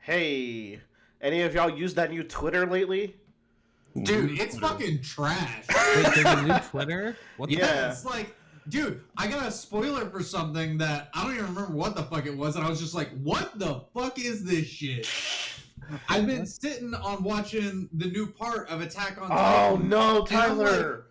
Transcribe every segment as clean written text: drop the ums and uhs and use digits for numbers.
Hey, any of y'all used that new Twitter lately? Dude, it's fucking trash. Wait, there's a new Twitter? What the Yeah. It's like, dude, I got a spoiler for something that I don't even remember what the fuck it was, and I was just like, what the fuck is this shit? I've been sitting on watching the new part of Attack on Oh Titan. no, Tyler!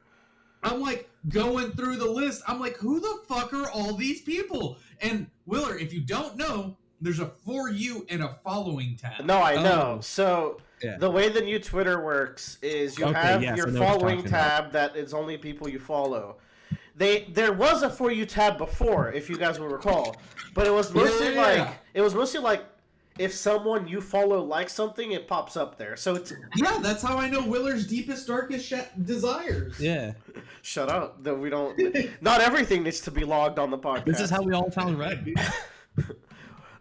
I'm like going through the list. I'm like, who the fuck are all these people? And Willer, if you don't know, there's a For You and a Following tab. No, I know. Oh. So Yeah. the way the new Twitter works is you Okay, have yes, your I know what you're following talking about. tab that is only people you follow. There was a For You tab before, if you guys will recall, but it was mostly like if someone you follow likes something, it pops up there. So it's Yeah, that's how I know Willer's deepest, darkest desires. Yeah. shut up. That we don't. Not everything needs to be logged on the podcast. This is how we all found Red.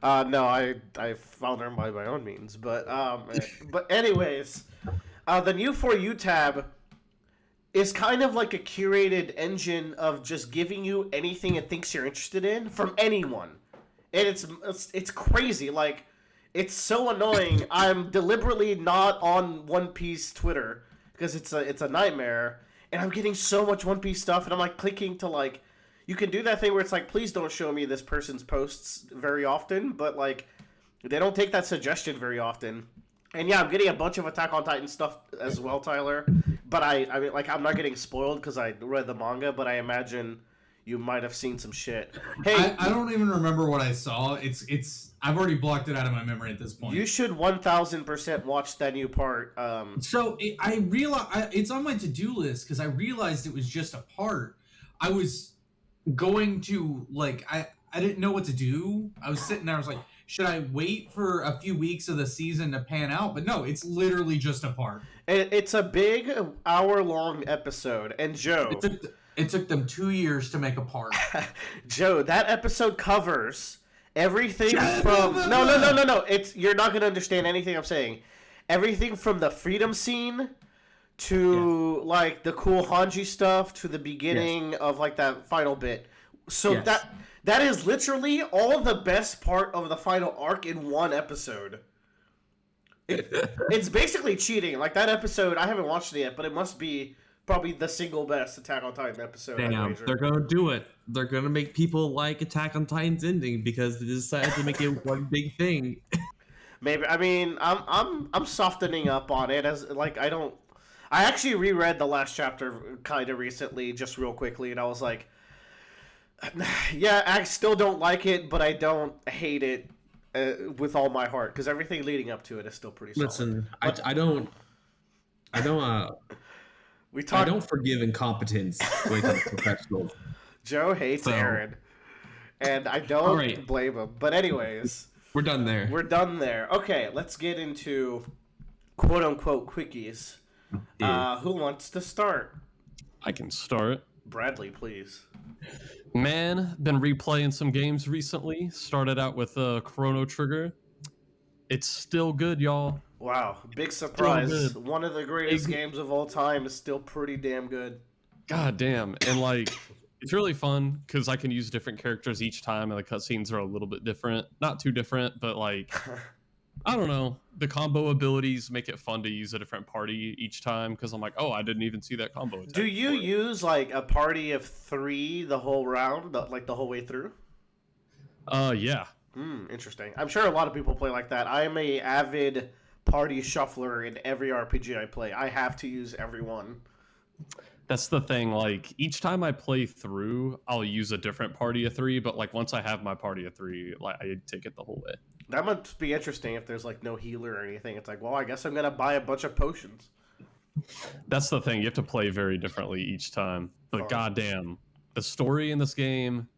No, I found her by my own means, but anyways, the new For You tab is kind of like a curated engine of just giving you anything it thinks you're interested in from anyone, and it's crazy. Like, it's so annoying. I'm deliberately not on One Piece Twitter because it's a nightmare, and I'm getting so much One Piece stuff, and I'm like clicking to like. You can do that thing where it's like, please don't show me this person's posts very often, but like, they don't take that suggestion very often. And yeah, I'm getting a bunch of Attack on Titan stuff as well, Tyler. But I mean, like, I'm not getting spoiled because I read the manga, but I imagine you might have seen some shit. Hey, I don't even remember what I saw. I've already blocked it out of my memory at this point. you should 1000% watch that new part. So I realized it's on my to-do list because I realized it was just a part. I was going to I didn't know what to do. I was sitting there. I was like, should I wait for a few weeks of the season to pan out? But no, it's literally just a part. It's a big hour-long episode, and Joe. It took them 2 years to make a part. Joe, that episode covers everything from no. You're not gonna understand anything I'm saying. Everything from the freedom scene to like the cool Hanji stuff to the beginning of like that final bit. So that is literally all the best part of the final arc in one episode. It's basically cheating. Like that episode, I haven't watched it yet, but it must be probably the single best Attack on Titan episode. Damn, they're gonna do it. They're gonna make people like Attack on Titan's ending because they decided to make it one big thing. Maybe. I mean, I'm softening up on it as like I actually reread the last chapter kind of recently, just real quickly, and I was like, yeah, I still don't like it, but I don't hate it with all my heart because everything leading up to it is still pretty solid. Listen, I don't forgive incompetence when it comes to professionals. Joe hates Aaron, and I don't blame him. But anyways, we're done there. Okay, let's get into quote unquote quickies. Who wants to start? I can start. Bradley, please. Man, been replaying some games recently. Started out with Chrono Trigger. It's still good, y'all. Wow, big surprise. One of the greatest games of all time is still pretty damn good. God damn. And like, it's really fun because I can use different characters each time and the cutscenes are a little bit different. Not too different, but like, I don't know. The combo abilities make it fun to use a different party each time because I'm like, oh, I didn't even see that combo attack. Do you use like a party of 3 the whole round, like the whole way through? Yeah. Interesting. I'm sure a lot of people play like that. I am a avid party shuffler in every RPG I play. I have to use everyone. That's the thing. Like each time I play through, I'll use a different party of 3. But like once I have my party of 3, like I take it the whole way. That must be interesting if there's like no healer or anything. It's like, well, I guess I'm gonna buy a bunch of potions. That's the thing. You have to play very differently each time. But goddamn, the story in this game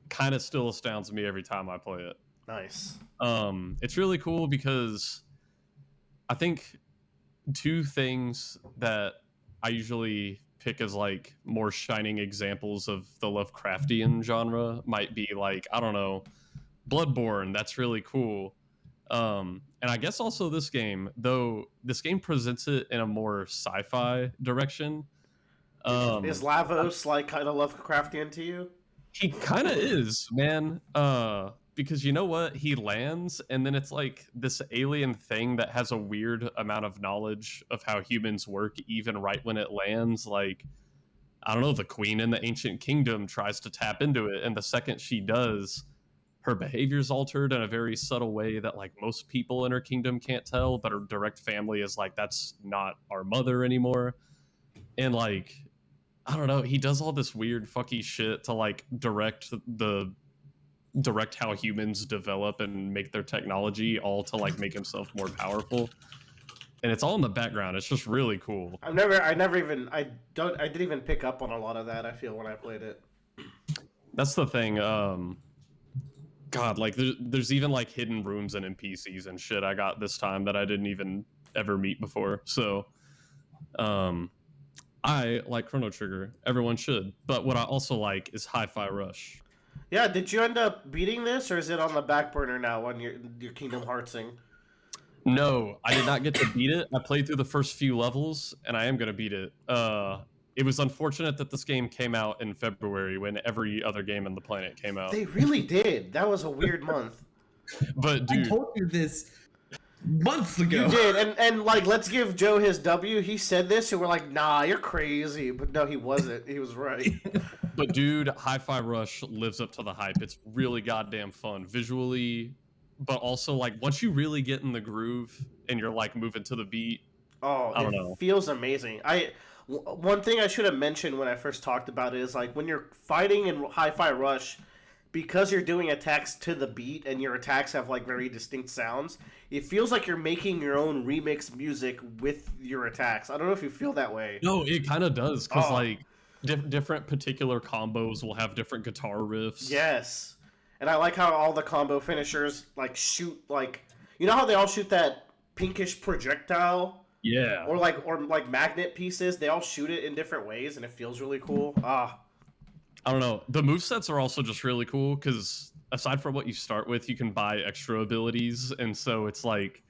kind of still astounds me every time I play it. Nice. It's really cool because I think 2 things that I usually pick as like more shining examples of the Lovecraftian genre might be like, I don't know, Bloodborne. That's really cool. And I guess also this game, though this game presents it in a more sci-fi direction. Is Lavos like kind of Lovecraftian to you? He kind of is, man. because you know what? He lands, and then it's like this alien thing that has a weird amount of knowledge of how humans work, even right when it lands. Like, I don't know, the queen in the ancient kingdom tries to tap into it, and the second she does, her behavior's altered in a very subtle way that like most people in her kingdom can't tell, but her direct family is like, that's not our mother anymore. And like, I don't know, he does all this weird fucky shit to like direct how humans develop and make their technology, all to like make himself more powerful. And it's all in the background. It's just really cool. I didn't even pick up on a lot of that, I feel, when I played it. That's the thing. God, like there's even like hidden rooms and NPCs and shit I got this time that I didn't even ever meet before. So, I like Chrono Trigger. Everyone should. But what I also like is Hi-Fi Rush. Yeah, did you end up beating this, or is it on the back burner now on your Kingdom Heartsing? No, I did not get to beat it. I played through the first few levels, and I am going to beat it. It was unfortunate that this game came out in February when every other game on the planet came out. They really did. That was a weird month. But dude, I told you this months ago. You did, and like, let's give Joe his W. He said this, and we're like, nah, you're crazy. But no, he wasn't. He was right. but dude, Hi-Fi Rush lives up to the hype. It's really goddamn fun visually, but also like once you really get in the groove and you're like moving to the beat. Oh, I don't know. Feels amazing. One thing I should have mentioned when I first talked about it is like when you're fighting in Hi-Fi Rush, because you're doing attacks to the beat and your attacks have like very distinct sounds, it feels like you're making your own remix music with your attacks. I don't know if you feel that way. No, it kind of does, because like different particular combos will have different guitar riffs. Yes, and I like how all the combo finishers like shoot like, you know how they all shoot that pinkish projectile. Yeah. Or like magnet pieces. They all shoot it in different ways, and it feels really cool. I don't know. The movesets are also just really cool because aside from what you start with, you can buy extra abilities, and so it's like,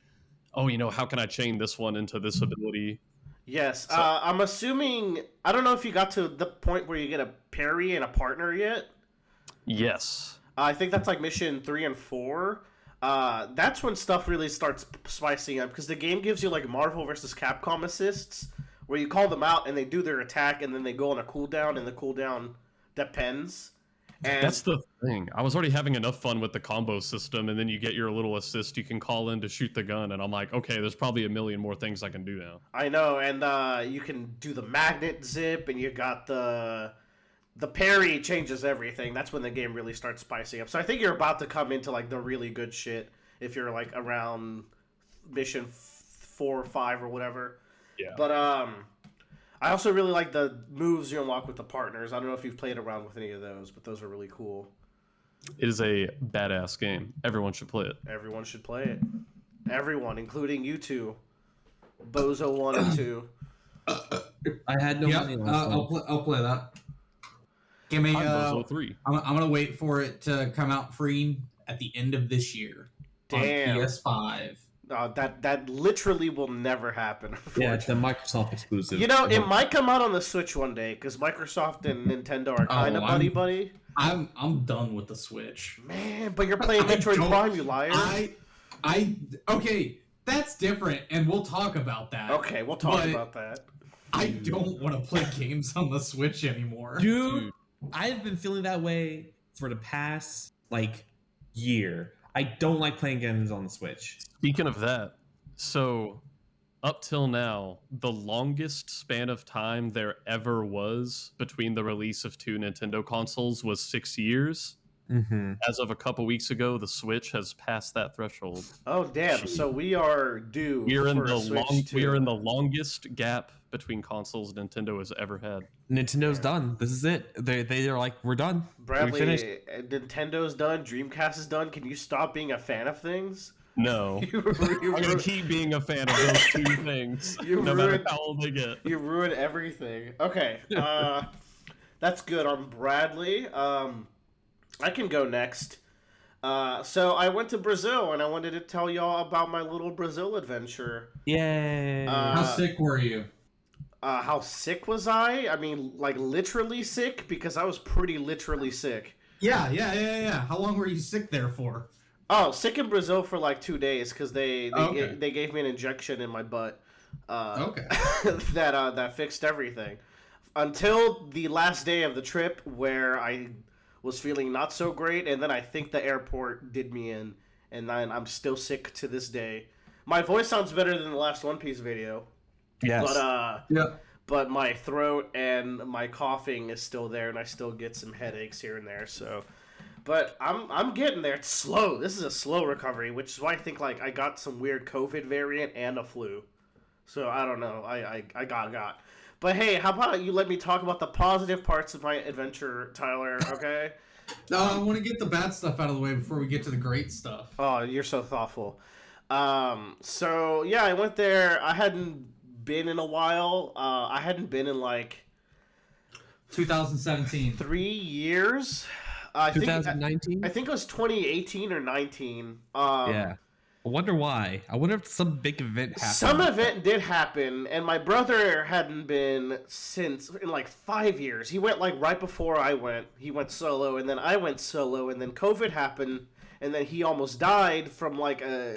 oh, you know, how can I chain this one into this ability? Yes. So, I'm assuming, I don't know if you got to the point where you get a parry and a partner yet. Yes. I think that's like mission 3 and 4. That's when stuff really starts spicing up, because the game gives you like Marvel vs. Capcom assists, where you call them out and they do their attack, and then they go on a cooldown, and the cooldown depends. And that's the thing. I was already having enough fun with the combo system, and then you get your little assist you can call in to shoot the gun, and I'm like, okay, there's probably a million more things I can do now. I know, and you can do the magnet zip, and you got the parry changes everything. That's when the game really starts spicing up. So I think you're about to come into like the really good shit if you're like around mission 4 or 5 or whatever. Yeah. But I also really like the moves you unlock with the partners. I don't know if you've played around with any of those, but those are really cool. It is a badass game. Everyone should play it. Everyone should play it. Everyone, including you two. Bozo 1 and 2. I had no money last time. I'll play that. Give me. Bozo 3. I'm gonna wait for it to come out free at the end of this year. Damn. On PS5. That literally will never happen. Yeah, it's a Microsoft exclusive. You know, it might come out on the Switch one day, because Microsoft and Nintendo are kind of buddy-buddy. I'm done with the Switch. Man, but you're playing Metroid Prime, you liar. Okay, that's different, and we'll talk about that. Okay, we'll talk about that. I don't want to play games on the Switch anymore. Dude, I've been feeling that way for the past, like, year. I don't like playing games on the Switch. Speaking of that, so up till now, the longest span of time there ever was between the release of 2 Nintendo consoles was 6 years. Mm-hmm. As of a couple weeks ago, the Switch has passed that threshold. Oh damn! So we are due. We are in the longest gap between consoles Nintendo has ever had. Nintendo's done. This is it. They are like, we're done. Bradley, we finished. Nintend's done. Dreamcast is done. Can you stop being a fan of things? No. I'm going to keep being a fan of those 2 things, no matter how old they get. You ruined everything. Okay. That's good on Bradley. I can go next. So I went to Brazil, and I wanted to tell y'all about my little Brazil adventure. Yay! How sick were you? How sick was I? I mean, like, literally sick, because I was pretty literally sick. Yeah. How long were you sick there for? Oh, sick in Brazil for like 2 days because Okay. they gave me an injection in my butt. Okay. That fixed everything. Until the last day of the trip where I was feeling not so great, and then I think the airport did me in, and then I'm still sick to this day. My voice sounds better than the last One Piece video, Yes. but but my throat and my coughing is still there, and I still get some headaches here and there. So, but I'm getting there. It's slow. This is a slow recovery, which is why I think like I got some weird COVID variant and a flu. So I don't know. I got. But hey, how about you let me talk about the positive parts of my adventure, Tyler? Okay. I want to get the bad stuff out of the way before we get to the great stuff. Oh, you're so thoughtful. So yeah, I went there. I hadn't been in a while. I hadn't been in like 2017. 3 years. I think 2019. I think it was 2018 or 19. Yeah. I wonder why. I wonder if some big event happened. Some event did happen, and my brother hadn't been since in like 5 years. He went like right before I went. He went solo, and then I went solo, and then COVID happened, and then he almost died from like a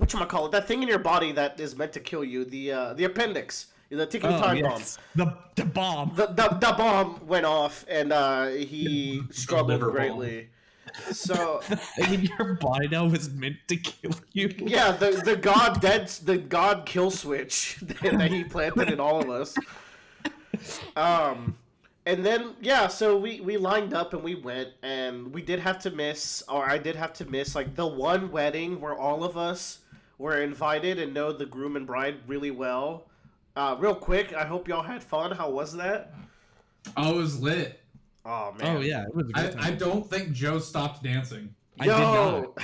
whatchamacallit, that thing in your body that is meant to kill you, the appendix, the ticking time bomb. The bomb. The bomb went off, and he struggled liver bomb. greatly. So The thing in your body now was meant to kill you. yeah, the god kill switch that he planted in all of us. And then yeah, so we lined up and we went, and we did have to miss, or I did have to miss like the one wedding where all of us were invited and know the groom and bride really well. Real quick, I hope y'all had fun. How was that? I was lit. Oh man. Oh yeah, it was a great time. I don't think Joe stopped dancing. I did not.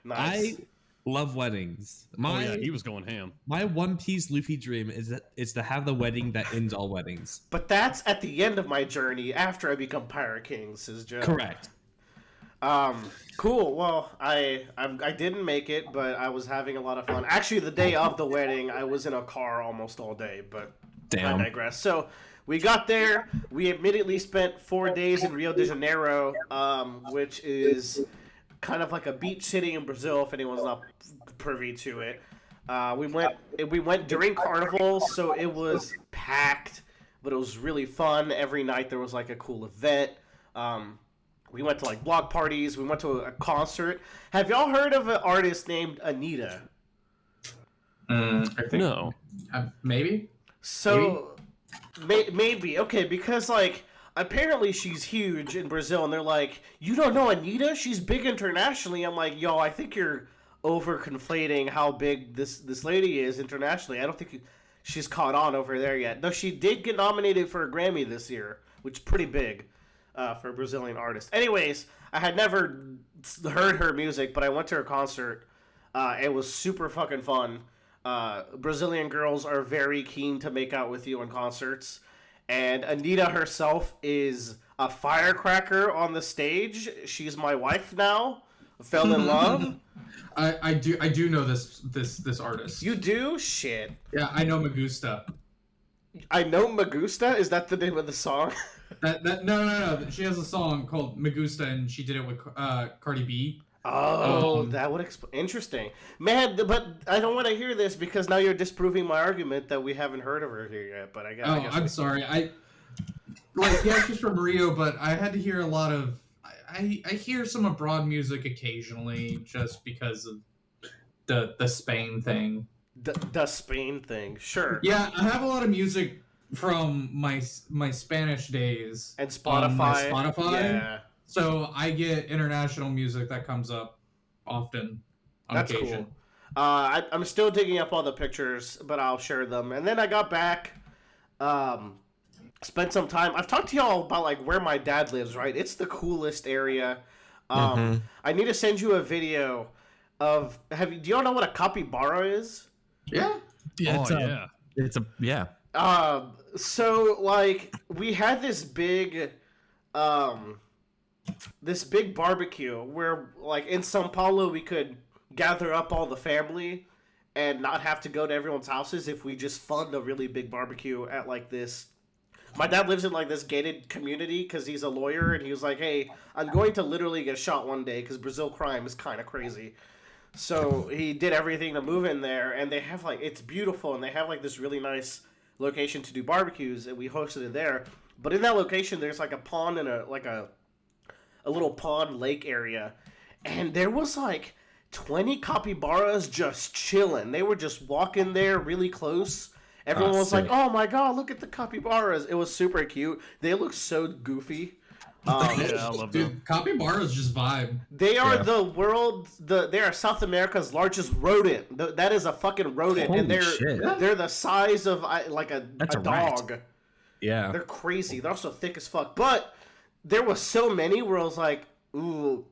Nice. I love weddings. Oh yeah, he was going ham. My One Piece Luffy dream is to have the wedding that ends all weddings. But that's at the end of my journey after I become Pirate King, says Joe. Correct. Cool. Well, I didn't make it, but I was having a lot of fun. Actually, the day of the wedding, I was in a car almost all day, but Damn. I digress. So we got there. We immediately spent 4 days in Rio de Janeiro, which is kind of like a beach city in Brazil, if anyone's not privy to it. We went during Carnival, so it was packed, but it was really fun. Every night there was like a cool event. We went to like block parties. We went to a concert. Have y'all heard of an artist named Anita? I think No. maybe. So maybe okay, because like apparently she's huge in Brazil, and they're like, you don't know Anita? She's big internationally. I'm like, yo, I think you're over conflating how big this lady is internationally. I don't think she's caught on over there yet. Though she did get nominated for a Grammy this year, which is pretty big for a Brazilian artist. Anyways, I had never heard her music, but I went to her concert. It was super fucking fun. Brazilian girls are very keen to make out with you in concerts, and Anita herself is a firecracker on the stage. She's my wife now. Fell in love. I do know this artist. You do? Shit. Yeah, I know Magusta. I know Magusta. Is that the name of the song? No. She has a song called Magusta, and she did it with Cardi B. Oh, that would explain. Interesting, man. But I don't want to hear this because now you're disproving my argument that we haven't heard of her here yet. But I guess. I'm sorry. She's from Rio, but I had to hear a lot of. I hear some abroad music occasionally, just because of the Spain thing. The Spain thing, sure. Yeah, I have a lot of music from my Spanish days And Spotify. on my Spotify. Yeah. So I get international music that comes up often on That's occasion. cool. I'm still digging up all the pictures, but I'll share them. And then I got back, spent some time. I've talked to y'all about like where my dad lives, right? It's the coolest area. I need to send you a video of. Do y'all know what a capybara is? Yeah. Yeah. So like we had this big barbecue where like in São Paulo we could gather up all the family and not have to go to everyone's houses if we just fund a really big barbecue at like this My dad lives in like this gated community because he's a lawyer, and he was like, "Hey, I'm going to literally get shot one day because Brazil crime is kind of crazy." So he did everything to move in there, and they have like it's beautiful, and they have like this really nice location to do barbecues, and we hosted it there. But in that location, there's like a pond and a little pond lake area, and there was like 20 capybaras just chilling. They were just walking there really close. Everyone was like, "Oh my god, look at the capybaras!" It was super cute. They look so goofy. Yeah, I love them. Dude, capybaras just vibe. They are they are South America's largest rodent. That is a fucking rodent, Holy and shit. they're the size of like a rat. dog. Yeah. They're crazy. They're also thick as fuck. But there was so many where I was like, ooh,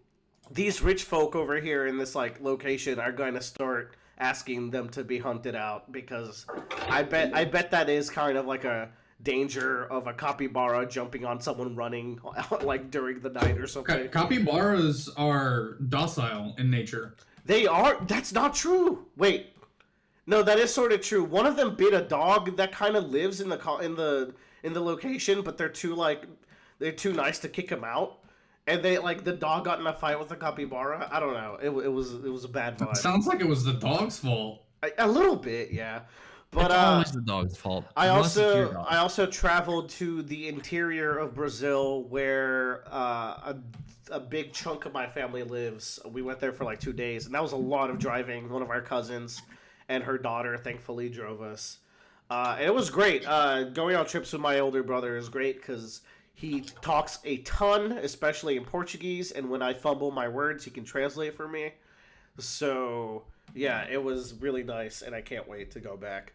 these rich folk over here in this like location are going to start asking them to be hunted out, because I bet that is kind of like a danger of a capybara jumping on someone running like during the night or something. Capybaras are docile in nature. They are. That's not true. Wait. No, that is sort of true. One of them bit a dog that kind of lives in the location, but they're too nice to kick him out. And the dog got in a fight with the capybara. I don't know. It was a bad vibe. It sounds like it was the dog's fault. A little bit, yeah. But It's always the dog's fault. I Unless it's your dog. also traveled to the interior of Brazil, where a big chunk of my family lives. We went there for like 2 days, and that was a lot of driving. One of our cousins and her daughter, thankfully, drove us. And it was great. Going on trips with my older brother is great because he talks a ton, especially in Portuguese, and when I fumble my words, he can translate for me. So, yeah, it was really nice, and I can't wait to go back.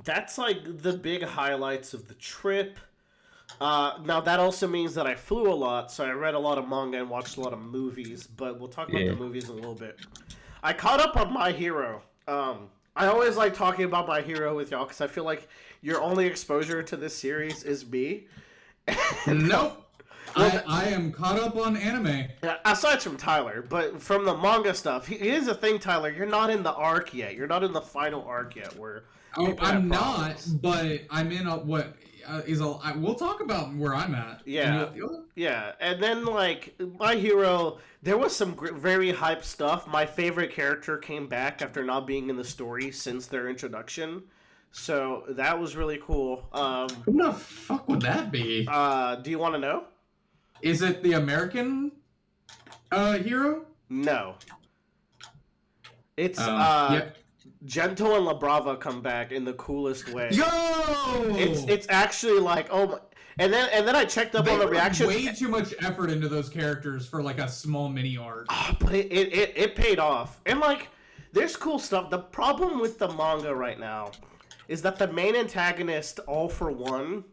That's like the big highlights of the trip. Now that also means that I flew a lot, so I read a lot of manga and watched a lot of movies, but we'll talk about the movies in a little bit. I caught up on My Hero. I always like talking about My Hero with y'all because I feel like your only exposure to this series is me. Nope. I am caught up on anime. Aside from Tyler, but from the manga stuff, here's the thing, Tyler. You're not in the arc yet. You're not in the final arc yet. I'm not, but I'm in we'll talk about where I'm at. Yeah, yeah. And then like My Hero, there was some very hype stuff. My favorite character came back after not being in the story since their introduction. So that was really cool. Who the fuck would that be? Do you want to know? Is it the American hero? No. It's yep. Gento and La Brava come back in the coolest way. Yo! It's actually like, oh my, and then I checked up on the reaction. Way too much effort into those characters for like a small mini arc. But it paid off. And like there's cool stuff. The problem with the manga right now is that the main antagonist, All for One,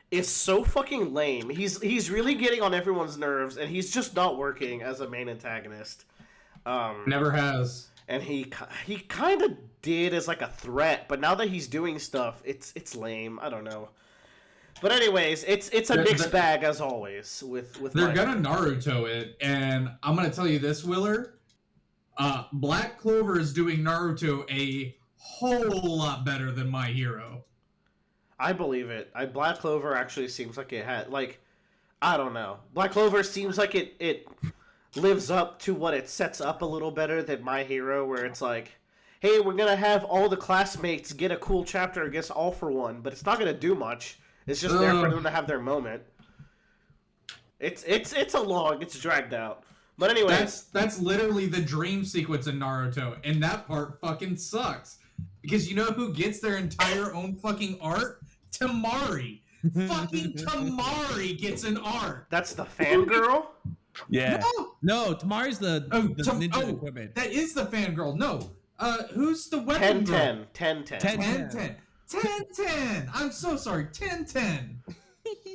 is so fucking lame. He's really getting on everyone's nerves, and he's just not working as a main antagonist. Never has. And he kind of did as like a threat, but now that he's doing stuff, it's lame. I don't know. But anyways, it's a mixed bag as always with they're gonna Naruto it, and I'm gonna tell you this, Willer. Black Clover is doing Naruto a whole lot better than My Hero. I believe it. Black Clover actually seems like it had, like, I don't know. Black Clover seems like it lives up to what it sets up a little better than My Hero, where it's like, hey, we're going to have all the classmates get a cool chapter against All for One, but it's not going to do much. It's just there for them to have their moment. It's dragged out. But anyway. That's literally the dream sequence in Naruto, and that part fucking sucks. Because you know who gets their entire own fucking art? Tamari. Fucking Tamari gets an art. That's the fangirl? Yeah. No, Tamari's the ninja equipment. That is the fangirl. No. Who's the weapon girl? 10-10. 10-10. I'm so sorry. 10-10.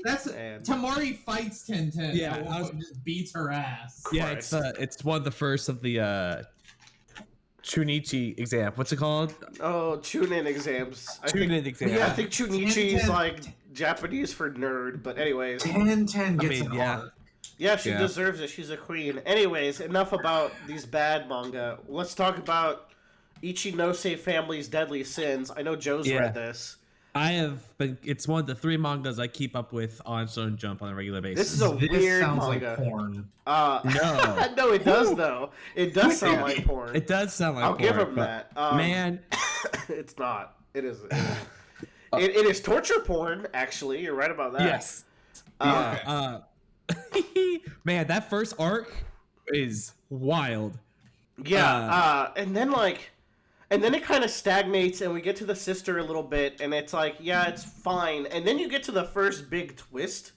That's Tamari fights 10-10. Yeah, just beats her ass. Yeah, it's one of the first of the Chunichi exam. What's it called? Oh, Chunin exams. Exam. Yeah, I think Chunichi is like Japanese for nerd, but anyways. 10-10 gets an art. Yeah, she deserves it. She's a queen. Anyways, enough about these bad manga. Let's talk about Ichinose Family's Deadly Sins. I know Joe's read this. I have been. It's one of the 3 mangas I keep up with on Shonen Jump on a regular basis. This is a weird sounds manga. like porn. No. No, it does though. It does sound like porn. It does sound like I'll porn, give him but, that. man, It's not. It is. It is torture porn. Actually, you're right about that. yes. Man, that first arc is wild. Yeah. And then it kind of stagnates, and we get to the sister a little bit, and it's like, yeah, it's fine. And then you get to the first big twist.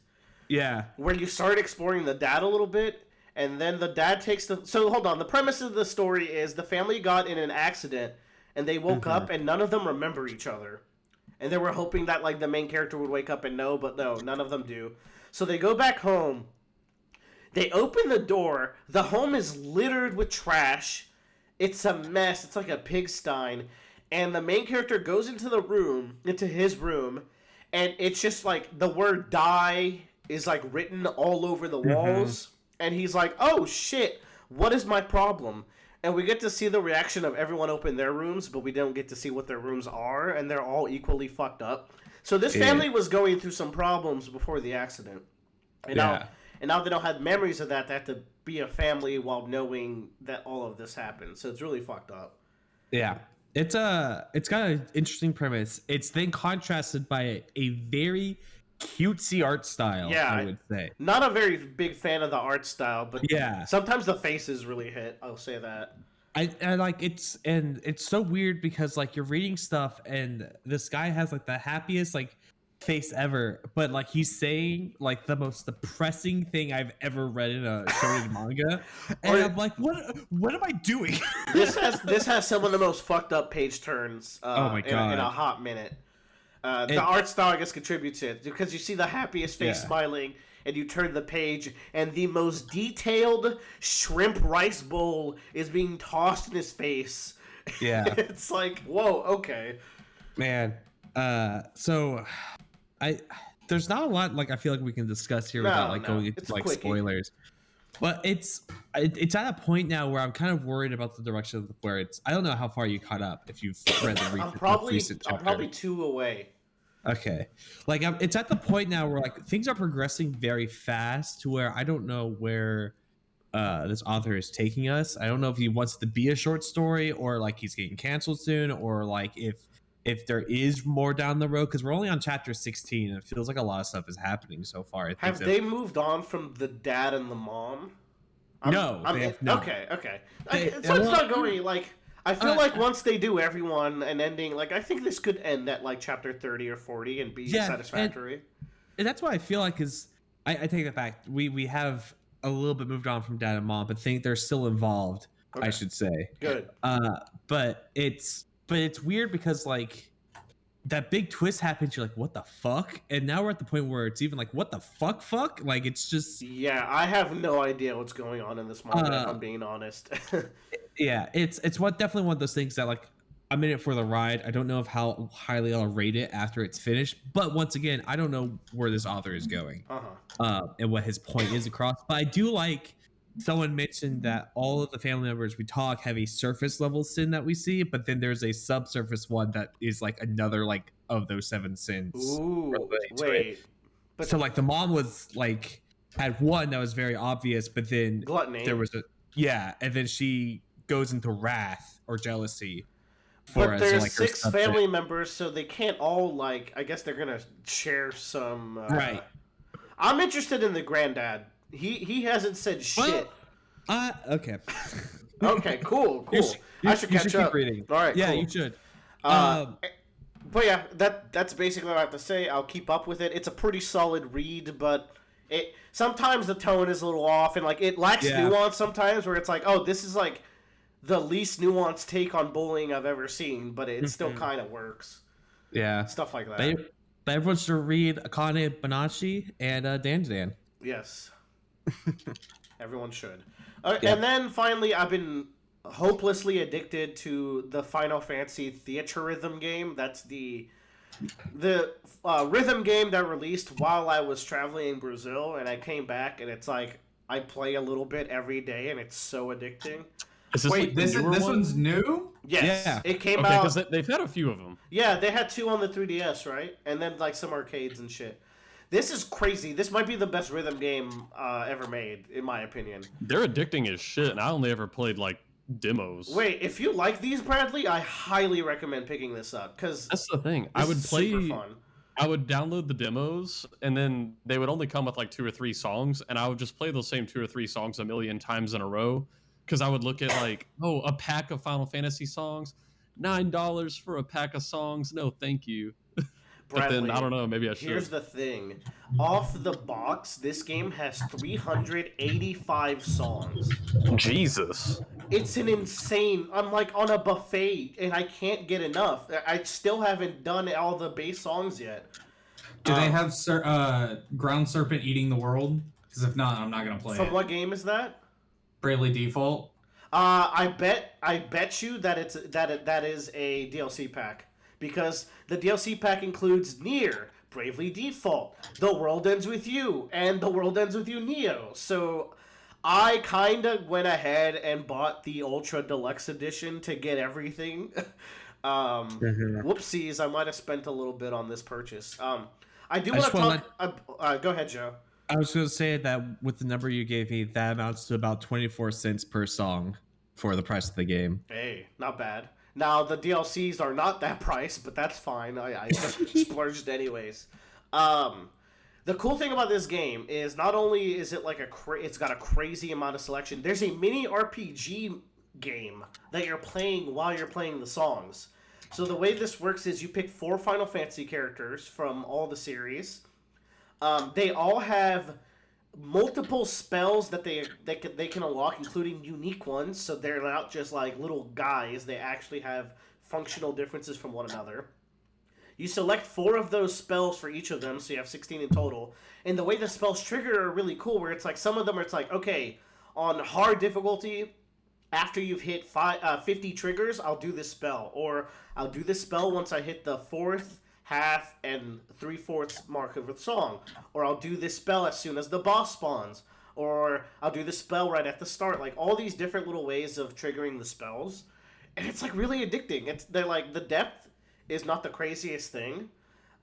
Yeah. Where you start exploring the dad a little bit, and then the dad takes the... So, hold on. The premise of the story is the family got in an accident, and they woke up, and none of them remember each other. And they were hoping that, like, the main character would wake up and know, but no, none of them do. So they go back home. They open the door. The home is littered with trash. It's a mess. It's like a pigsty. And the main character goes into his room, and it's just like the word die is like written all over the walls. And he's like, oh shit, what is my problem? And we get to see the reaction of everyone open their rooms, but we don't get to see what their rooms are, and they're all equally fucked up. So this family was going through some problems before the accident. And now they don't have memories of that. They have to be a family while knowing that all of this happened. So it's really fucked up. Yeah. It's got an interesting premise. It's then contrasted by a very cutesy art style, Yeah, I would say. Not a very big fan of the art style, but yeah, sometimes the faces really hit. I'll say that. I like it's so weird because like you're reading stuff and this guy has like the happiest like face ever, but like he's saying like the most depressing thing I've ever read in a shonen manga, and I'm like, what am I doing? This has some of the most fucked up page turns. Oh my God. In a hot minute. The art style, I guess, contributes it because you see the happiest face smiling, and you turn the page, and the most detailed shrimp rice bowl is being tossed in his face. Yeah, it's like, whoa, okay, man. So there's not a lot like I feel like we can discuss here without like going into like spoilers. But it's at a point now where I'm kind of worried about the direction of where it's. I don't know how far you caught up if you've read the recent chapter. I'm probably 2 away. Okay, like it's at the point now where like things are progressing very fast to where I don't know where this author is taking us. I don't know if he wants to be a short story or like he's getting canceled soon or like if there is more down the road because we're only on chapter 16 and it feels like a lot of stuff is happening so far. Have they moved on from the dad and the mom? No, they have not. Okay. So it's not going like. I feel like once they do everyone an ending, like I think this could end at like chapter 30 or 40 and be satisfactory. And that's what I feel like is I take that back. We have a little bit moved on from dad and mom, but think they're still involved. Okay. I should say. Good. But it's weird because like that big twist happens. You're like, what the fuck? And now we're at the point where it's even like, what the fuck? Like it's just. Yeah, I have no idea what's going on in this manga. If I'm being honest. Yeah, it's definitely one of those things that like I'm in it for the ride. I don't know how highly I'll rate it after it's finished, but once again, I don't know where this author is going, and what his point is across. But I do like. Someone mentioned that all of the family members we talk have a surface level sin that we see, but then there's a subsurface one that is like another like of those 7 sins. Ooh, wait. But so like the mom was like had one that was very obvious, but then gluttony. There was and then she goes into wrath or jealousy. But there's like 6 family members, so they can't all like. I guess they're gonna share some. Right. I'm interested in the granddad. He hasn't said shit. Okay. Okay, cool. I should catch up. Reading. All right, yeah, cool. you should. But yeah, that's basically what I have to say. I'll keep up with it. It's a pretty solid read, but it sometimes the tone is a little off, and like it lacks nuance sometimes. Where it's like, oh, this is like the least nuanced take on bullying I've ever seen, but it still kind of works. Yeah, stuff like that. Everyone should read Akane Banashi and Dan. Yes. Everyone should. And then finally, I've been hopelessly addicted to the Final Fantasy Theatrarhythm game. That's the rhythm game that released while I was traveling in Brazil, and I came back, and it's like I play a little bit every day, and it's so addicting. Wait, this one's new? Yes, Yeah. it came Okay, out. because they've had a few of them. Yeah, they had 2 on the 3DS, right? And then like some arcades and shit. This is crazy. This might be the best rhythm game ever made, in my opinion. They're addicting as shit, and I only ever played like demos. Wait, if you like these, Bradley, I highly recommend picking this up because That's the thing. I would play. Super fun. I would download the demos, and then they would only come with like 2 or 3 songs, and I would just play those same 2 or 3 songs a million times in a row. Because I would look at like, oh, a pack of Final Fantasy songs, $9 for a pack of songs. No, thank you. But then I don't know. Maybe I should. Here's the thing: off the box, this game has 385 songs. Jesus. It's an insane. I'm like on a buffet, and I can't get enough. I still haven't done all the base songs yet. Do they have Ground Serpent Eating the World? Because if not, I'm not gonna play it. From what game is that? Bravely Default. I bet you that that is a DLC pack. Because the DLC pack includes Nier, Bravely Default, The World Ends With You, and The World Ends With You Neo. So I kind of went ahead and bought the Ultra Deluxe Edition to get everything. Whoopsies, I might have spent a little bit on this purchase. I do want to talk... go ahead, Joe. I was going to say that with the number you gave me, that amounts to about 24 cents per song for the price of the game. Hey, not bad. Now, the DLCs are not that price, but that's fine. I splurged anyways. The cool thing about this game is not only is it like it's got a crazy amount of selection, there's a mini RPG game that you're playing while you're playing the songs. So the way this works is you pick 4 Final Fantasy characters from all the series. They all have multiple spells that they can unlock, including unique ones, so they're not just like little guys. They actually have functional differences from one another. You select 4 of those spells for each of them, so you have 16 in total. And the way the spells trigger are really cool, where it's like some of them it's like, okay, on hard difficulty, after you've hit 50 triggers, I'll do this spell. Or I'll do this spell once I hit the 4th, half, and 3/4 mark of the song. Or I'll do this spell as soon as the boss spawns. Or I'll do this spell right at the start. Like, all these different little ways of triggering the spells. And it's, like, really addicting. They're like, the depth is not the craziest thing.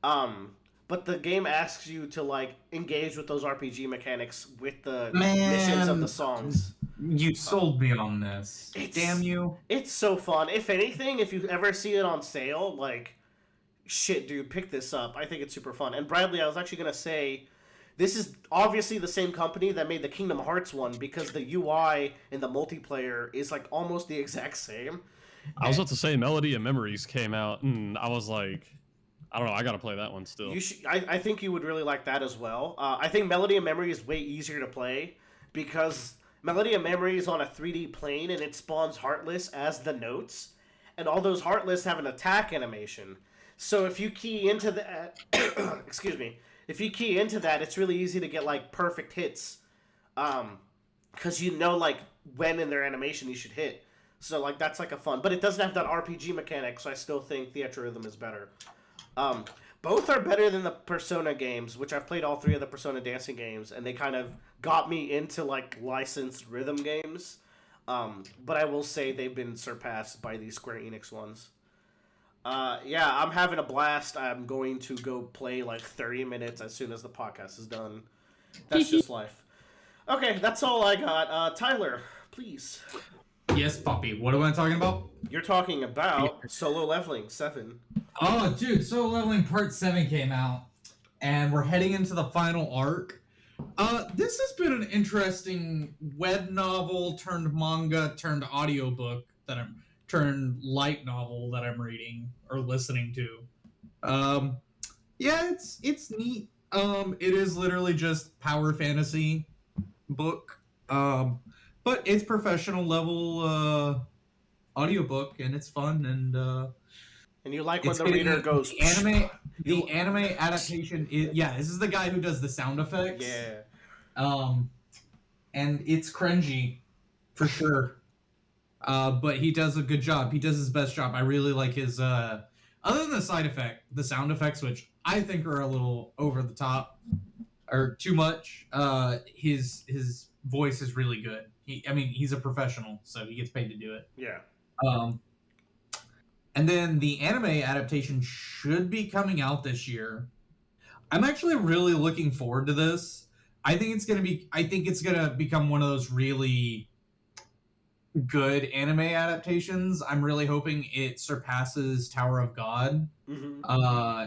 But the game asks you to, like, engage with those RPG mechanics with the missions of the songs. You sold me on this. Damn you. It's so fun. If anything, if you ever see it on sale, like, shit, dude, pick this up. I think it's super fun. And Bradley, I was actually going to say, this is obviously the same company that made the Kingdom Hearts one, because the UI and the multiplayer is, like, almost the exact same. I was about to say Melody and Memories came out, and I was like, I don't know, I gotta play that one still. I think you would really like that as well. I think Melody and Memory is way easier to play, because Melody and Memory is on a 3D plane, and it spawns Heartless as the notes, and all those Heartless have an attack animation. So if you key into that, excuse me, if you key into that, it's really easy to get, like, perfect hits, because you know, like, when in their animation you should hit. So, like, that's, like, a fun, but it doesn't have that RPG mechanic, so I still think Theatrarhythm is better. Both are better than the Persona games, which I've played all 3 of the Persona dancing games, and they kind of got me into, like, licensed rhythm games. But I will say they've been surpassed by these Square Enix ones. Yeah, I'm having a blast. I'm going to go play, like, 30 minutes as soon as the podcast is done. That's just life. Okay, that's all I got. Tyler, please. Yes, Poppy. What am I talking about? You're talking about Solo Leveling 7. Oh, dude, Solo Leveling Part 7 came out, and we're heading into the final arc. This has been an interesting web novel turned manga turned audiobook turned light novel that I'm reading or listening to. Yeah, it's neat. It is literally just power fantasy book. But it's professional level audiobook, and it's fun, and you like when the reader goes... The anime adaptation is... Yeah, this is the guy who does the sound effects. Yeah. And it's cringy, for sure. But he does a good job. He does his best job. I really like his... other than the sound effects, which I think are a little over the top, or too much, his voice is really good. He's a professional, so he gets paid to do it. Yeah. And then the anime adaptation should be coming out this year. I'm actually really looking forward to this. I think it's gonna become one of those really good anime adaptations. I'm really hoping it surpasses Tower of God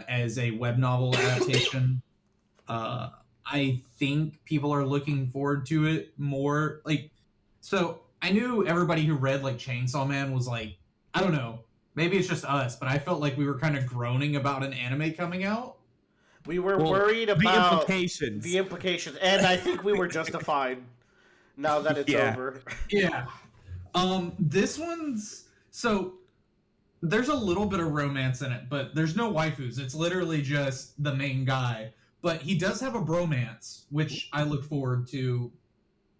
as a web novel adaptation. I think people are looking forward to it more. Like, so I knew everybody who read like Chainsaw Man was like, I don't know, maybe it's just us, but I felt like we were kind of groaning about an anime coming out. We were worried about the implications, and I think we were justified now that it's over. Yeah. This one's so there's a little bit of romance in it, but there's no waifus. It's literally just the main guy. But he does have a bromance, which I look forward to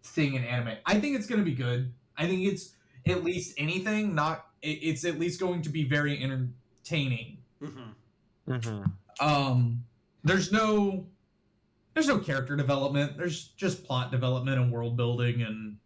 seeing in anime. I think it's going to be good. I think it's at least anything. It's at least going to be very entertaining. There's no character development. There's just plot development and world building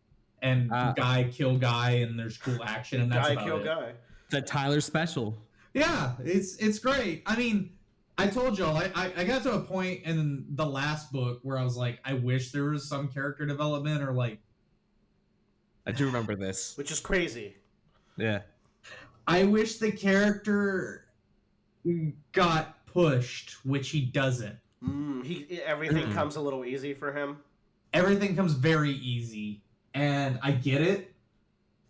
and guy kill guy, and there's cool action, and that's about it. Guy. The Tyler special. Yeah, it's great. I mean, I told y'all, I got to a point in the last book where I was like, I wish there was some character development or like... I do remember this. Which is crazy. Yeah. I wish the character got pushed, which he doesn't. Everything comes a little easy for him. Everything comes very easy, and I get it.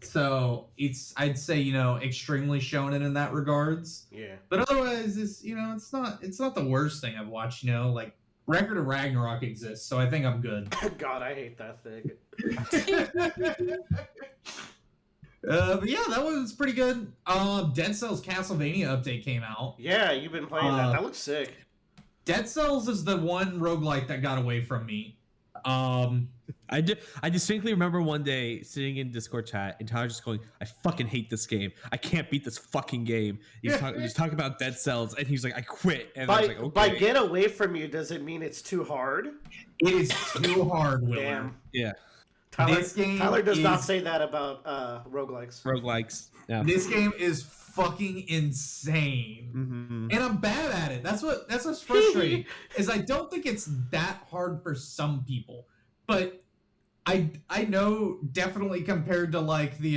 So I'd say, extremely shonen in that regards. Yeah. But otherwise, it's not the worst thing I've watched. Like Record of Ragnarok exists, so I think I'm good. God, I hate that thing. But yeah, that was pretty good. Dead Cells Castlevania update came out. Yeah, you've been playing that. That looks sick. Dead Cells is the one roguelike that got away from me. I distinctly remember one day sitting in Discord chat and Tyler just going, I fucking hate this game. I can't beat this fucking game. He's talking about Dead Cells, and he's like, I quit. And I was like, okay. By get away from you, does it mean it's too hard? It is too hard, Willard. Damn. Yeah. Tyler does not say that about roguelikes. Yeah. This game is fucking insane. And I'm bad at it. That's what's frustrating. Is I don't think it's that hard for some people. But I know definitely compared to like the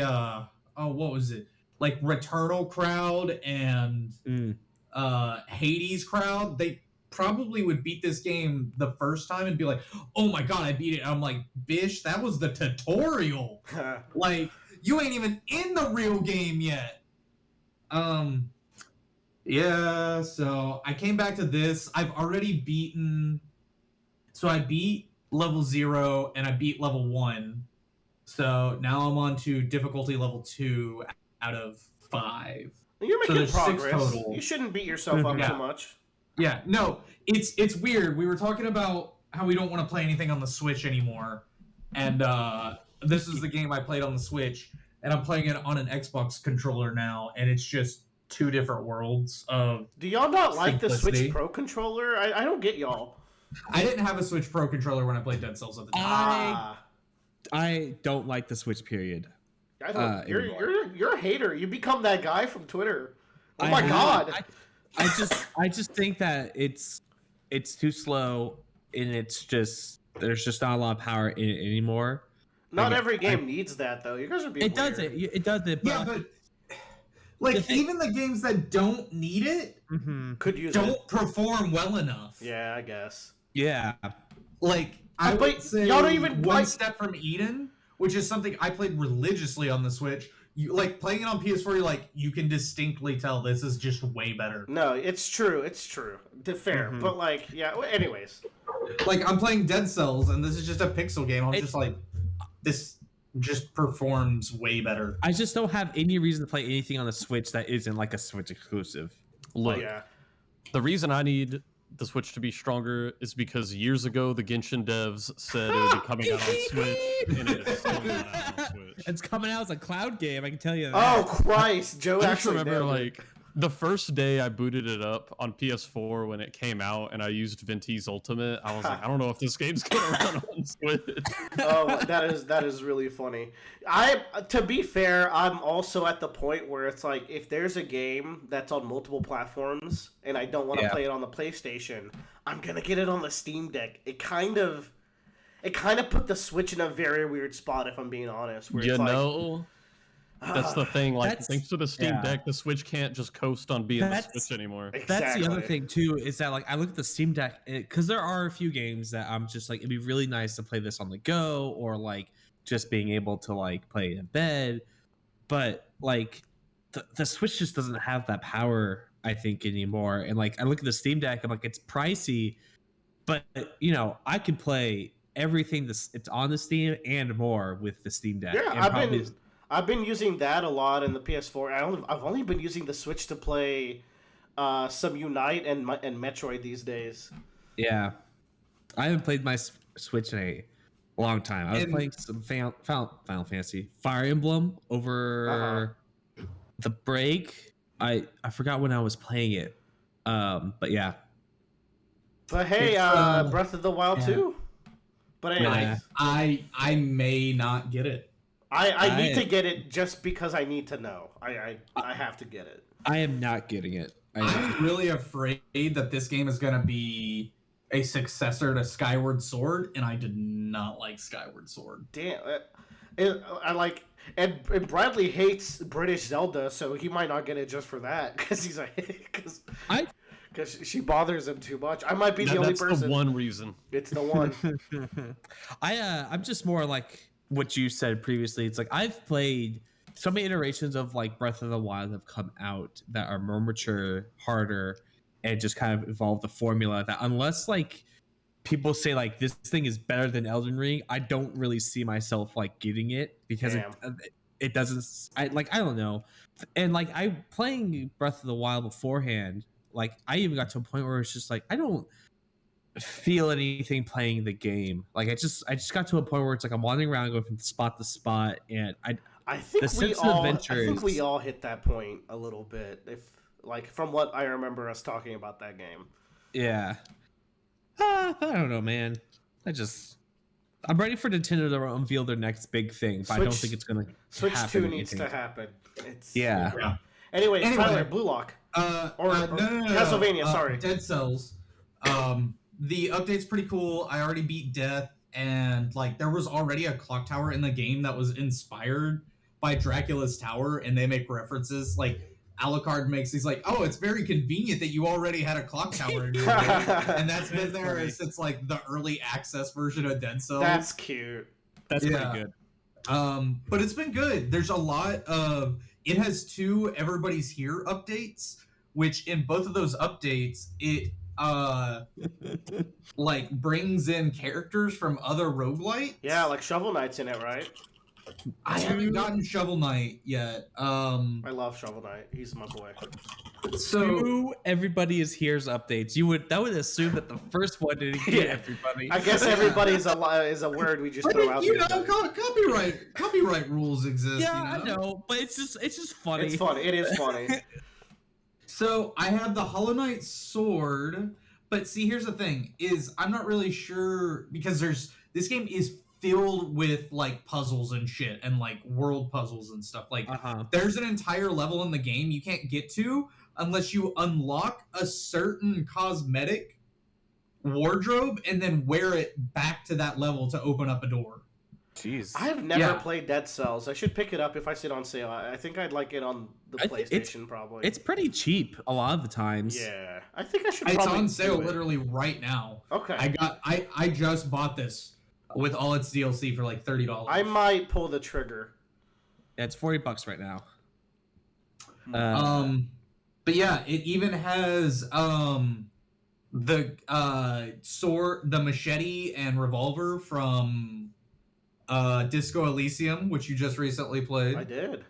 what was it? Like Returnal crowd and Hades crowd, they probably would beat this game the first time and be like, oh my god, I beat it. And I'm like, bish, that was the tutorial. Like, you ain't even in the real game yet. Yeah, so I came back to this. I've already beaten... So I beat level 0 and I beat level 1. So now I'm on to difficulty level 2 out of 5. You're making progress. 6 total. You shouldn't beat yourself up too much. Yeah, no, it's weird. We were talking about how we don't want to play anything on the Switch anymore. And this is the game I played on the Switch. And I'm playing it on an Xbox controller now. And it's just 2 different worlds of Do y'all not like the simplicity. Switch Pro controller? I don't get y'all. I didn't have a Switch Pro controller when I played Dead Cells at the time. I don't like the Switch, period. I don't, you're a hater. You become that guy from Twitter. Oh my god. I just think that it's too slow, and it's just there's just not a lot of power in it anymore. Not every game needs that though. You guys are being It weird. doesn't. It doesn't. Yeah, but like even the games that don't need it could use don't perform well enough. Yeah, I guess. Yeah. Like I would say y'all don't even One like... Step from Eden, which is something I played religiously on the Switch. You like playing it on PS4, you're like, you can distinctly tell this is just way better. No, it's true. It's true. Fair. But like, yeah, anyways. Like I'm playing Dead Cells and this is just a pixel game. I'm just like, this just performs way better. I just don't have any reason to play anything on the Switch that isn't like a Switch exclusive. Look, Yeah. The reason I need the Switch to be stronger is because years ago the Genshin devs said it would be coming out on Switch, and it is still not out on Switch. It's coming out as a cloud game, I can tell you that. Oh Christ, Joe I just actually remember nailed it. like The first day I booted it up on PS4 when it came out, and I used Venti's Ultimate, I was like, I don't know if this game's gonna run on Switch. Oh, that is really funny. To be fair, I'm also at the point where it's like, if there's a game that's on multiple platforms and I don't want to play it on the PlayStation, I'm gonna get it on the Steam Deck. It kind of put the Switch in a very weird spot, if I'm being honest. Where it's like, that's the thing. Like, thanks to the Steam Deck, the Switch can't just coast on being the Switch anymore. Exactly. That's the other thing too. Is that like I look at the Steam Deck because there are a few games that I'm just like it'd be really nice to play this on the go or like just being able to like play in bed, but like the Switch just doesn't have that power I think anymore. And like I look at the Steam Deck, I'm like it's pricey, but you know I could play everything it's on the Steam and more with the Steam Deck. Yeah, I've been using that a lot in the PS4. I've only been using the Switch to play some Unite and Metroid these days. Yeah, I haven't played my Switch in a long time. I was playing some Final Fantasy, Fire Emblem over the break. I forgot when I was playing it, but yeah. But hey, Breath of the Wild 2. But anyway, I may not get it. I need to get it just because I need to know. I have to get it. I am not getting it. I'm really afraid that this game is going to be a successor to Skyward Sword, and I did not like Skyward Sword. Damn. I like... And Bradley hates British Zelda, so he might not get it just for that. Because he's like... Because she bothers him too much. I might be the only person. That's the one reason. It's the one. I'm just more like... what you said previously. It's like I've played so many iterations of like Breath of the Wild have come out that are more mature, harder, and just kind of evolve the formula that unless like people say like this thing is better than Elden Ring, I don't really see myself like getting it because it doesn't. I don't know. And like I playing Breath of the Wild beforehand, like I even got to a point where it's just like I don't feel anything playing the game. Like I just got to a point where it's like I'm wandering around going from spot to spot, and I think we all hit that point a little bit, if like from what I remember us talking about that game. Yeah. I don't know, man. I'm ready for Nintendo to unveil their next big thing, but I don't think it's gonna Switch 2 needs to happen. Yeah. Anyway, Tyler, Blue Lock. No, Castlevania, sorry. Dead Cells. The update's pretty cool. I already beat Death, and like there was already a clock tower in the game that was inspired by Dracula's Tower, and they make references. Like Alucard makes, he's like, "Oh, it's very convenient that you already had a clock tower in your game," and that's been there since like the early access version of Dead Cells. That's cute. That's pretty good. But it's been good. There's a lot of. It has 2 Everybody's Here updates, which in both of those updates it. Like brings in characters from other roguelites. Yeah, like Shovel Knight's in it, right? I haven't gotten Shovel Knight yet. I love Shovel Knight. He's my boy. So Everybody Is Here's updates. That would assume that the first one didn't get everybody. I guess everybody is a word we just throw out there. Copyright rules exist. Yeah, I know, but it's just funny. It's funny. It is funny. So I have the Hollow Knight sword, but see, here's the thing: is I'm not really sure because this game is filled with like puzzles and shit and like world puzzles and stuff. Like there's an entire level in the game you can't get to unless you unlock a certain cosmetic wardrobe and then wear it back to that level to open up a door. Jeez. I have never played Dead Cells. I should pick it up if I see it on sale. I think I'd like it on the PlayStation probably. It's pretty cheap a lot of the times. Yeah. I think I should probably. It's on sale do it. Literally right now. Okay. I just bought this with all its DLC for like $30. I might pull the trigger. Yeah, it's $40 right now. But yeah, it even has the sword, the machete and revolver from Disco Elysium, which you just recently played. I did.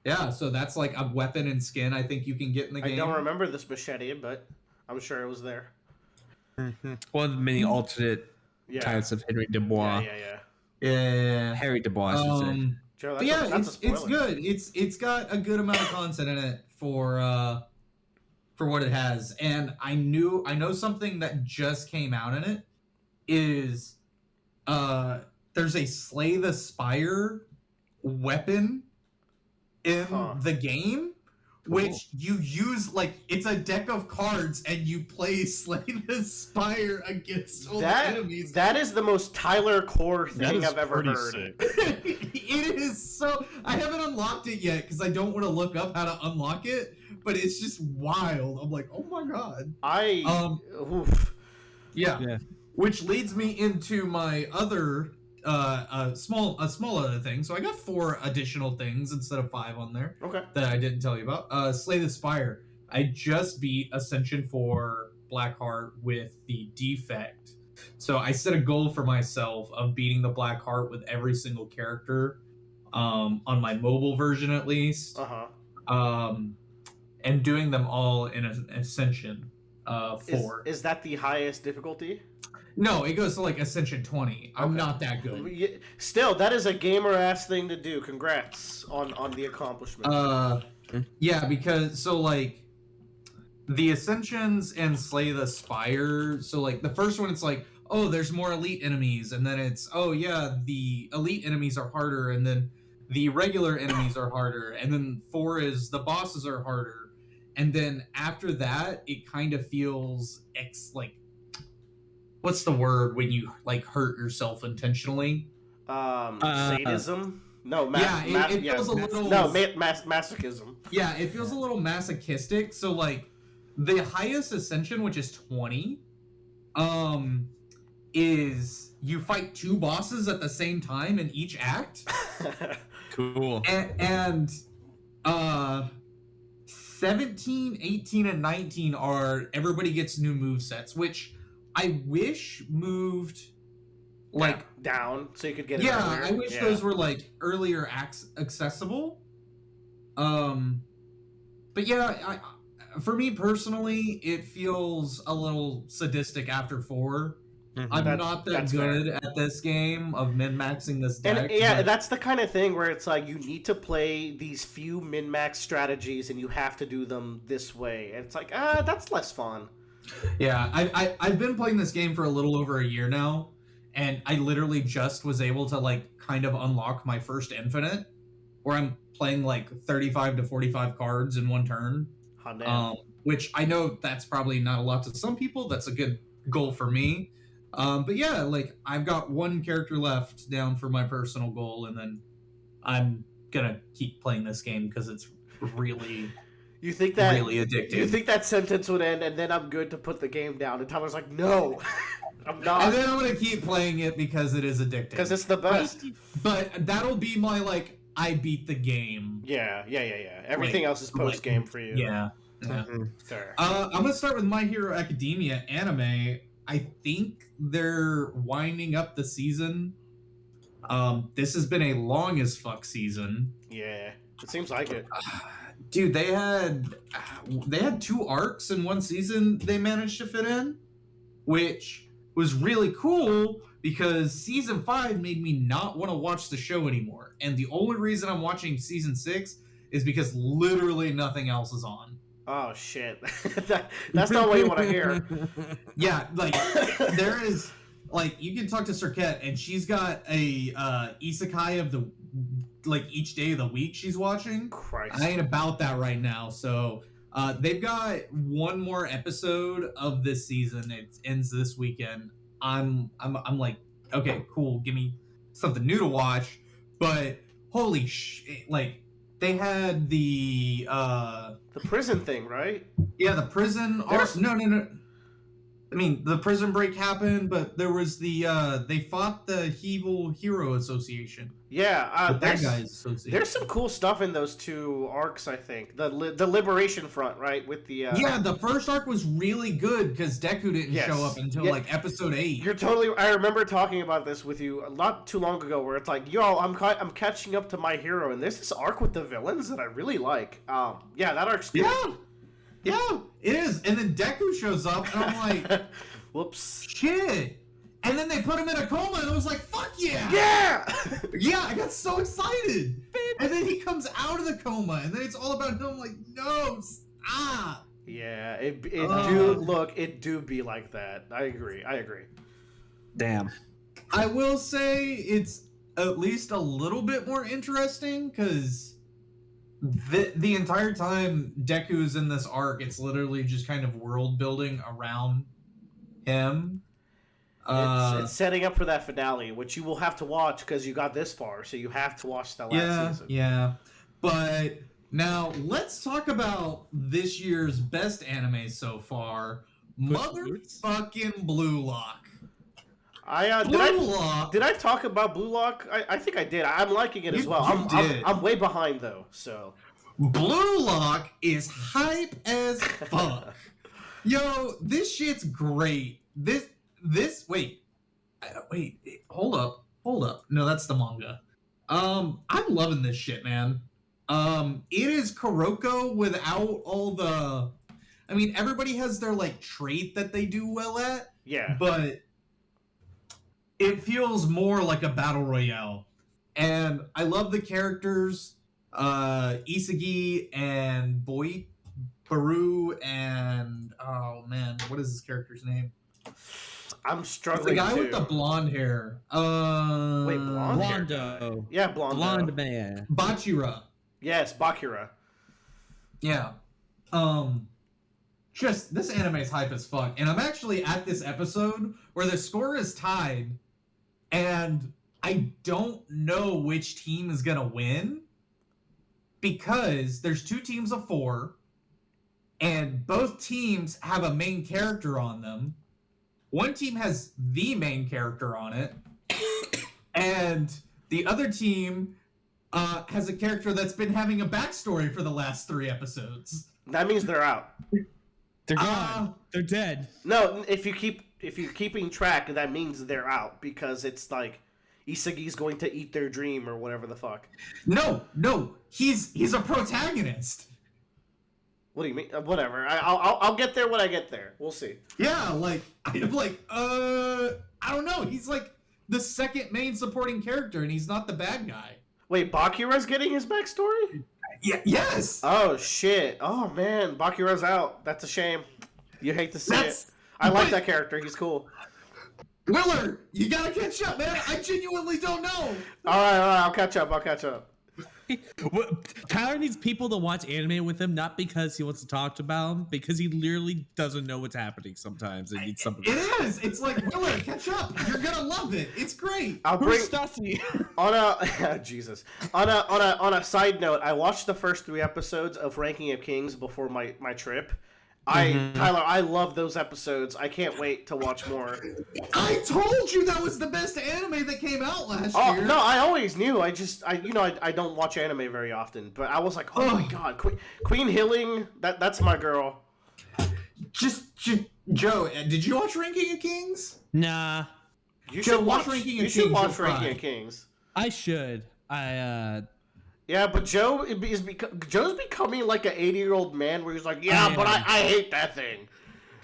Yeah, so that's like a weapon and skin I think you can get in the game. I don't remember this machete, but I'm sure it was there. One of the many alternate types of Henry Dubois. Yeah. Harry Dubois, I should say. Joe, it's good. It's got a good amount of content in it for what it has. And I know something that just came out in it is there's a Slay the Spire weapon in the game, which you use, like, it's a deck of cards and you play Slay the Spire against all the enemies. That is the most Tyler Core thing I've ever heard. It is so... I haven't unlocked it yet because I don't want to look up how to unlock it, but it's just wild. I'm like, oh my god. Yeah. Which leads me into my other small other thing. So I got 4 additional things instead of 5 on there. Okay. That I didn't tell you about. Slay the Spire. I just beat Ascension 4 Blackheart with the defect. So I set a goal for myself of beating the Blackheart with every single character, on my mobile version at least. And doing them all in Ascension 4. Is that the highest difficulty? No, it goes to like Ascension 20. I'm not that good. Still, that is a gamer-ass thing to do. Congrats on the accomplishment. Yeah, because, so, like, the Ascensions and Slay the Spire, so, like, the first one, it's like, oh, there's more elite enemies, and then it's, oh, yeah, the elite enemies are harder, and then the regular enemies are harder, and then 4 is the bosses are harder, and then after that, it kind of feels, like, what's the word when you, like, hurt yourself intentionally? Sadism? No, it feels a little... No, masochism. Yeah, it feels a little masochistic. So, like, the highest Ascension, which is 20, is you fight 2 bosses at the same time in each act. Cool. And 17, 18, and 19 are everybody gets new movesets, which I wish moved like down so you could get it earlier. I wish those were like earlier accessible. But yeah, for me personally, it feels a little sadistic after 4. I'm not that good at this game of min-maxing this deck. And that's the kind of thing where it's like you need to play these few min-max strategies and you have to do them this way. And it's like, that's less fun. Yeah, I've been playing this game for a little over a year now, and I literally just was able to, like, kind of unlock my first infinite, where I'm playing, like, 35 to 45 cards in one turn. Which I know that's probably not a lot to some people. That's a good goal for me. But yeah, like, I've got 1 character left down for my personal goal, and then I'm gonna keep playing this game because it's really... You think that really addictive. You think that sentence would end, and then I'm good to put the game down. And Tyler's like, no, I'm not. And then I'm gonna keep playing it because it is addictive. Because it's the best. But that'll be my, like, I beat the game. Yeah. Everything else is post game for you. Yeah. Fair. I'm gonna start with My Hero Academia anime. I think they're winding up the season. This has been a long as fuck season. Yeah, it seems like it. Dude, they had 2 arcs in one season they managed to fit in, which was really cool because season 5 made me not want to watch the show anymore. And the only reason I'm watching season 6 is because literally nothing else is on. Oh shit. That's not what you want to hear. Yeah, like there is, like, you can talk to Cirquette and she's got a isekai of the, like, each day of the week she's watching. Christ. I ain't about that right now. So they've got 1 more episode of this season. It ends this weekend. I'm like, okay, cool. Give me something new to watch. But holy shit, like, they had the prison thing, right? Yeah, the prison. No. I mean, the prison break happened, but there was the they fought the Evil Hero Association. Yeah, the bad guys association. There's some cool stuff in those 2 arcs. I think the Liberation Front, right? With the yeah, the first arc was really good because Deku didn't show up until like episode 8. You're totally. I remember talking about this with you not too long ago, where it's like, yo, I'm catching up to My Hero, and there's this arc with the villains that I really like. Yeah, that arc's good. Yeah, it is. And then Deku shows up, and I'm like, whoops. Shit. And then they put him in a coma, and I was like, fuck yeah! Yeah! Yeah, I got so excited! And then he comes out of the coma, and then it's all about him. Like, no, stop. Yeah, it do be like that. I agree. Damn. I will say it's at least a little bit more interesting because the entire time Deku's in this arc, it's literally just kind of world building around him. It's setting up for that finale, which you will have to watch because you got this far, so you have to watch that last season. Yeah. But now let's talk about this year's best anime so far. Motherfucking Blue Lock. Did I talk about Blue Lock? I think I did. I'm liking it as well. I'm way behind though, so. Blue Lock is hype as fuck. Yo, this shit's great. Wait, hold up. No, that's the manga. I'm loving this shit, man. It is Kuroko without all the. I mean, everybody has their like trait that they do well at. Yeah. But it feels more like a battle royale, and I love the characters. Isagi and Baru and oh man, what is this character's name? I'm struggling. It's the guy with the blonde hair. Wait, Blondo. Yeah, Blondo. Blonde man. Bachira. Yes, Bakura. Yeah. Just this anime is hype as fuck, and I'm actually at this episode where the score is tied, and I don't know which team is gonna win because there's 2 teams of 4, and both teams have a main character on them. One team has the main character on it, and the other team has a character that's been having a backstory for the last 3 episodes. That means they're out. They're gone. They're dead. No, if you're keeping track, that means they're out because it's like Isagi's going to eat their dream or whatever the fuck. No, he's a protagonist. What do you mean? Whatever. I'll get there when I get there. We'll see. Yeah, I don't know. He's like the second main supporting character, and he's not the bad guy. Wait, Bakura's getting his backstory? Yeah. Yes. Oh shit. Oh man, Bakura's out. That's a shame. You hate to see it. I like that character. He's cool. Willard, you gotta catch up, man. I genuinely don't know. All right. I'll catch up. Tyler needs people to watch anime with him, not because he wants to talk about them, because he literally doesn't know what's happening sometimes. It needs something. It is. It's like, Willard, catch up. You're gonna love it. It's great. Who's Stussy? On a side note, I watched the first 3 episodes of Ranking of Kings before my trip. Tyler, I love those episodes. I can't wait to watch more. I told you that was the best anime that came out last year. No, I always knew. I don't watch anime very often, but I was like, oh my god, Queen Hilling, that's my girl. Joe, did you watch Ranking of Kings? Nah. You should watch Ranking of Kings. I should. Yeah, but Joe's becoming like an 80-year-old man where he's like, I hate that thing.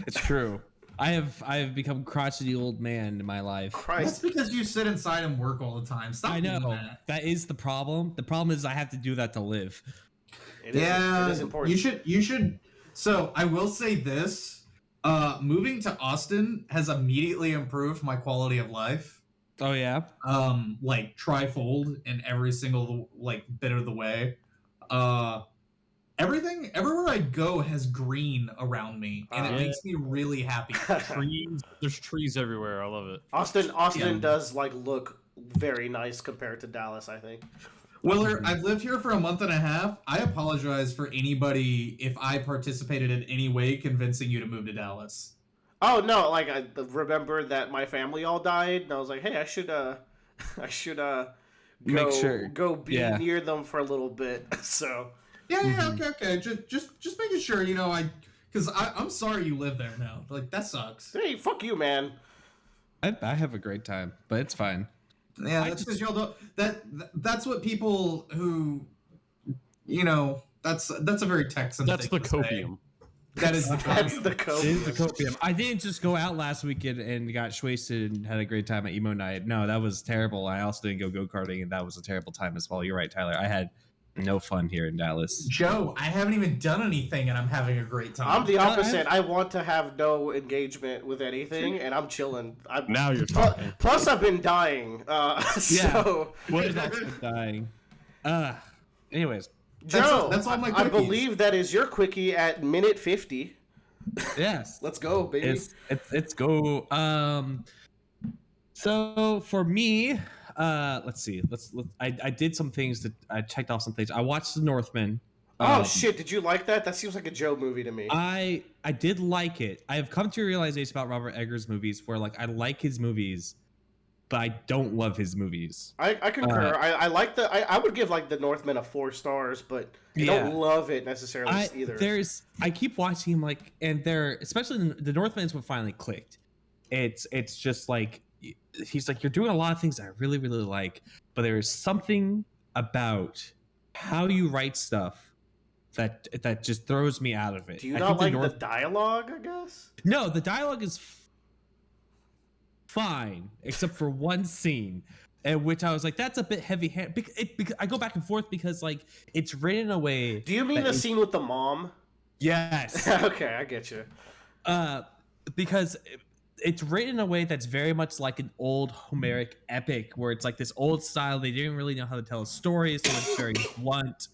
It's true. I have become crotchety old man in my life. That's because you sit inside and work all the time. Stop. I know that is the problem. The problem is I have to do that to live. It is important. You should. So I will say this: moving to Austin has immediately improved my quality of life. Oh yeah. Like trifold in every single bit of the way. Everywhere I go has green around me, and it makes me really happy. There's trees everywhere. I love it. Austin does look very nice compared to Dallas, I think. Willard, I've lived here for a month and a half. I apologize for anybody if I participated in any way convincing you to move to Dallas. Oh no! I remember that my family all died, and I was like, "Hey, I should go be near them for a little bit." So okay. Just making sure, because I'm sorry you live there now. That sucks. Hey, fuck you, man. I have a great time, but it's fine. Yeah, that's because y'all don't. That's what people who, that's a very Texan. That's thing the to copium. That is the That's the It is the copium. copium. I didn't just go out last weekend and got wasted and had a great time at emo night. No, that was terrible. I also didn't go karting, and that was a terrible time as well. You're right, Tyler. I had no fun here in Dallas. Joe, I haven't even done anything, and I'm having a great time. I'm the opposite. I want to have no engagement with anything, and I'm chilling. Now you're talking. Plus, I've been dying. So What is that dying? Anyways, Joe, that's all my I quickies. believe that is your quickie at minute 50. yes. Let's go, baby. It's go. So for me, let's see. I did some things that I checked off some things. I watched the Northman. Oh shit! Did you like that? That seems like a Joe movie to me. I did like it. I have come to a realization about Robert Eggers movies where like I like his movies, but I don't love his movies. I concur. I like the. I would give like the Northman a 4 stars, but I don't love it necessarily either. I keep watching him like, and they're especially the Northman's what finally clicked. It's just like he's like, you're doing a lot of things that I really really like, but there is something about how you write stuff that just throws me out of it. Do you not like the dialogue, I guess? No, the dialogue is fine, except for one scene, in which I was like, that's a bit heavy-handed. Because I go back and forth because, like, it's written in a way... Do you mean the scene with the mom? Yes. Okay, I get you. Because it's written in a way that's very much like an old Homeric epic, where it's like this old style. They didn't really know how to tell a story, so it's very blunt.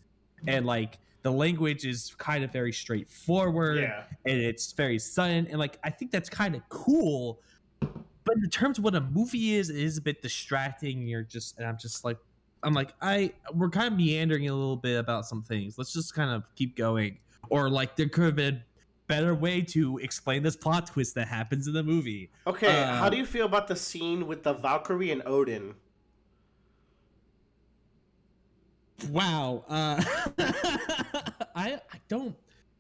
And, like, the language is kind of very straightforward, and it's very sudden, and like I think that's kind of cool. But in terms of what a movie is, it is a bit distracting. We're kind of meandering a little bit about some things. Let's just kind of keep going, or like there could have been a better way to explain this plot twist that happens in the movie. Okay, how do you feel about the scene with the Valkyrie and Odin? Wow. I don't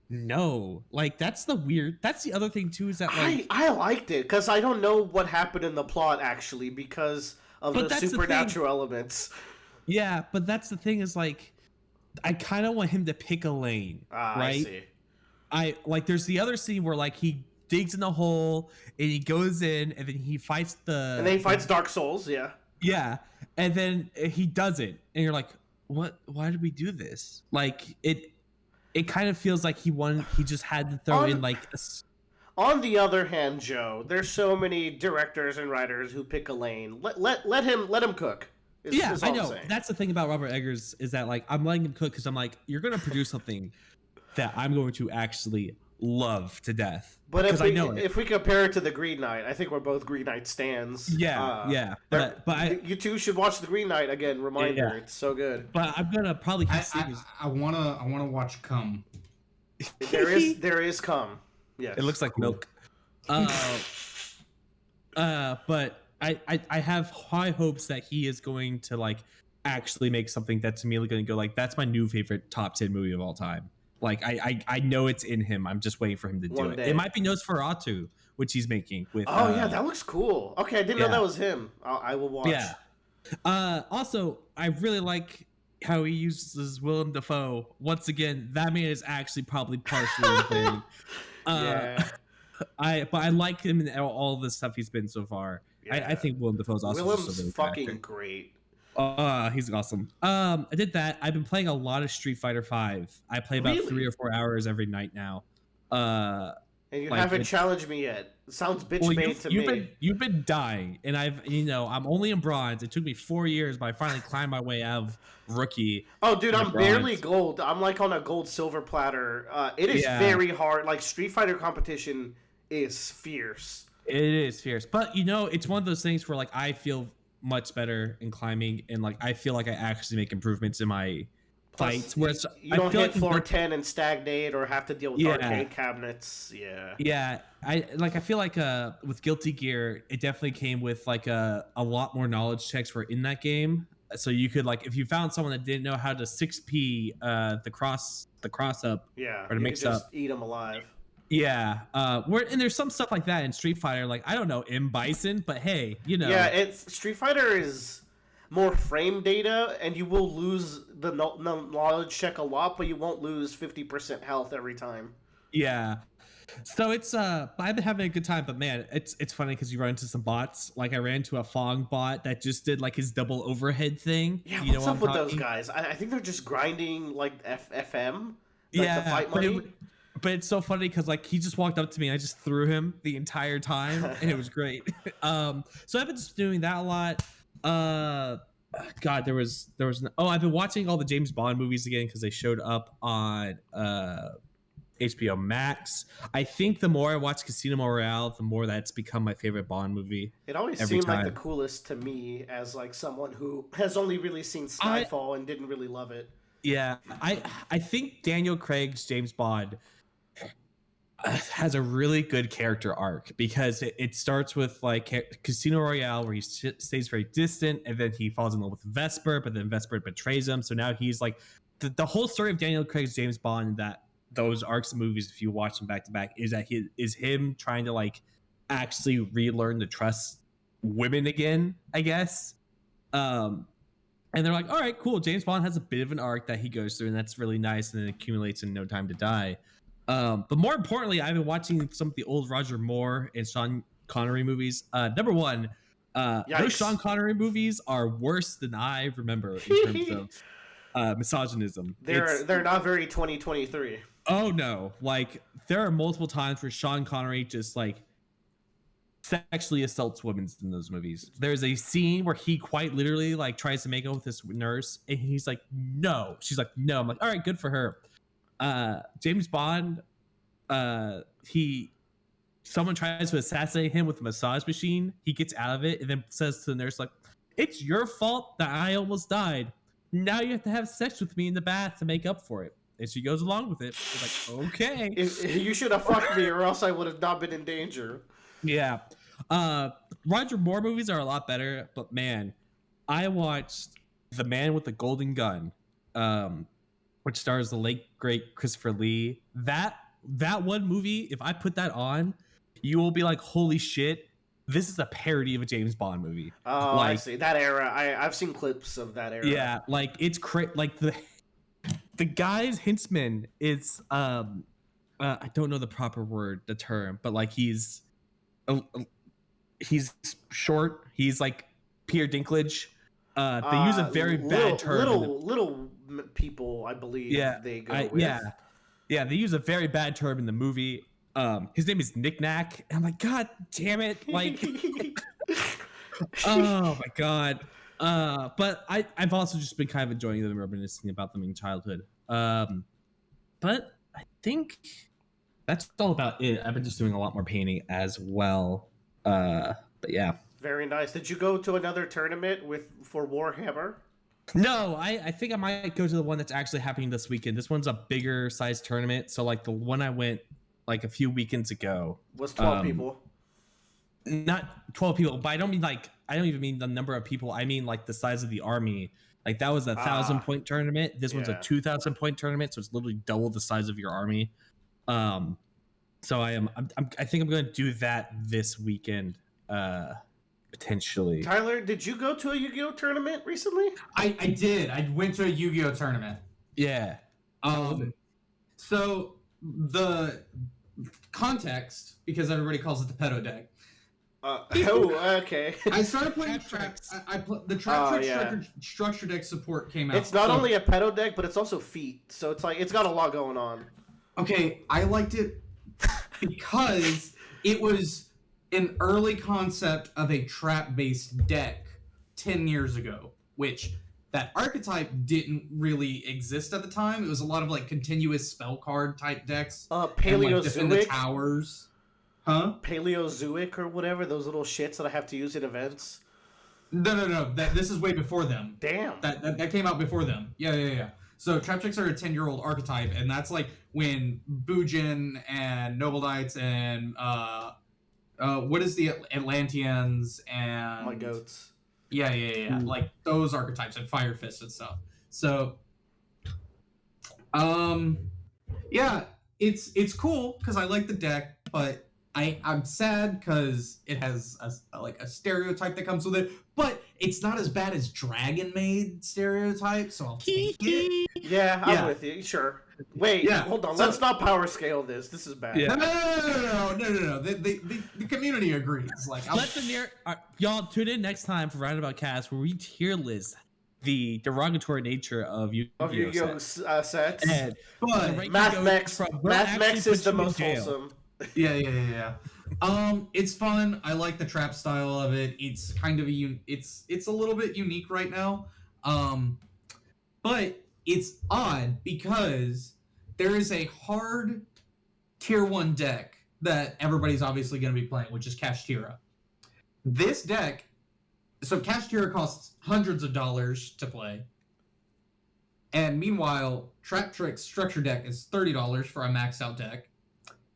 know. Like that's the other thing too, is that like I liked it because I don't know what happened in the plot actually because of the supernatural elements. Yeah, but that's the thing is like I kind of want him to pick a lane, right? I see. I like there's the other scene where like he digs in a hole and he goes in and then he fights Dark Souls, yeah. Yeah, and then he does it and you're like, what? Why did we do this? Like it kind of feels like he just had to throw in like On the other hand, Joe, there's so many directors and writers who pick a lane. Let him cook. I know. That's the thing about Robert Eggers is that like I'm letting him cook because I'm like, you're gonna produce something that I'm going to actually love to death. But if we compare it to the Green Knight, I think we're both Green Knight stans. Yeah. But you two should watch the Green Knight again. Reminder, it's so good. But I'm gonna probably. I wanna watch Cum. There is Cum. Yes. It looks like milk. But I have high hopes that he is going to like actually make something that's immediately going to go like that's my new favorite top 10 movie of all time. Like I know it's in him. I'm just waiting for him to do it. It might be Nosferatu, which he's making with. Oh yeah, that looks cool. Okay, I didn't know that was him. I will watch. Yeah. Also, I really like how he uses Willem Dafoe. Once again, that man is actually probably partially insane. Yeah. But I like him in all the stuff he's been so far. Yeah. I think Willem Dafoe is awesome. Willem's fucking great. He's awesome. I did that. I've been playing a lot of Street Fighter V. I play about 3 or 4 hours every night now. And you haven't challenged me yet. It sounds bitch-made to me. You've been dying, and I'm only in bronze. It took me 4 years, but I finally climbed my way out of rookie. Oh, dude, I'm barely gold. I'm like on a gold-silver platter. It is very hard. Like, Street Fighter competition is fierce. It is fierce. But, it's one of those things where, like, I feel much better in climbing, and, like, I feel like I actually make improvements in my fights. Whereas you don't hit floor 10 and stagnate or have to deal with arcade cabinets. Yeah. I feel like with Guilty Gear, it definitely came with like a lot more knowledge checks were in that game. So you could like if you found someone that didn't know how to 6P the cross up or to mix up, eat them alive. Yeah. And there's some stuff like that in Street Fighter, like I don't know, M Bison, but hey, Yeah, Street Fighter is more frame data, and you will lose the knowledge check a lot, but you won't lose 50% health every time. Yeah, So it's I've been having a good time, but man, it's funny because you run into some bots. Like I ran into a Fong bot that just did like his double overhead thing. Yeah, you what's know up with those guys? I think they're just grinding like FM, like the fight money. But it's so funny because like he just walked up to me and I just threw him the entire time and it was great. So I've been just doing that a lot. God, I've been watching all the James Bond movies again because they showed up on HBO Max. I think the more I watch Casino Royale, the more that's become my favorite Bond movie. It always seemed like the coolest to me as like someone who has only really seen Skyfall and didn't really love it. Yeah, I think Daniel Craig's James Bond has a really good character arc because it starts with like Casino Royale where he stays very distant and then he falls in love with Vesper, but then Vesper betrays him. So now he's like the whole story of Daniel Craig's James Bond and that those arcs of movies, if you watch them back to back, is that him trying to like actually relearn to trust women again, I guess. And they're like, all right, cool. James Bond has a bit of an arc that he goes through and that's really nice and then it accumulates in No Time to Die. But more importantly, I've been watching some of the old Roger Moore and Sean Connery movies. Number one, those Sean Connery movies are worse than I remember in terms of misogynism. They're not very 2023. Oh no! Like there are multiple times where Sean Connery just like sexually assaults women in those movies. There's a scene where he quite literally like tries to make out with this nurse, and he's like, "No." She's like, "No." I'm like, "All right, good for her." James Bond, someone tries to assassinate him with a massage machine. He gets out of it and then says to the nurse, like, "It's your fault that I almost died. Now you have to have sex with me in the bath to make up for it." And she goes along with it. It's like, okay. You should have fucked me or else I would have not been in danger. Yeah. Roger Moore movies are a lot better, but man, I watched The Man with the Golden Gun, which stars the late great Christopher Lee. That one movie, if I put that on, you will be like, holy shit, this is a parody of a James Bond movie. Oh, like, I see. That era. I've seen clips of that era. Yeah, like it's like the guy's henchman is I don't know the proper word, the term, but like he's short. He's like Peter Dinklage. They use a very bad term. Little people, I believe. Yeah, they go with. Yeah. They use a very bad term in the movie. His name is Knick Knack. And I'm like, God damn it! Like, oh my god. But I've also just been kind of enjoying them, reminiscing about them in childhood. But I think that's all about it. I've been just doing a lot more painting as well. But yeah. Very nice. Did you go to another tournament for Warhammer? No, I think I might go to the one that's actually happening this weekend. This one's a bigger size tournament. So like the one I went like a few weekends ago was 12 people. Not 12 people, but I don't even mean the number of people. I mean like the size of the army. Like that was a 1,000-point tournament. This one's a 2,000-point tournament, so it's literally double the size of your army. So I think I'm going to do that this weekend, potentially. Tyler, did you go to a Yu-Gi-Oh tournament recently? I did. I went to a Yu-Gi-Oh tournament. Yeah. So the context, because everybody calls it the pedo deck. Okay. I started playing the Trap Structure deck support came out. It's not only a pedo deck, but it's also feet. So it's like it's got a lot going on. Okay, I liked it because it was an early concept of a trap-based deck 10 years ago, which that archetype didn't really exist at the time. It was a lot of like continuous spell card type decks. Paleozoic defend the towers. Huh? Paleozoic or whatever, those little shits that I have to use in events. No. This is way before them. Damn. That came out before them. Yeah. So trap decks are a 10-year-old archetype, and that's like when Bujin and Noble Knights and what is the Atlanteans and my goats. Yeah. Like those archetypes and Fire Fist and stuff. So yeah, it's cool because I like the deck, but I'm sad because it has a stereotype that comes with it, but it's not as bad as Dragon Maid stereotype, so I'll take it. Yeah, I'm with you. Sure. Wait, hold on. Let's not power scale this. This is bad. Yeah. No. The community agrees. Like, y'all tune in next time for Roundabou Cast, where we tier list the derogatory nature of Yu-Gi-Oh sets. But Math is the most wholesome. Yeah. It's fun. I like the trap style of it. It's kind of it's a little bit unique right now. But it's odd because there is a hard tier 1 deck that everybody's obviously going to be playing, which is Kashtira. This deck, so Kashtira costs hundreds of dollars to play. And meanwhile, Trap Trick's structure deck is $30 for a maxed out deck.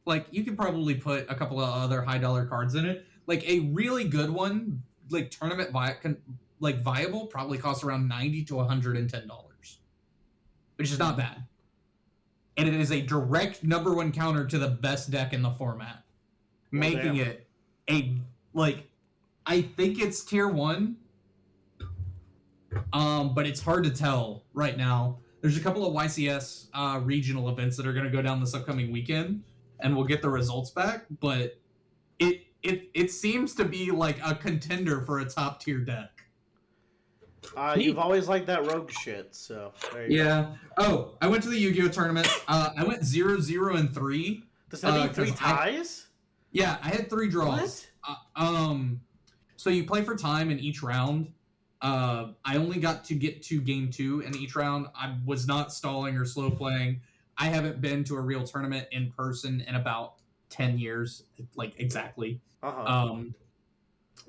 Like, you could probably put a couple of other high dollar cards in it. Like, a really good one, like tournament viable, probably costs around $90 to $110, which is not bad. And it is a direct number 1 counter to the best deck in the format, making it I think it's tier 1, but it's hard to tell right now. There's a couple of YCS regional events that are going to go down this upcoming weekend, and we'll get the results back, but it seems to be like a contender for a top tier deck. You've always liked that rogue shit, so there you go. Oh, I went to the Yu-Gi-Oh tournament. I went 0-0 and 3. Does that mean 3 ties? I had 3 draws. What? So you play for time in each round. I only got to get to game 2 in each round. I was not stalling or slow playing. I haven't been to a real tournament in person in about 10 years, like exactly.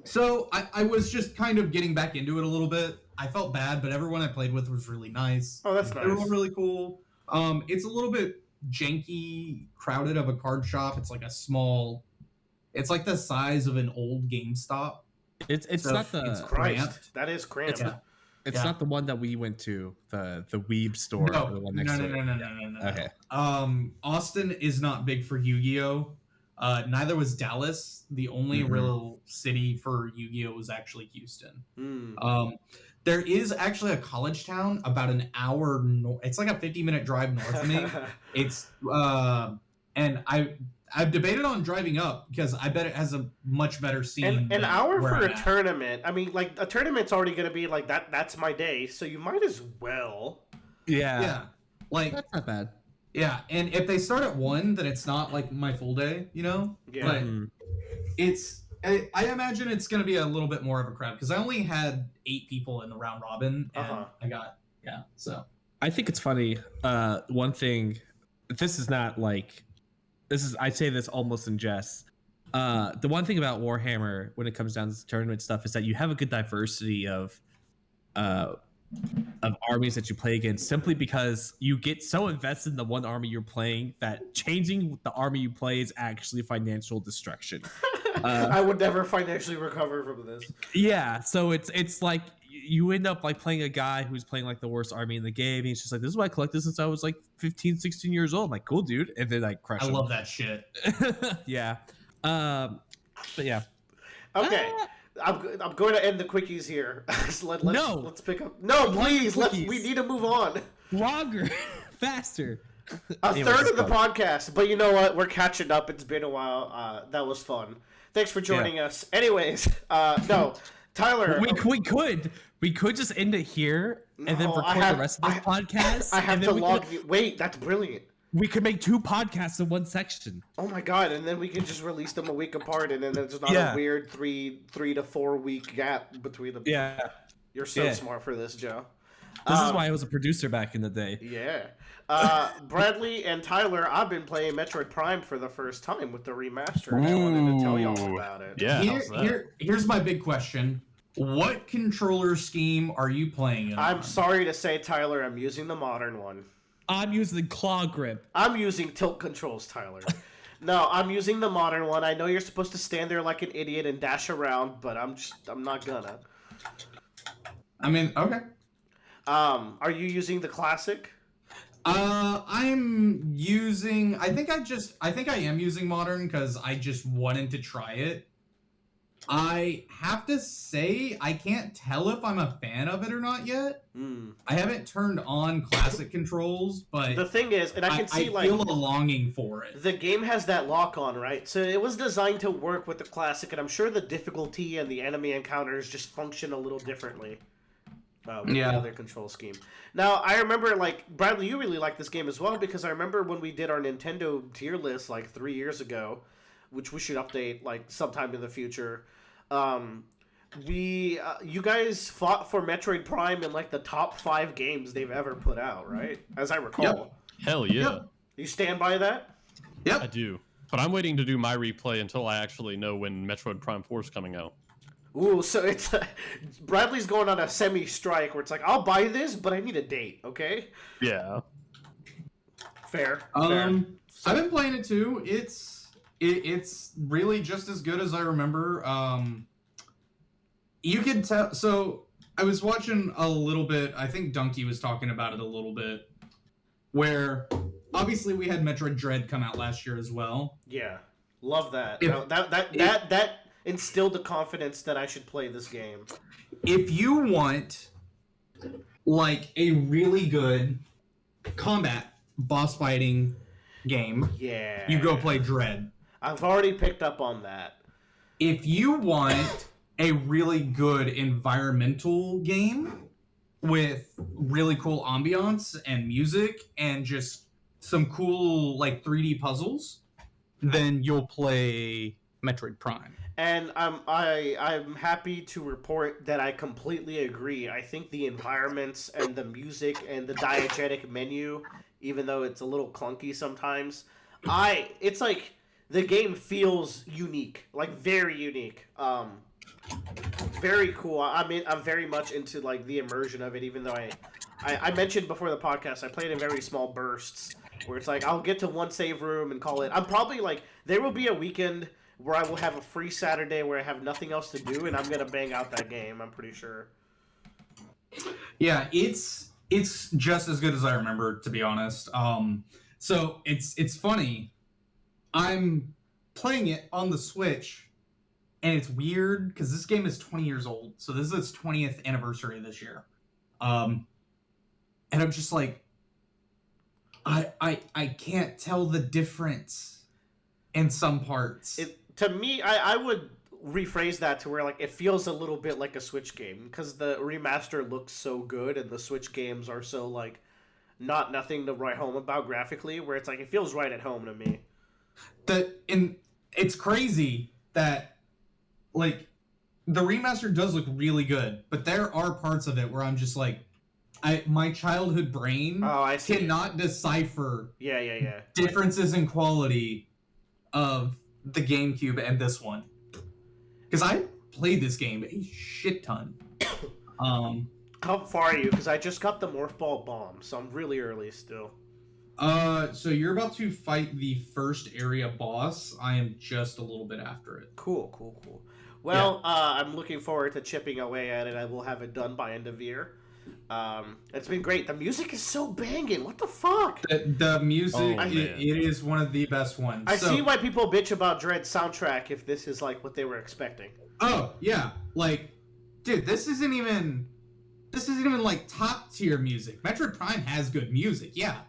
So I was just kind of getting back into it a little bit. I felt bad, but everyone I played with was really nice. Oh, that's nice. They were really cool. It's a little bit janky, crowded of a card shop. It's like it's like the size of an old GameStop. It's not the... It's cramped. That is cramped. It's not the one that we went to, the Weeb store. No, the one next to no. Okay. Austin is not big for Yu-Gi-Oh! Neither was Dallas. The only real city for Yu-Gi-Oh! Was actually Houston. There is actually a college town about an hour it's like a 50-minute drive north of me. It's and I've debated on driving up because I bet it has a much better scene. An hour for a tournament. I mean, like, a tournament's already going to be like that. That's my day, so you might as well. Yeah. Like, that's not bad. Yeah, and if they start at 1, then it's not like my full day, you know. Yeah. But I imagine it's going to be a little bit more of a crowd because I only had 8 people in the round robin, and I got So I think it's funny. One thing, this is not like. I say this almost in jest. The one thing about Warhammer when it comes down to tournament stuff is that you have a good diversity of armies that you play against, simply because you get so invested in the one army you're playing that changing the army you play is actually financial destruction. I would never financially recover from this. Yeah, so it's like you end up like playing a guy who's playing like the worst army in the game. And he's just like, this is why I collected since I was like 15, 16 years old. I'm like, cool, dude. And then like crush him. I love that shit. Yeah. But yeah. Okay. I'm going to end the quickies here. Let's pick up. No, please. We need to move on. Longer. Faster. Third of the podcast. But you know what? We're catching up. It's been a while. That was fun. Thanks for joining us. Anyways, no. Tyler, we could just end it here and then record the rest of this podcast. I have to log you. Wait, that's brilliant. We could make 2 podcasts in one section. Oh my god! And then we can just release them a week apart, and then there's not a weird 3 to 4 week gap between them. Yeah, you're so smart for this, Joe. This is why I was a producer back in the day. Yeah. Bradley and Tyler, I've been playing Metroid Prime for the first time with the remaster, and I wanted to tell y'all about it. Yeah. Here's my big question. What controller scheme are you playing it I'm on? sorry to say, Tyler, I'm using the modern one. I'm using claw grip. I'm using tilt controls, Tyler. No, I'm using the modern one. I know you're supposed to stand there like an idiot and dash around, but I'm not gonna. I mean, okay. Are you using the classic? I'm using. I think I am using modern because I just wanted to try it. I have to say, I can't tell if I'm a fan of it or not yet. I haven't turned on classic controls, but the thing is, and I can see I feel a longing for it. The game has that lock on, right? So it was designed to work with the classic, and I'm sure the difficulty and the enemy encounters just function a little differently with the other control scheme. Now, I remember, like, Bradley, you really liked this game as well, because I remember when we did our Nintendo tier list, like, 3 years ago, which we should update, like, sometime in the future. You guys fought for Metroid Prime in like the top 5 games they've ever put out, right? As I recall. Yep. Hell yeah. Yep. You stand by that? Yep. I do. But I'm waiting to do my replay until I actually know when Metroid Prime 4 is coming out. Ooh, so it's Bradley's going on a semi-strike where it's like, I'll buy this, but I need a date, okay? Yeah. Fair. I've been playing it too. It's really just as good as I remember. You can tell. So I was watching a little bit. I think Donkey was talking about it a little bit. Where obviously we had Metroid Dread come out last year as well. Yeah, love that. That instilled the confidence that I should play this game. If you want like a really good combat boss fighting game, you go play Dread. I've already picked up on that. If you want a really good environmental game with really cool ambiance and music and just some cool like 3D puzzles, then you'll play Metroid Prime. And I'm happy to report that I completely agree. I think the environments and the music and the diegetic menu, even though it's a little clunky sometimes, it's like the game feels unique, like very unique. Very cool. I mean, I'm very much into like the immersion of it, even though I mentioned before the podcast, I played in very small bursts where it's like I'll get to one save room and call it. I'm probably like, there will be a weekend where I will have a free Saturday where I have nothing else to do and I'm gonna bang out that game, I'm pretty sure. Yeah, it's just as good as I remember, to be honest. So it's funny. I'm playing it on the Switch. And it's weird because this game is 20 years old. So this is its 20th anniversary this year. And I'm just like, I can't tell the difference in some parts. To me, I would rephrase that to where like it feels a little bit like a Switch game because the remaster looks so good and the Switch games are so like nothing to write home about graphically, where it's like it feels right at home to me. And it's crazy that like the remaster does look really good, but there are parts of it where I'm just like, my childhood brain cannot decipher differences in quality of the GameCube and this one, because I played this game a shit ton. How far are you? Because I just got the Morph Ball Bomb, so I'm really early still. So you're about to fight the first area boss. I am just a little bit after it. Cool. Well, I'm looking forward to chipping away at it. I will have it done by end of year. It's been great. The music is so banging. What the fuck? The music, it is one of the best ones. I see why people bitch about Dread's soundtrack if this is like what they were expecting. Oh, yeah. Like, dude, this isn't even like top tier music. Metroid Prime has good music, yeah.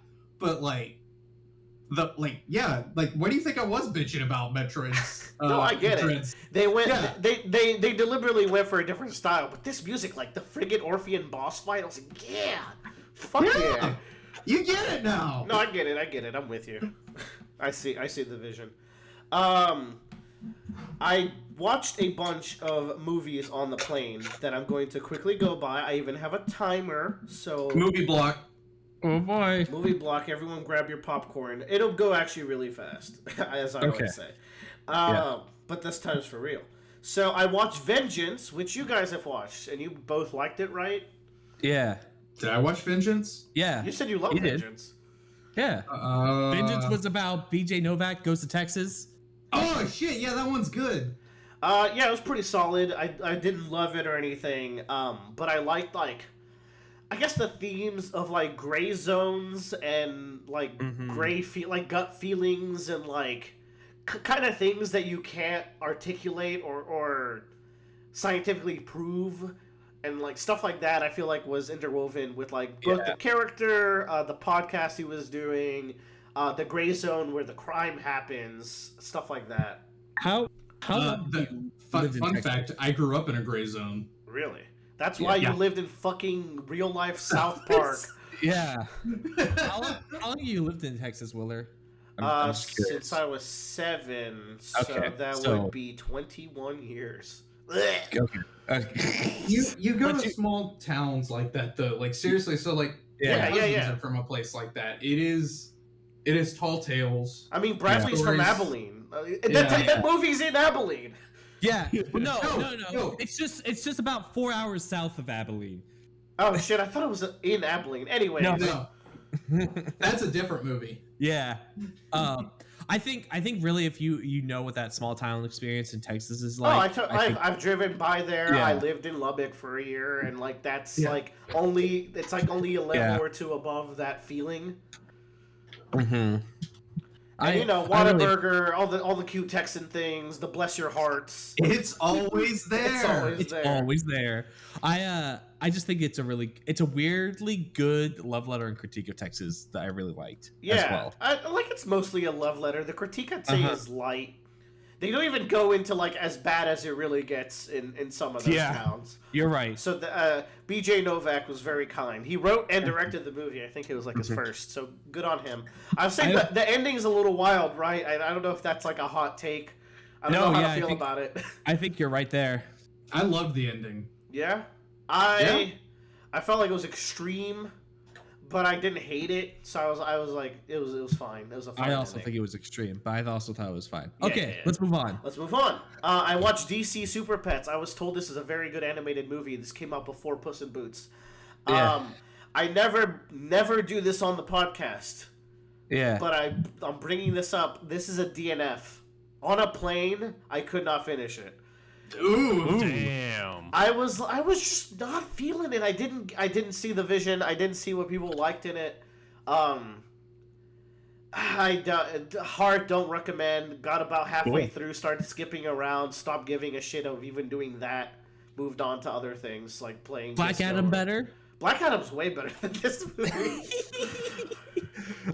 But like what do you think I was bitching about Metroid's? No, I get Dreads? it. They went. Yeah. They deliberately went for a different style. But this music, like the friggin' Orphean boss fight, I was like, yeah, fuck yeah. You get it now. No, I get it. I'm with you. I see the vision. I watched a bunch of movies on the plane that I'm going to quickly go by. I even have a timer. So movie block. Oh boy. Movie block, everyone grab your popcorn. It'll go actually really fast, as I always say. But this time's for real. So I watched Vengeance, which you guys have watched, and you both liked it, right? Yeah. Did I watch Vengeance? Yeah. You said you loved Vengeance. Yeah. Vengeance was about BJ Novak goes to Texas. Oh, shit. Yeah, that one's good. Yeah, it was pretty solid. I didn't love it or anything, but I liked, like, I guess the themes of like gray zones and like like gut feelings and like kind of things that you can't articulate or scientifically prove, and like stuff like that. I feel like was interwoven with like both the character, the podcast he was doing, the gray zone where the crime happens, stuff like that. How fun fact, I grew up in a gray zone. Really? That's why you lived in fucking real life South Park. Yeah. How long have you lived in Texas, Willer? I'm Since I was 7, so that would be 21 years. Okay. You go to small towns like that though, like seriously. So like, my cousins are from a place like that. It is tall tales. I mean, Bradley's from Abilene. That movie's in Abilene. Yeah. No. It's just about 4 hours south of Abilene. Oh shit! I thought it was in Abilene. Anyway, no. That's a different movie. Yeah. I think really if you know what that small town experience in Texas is like. I've driven by there. Yeah. I lived in Lubbock for a year, and like that's like only a level or two above that feeling. Mm-hmm. And Whataburger, all the cute Texan things, the bless your hearts. It's always there. It's always there. I just think it's a weirdly good love letter and critique of Texas that I really liked. As well. I like it's mostly a love letter. The critique I'd say is light. They don't even go into like as bad as it really gets in some of those towns. You're right. So the B.J. Novak was very kind. He wrote and directed the movie. I think it was like his first. So good on him. I was saying that the ending's a little wild, right? I don't know if that's like a hot take. I don't know how to feel about it. I think you're right there. I loved the ending. Yeah, I felt like it was extreme, but I didn't hate it. So I was like, it was fine. It was a fine. I also ending. think it was extreme, but I also thought it was fine. Yeah, okay, let's move on. I watched DC Super Pets. I was told this is a very good animated movie. This came out before Puss in Boots. I never do this on the podcast. Yeah. But I'm bringing this up. This is a DNF. On a plane, I could not finish it. Ooh. Damn. I was just not feeling it. I didn't see the vision. I didn't see what people liked in it. Don't recommend. Got about halfway through, started skipping around, stopped giving a shit of even doing that. Moved on to other things like playing Black Adam better? Black Adam's way better than this movie.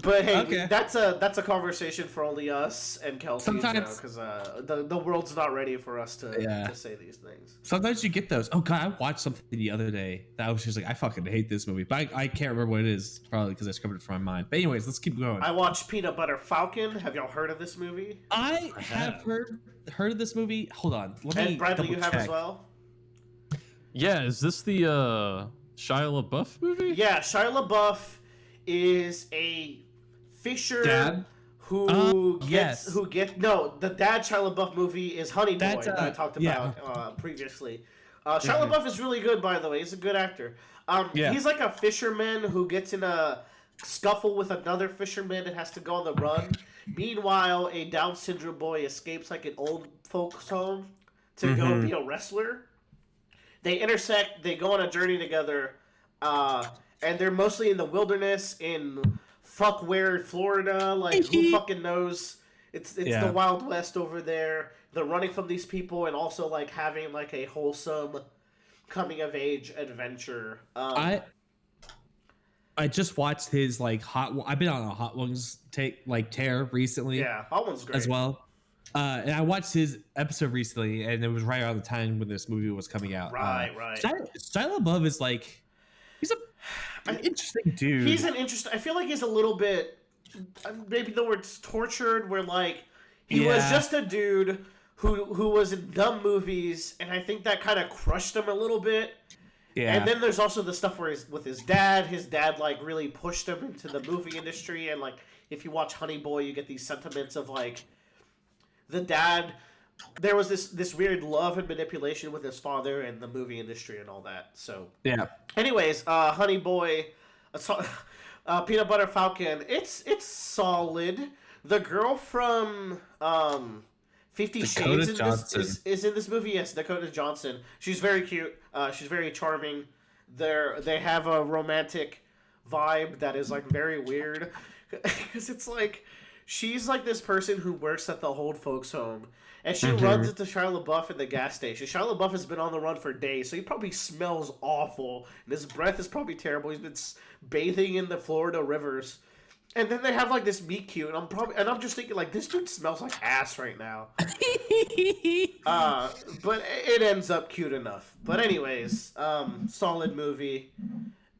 But hey, that's a conversation for only us and Kelsey because the world's not ready for us to say these things. Sometimes you get those. Oh god, I watched something the other day that I was just like, I fucking hate this movie, but I can't remember what it is. Probably because I scrubbed it from my mind. But anyways, let's keep going. I watched Peanut Butter Falcon. Have y'all heard of this movie? I have heard of this movie. Hold on, and Bradley, you have as well. Yeah, is this the Shia LaBeouf movie? Yeah, Shia LaBeouf is a fisher dad the dad Shia LaBeouf movie is Honey Boy that I talked about previously. Shia LaBeouf is really good, by the way. He's a good actor. He's like a fisherman who gets in a scuffle with another fisherman and has to go on the run. Meanwhile, a Down syndrome boy escapes like an old folks home to go be a wrestler. They intersect. They go on a journey together, and they're mostly in the wilderness in where Florida. Like who fucking knows? It's the Wild West over there. They're running from these people and also like having like a wholesome coming of age adventure. I just watched his like I've been on a Hot Ones tear recently. Yeah, Hot Ones great as well. And I watched his episode recently, and it was right around the time when this movie was coming out. Right. Shia LaBeouf is like, he's an interesting dude. He's an interesting. I feel like he's a little bit, maybe the word's tortured, where like he was just a dude who was in dumb movies, and I think that kind of crushed him a little bit. Yeah. And then there's also the stuff where with his dad like really pushed him into the movie industry, and like if you watch Honey Boy, you get these sentiments of like. The dad, there was this weird love and manipulation with his father and the movie industry and all that. So yeah. Anyways, Honey Boy, Peanut Butter Falcon. It's solid. The girl from 50 Shades is in this movie. Yes, Dakota Johnson. She's very cute. She's very charming. They have a romantic vibe that is like very weird because it's like. she's like this person who works at the old folks home, and she runs into Shia LaBeouf at the gas station. Shia LaBeouf has been on the run for days, so he probably smells awful, and his breath is probably terrible. He's been bathing in the Florida rivers, and then they have like this meet cute, and I'm just thinking like this dude smells like ass right now. But it ends up cute enough. But anyways, solid movie.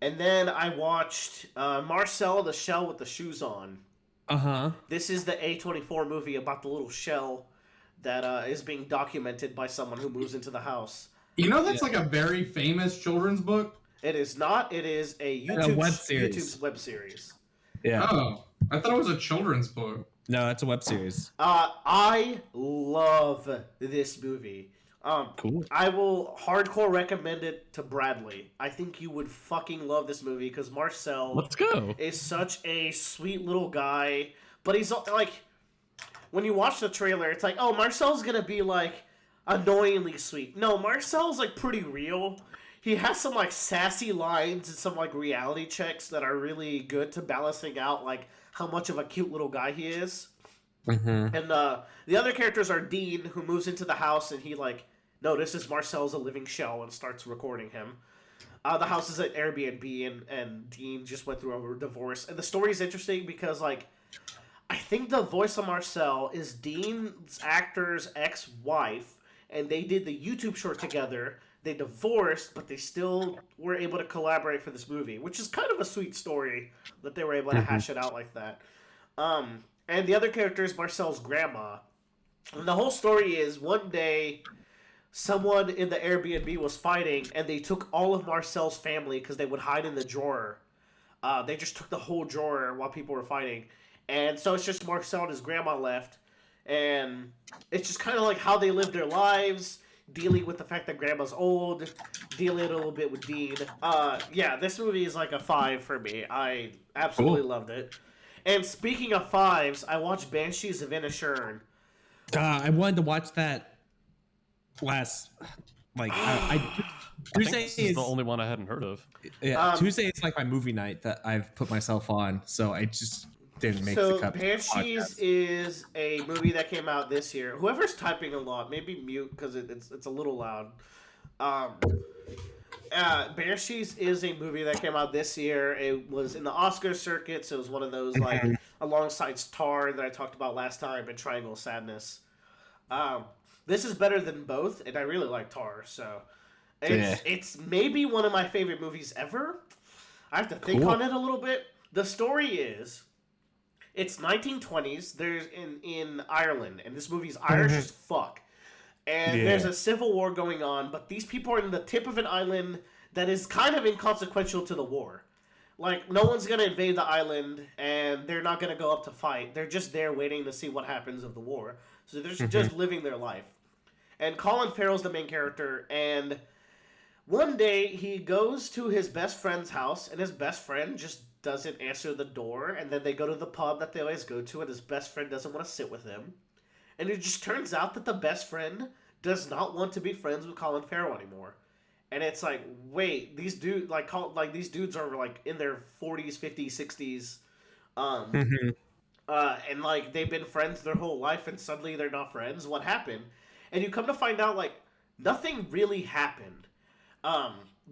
And then I watched Marcell the Shell with the Shoes On. This is the A24 movie about the little shell that is being documented by someone who moves into the house. You know that's like a very famous children's book? It is not. It is a YouTube's web series. Yeah. Oh, I thought it was a children's book. No, it's a web series. I love this movie. Cool. I will hardcore recommend it to Bradley. I think you would fucking love this movie because Marcell Let's go. is such a sweet little guy. But he's like, when you watch the trailer, it's like, oh, Marcell's gonna be like annoyingly sweet. No, Marcell's like pretty real. He has some like sassy lines and some like reality checks that are really good to balancing out like how much of a cute little guy he is. And the other characters are Dean, who moves into the house and he like notices Marcell's a living shell and starts recording him. The house is an Airbnb and Dean just went through a divorce. And the story is interesting because like I think the voice of Marcell is Dean's actor's ex-wife, and they did the YouTube short together. They divorced, but they still were able to collaborate for this movie, which is kind of a sweet story that they were able to hash it out like that. And the other character is Marcell's grandma. And the whole story is one day someone in the Airbnb was fighting, and they took all of Marcell's family because they would hide in the drawer. They just took the whole drawer while people were fighting. And so it's just Marcell and his grandma left. And it's just kind of like how they live their lives, dealing with the fact that grandma's old, dealing a little bit with Dean. Yeah, this movie is like a 5 for me. I absolutely loved it. And speaking of 5s, I watched Banshees of Inishern. I wanted to watch that last, like, Tuesday this is the only one I hadn't heard of. Yeah, Tuesday is like my movie night that I've put myself on, so I just didn't make the cut. So Banshees is a movie that came out this year. Whoever's typing a lot, maybe mute because it's a little loud. Banshees is a movie that came out this year. It was in the Oscar circuit, so it was one of those like alongside Tar that I talked about last time and Triangle of Sadness. This is better than both, and I really like Tar, so it's maybe one of my favorite movies ever. I have to think on it a little bit. The story is it's 1920s. There's in Ireland, and this movie's Irish as fuck. And there's a civil war going on, but these people are in the tip of an island that is kind of inconsequential to the war. Like, no one's going to invade the island, and they're not going to go up to fight. They're just there waiting to see what happens of the war. So they're just living their life. And Colin Farrell's the main character, and one day he goes to his best friend's house, and his best friend just doesn't answer the door, and then they go to the pub that they always go to, and his best friend doesn't want to sit with him. And it just turns out that the best friend does not want to be friends with Colin Farrell anymore. And it's like, wait, these dudes these dudes are like in their 40s, 50s, 60s. And like they've been friends their whole life and suddenly they're not friends. What happened? And you come to find out like nothing really happened.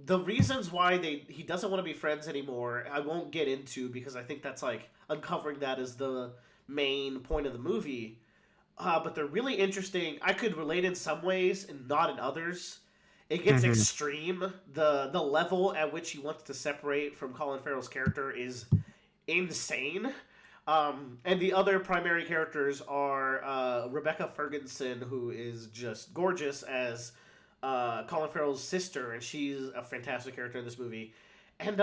The reasons why he doesn't want to be friends anymore, I won't get into because I think that's like uncovering that as the main point of the movie. But they're really interesting. I could relate in some ways and not in others. It gets extreme. The level at which he wants to separate from Colin Farrell's character is insane. And the other primary characters are Rebecca Ferguson, who is just gorgeous as Colin Farrell's sister, and she's a fantastic character in this movie. And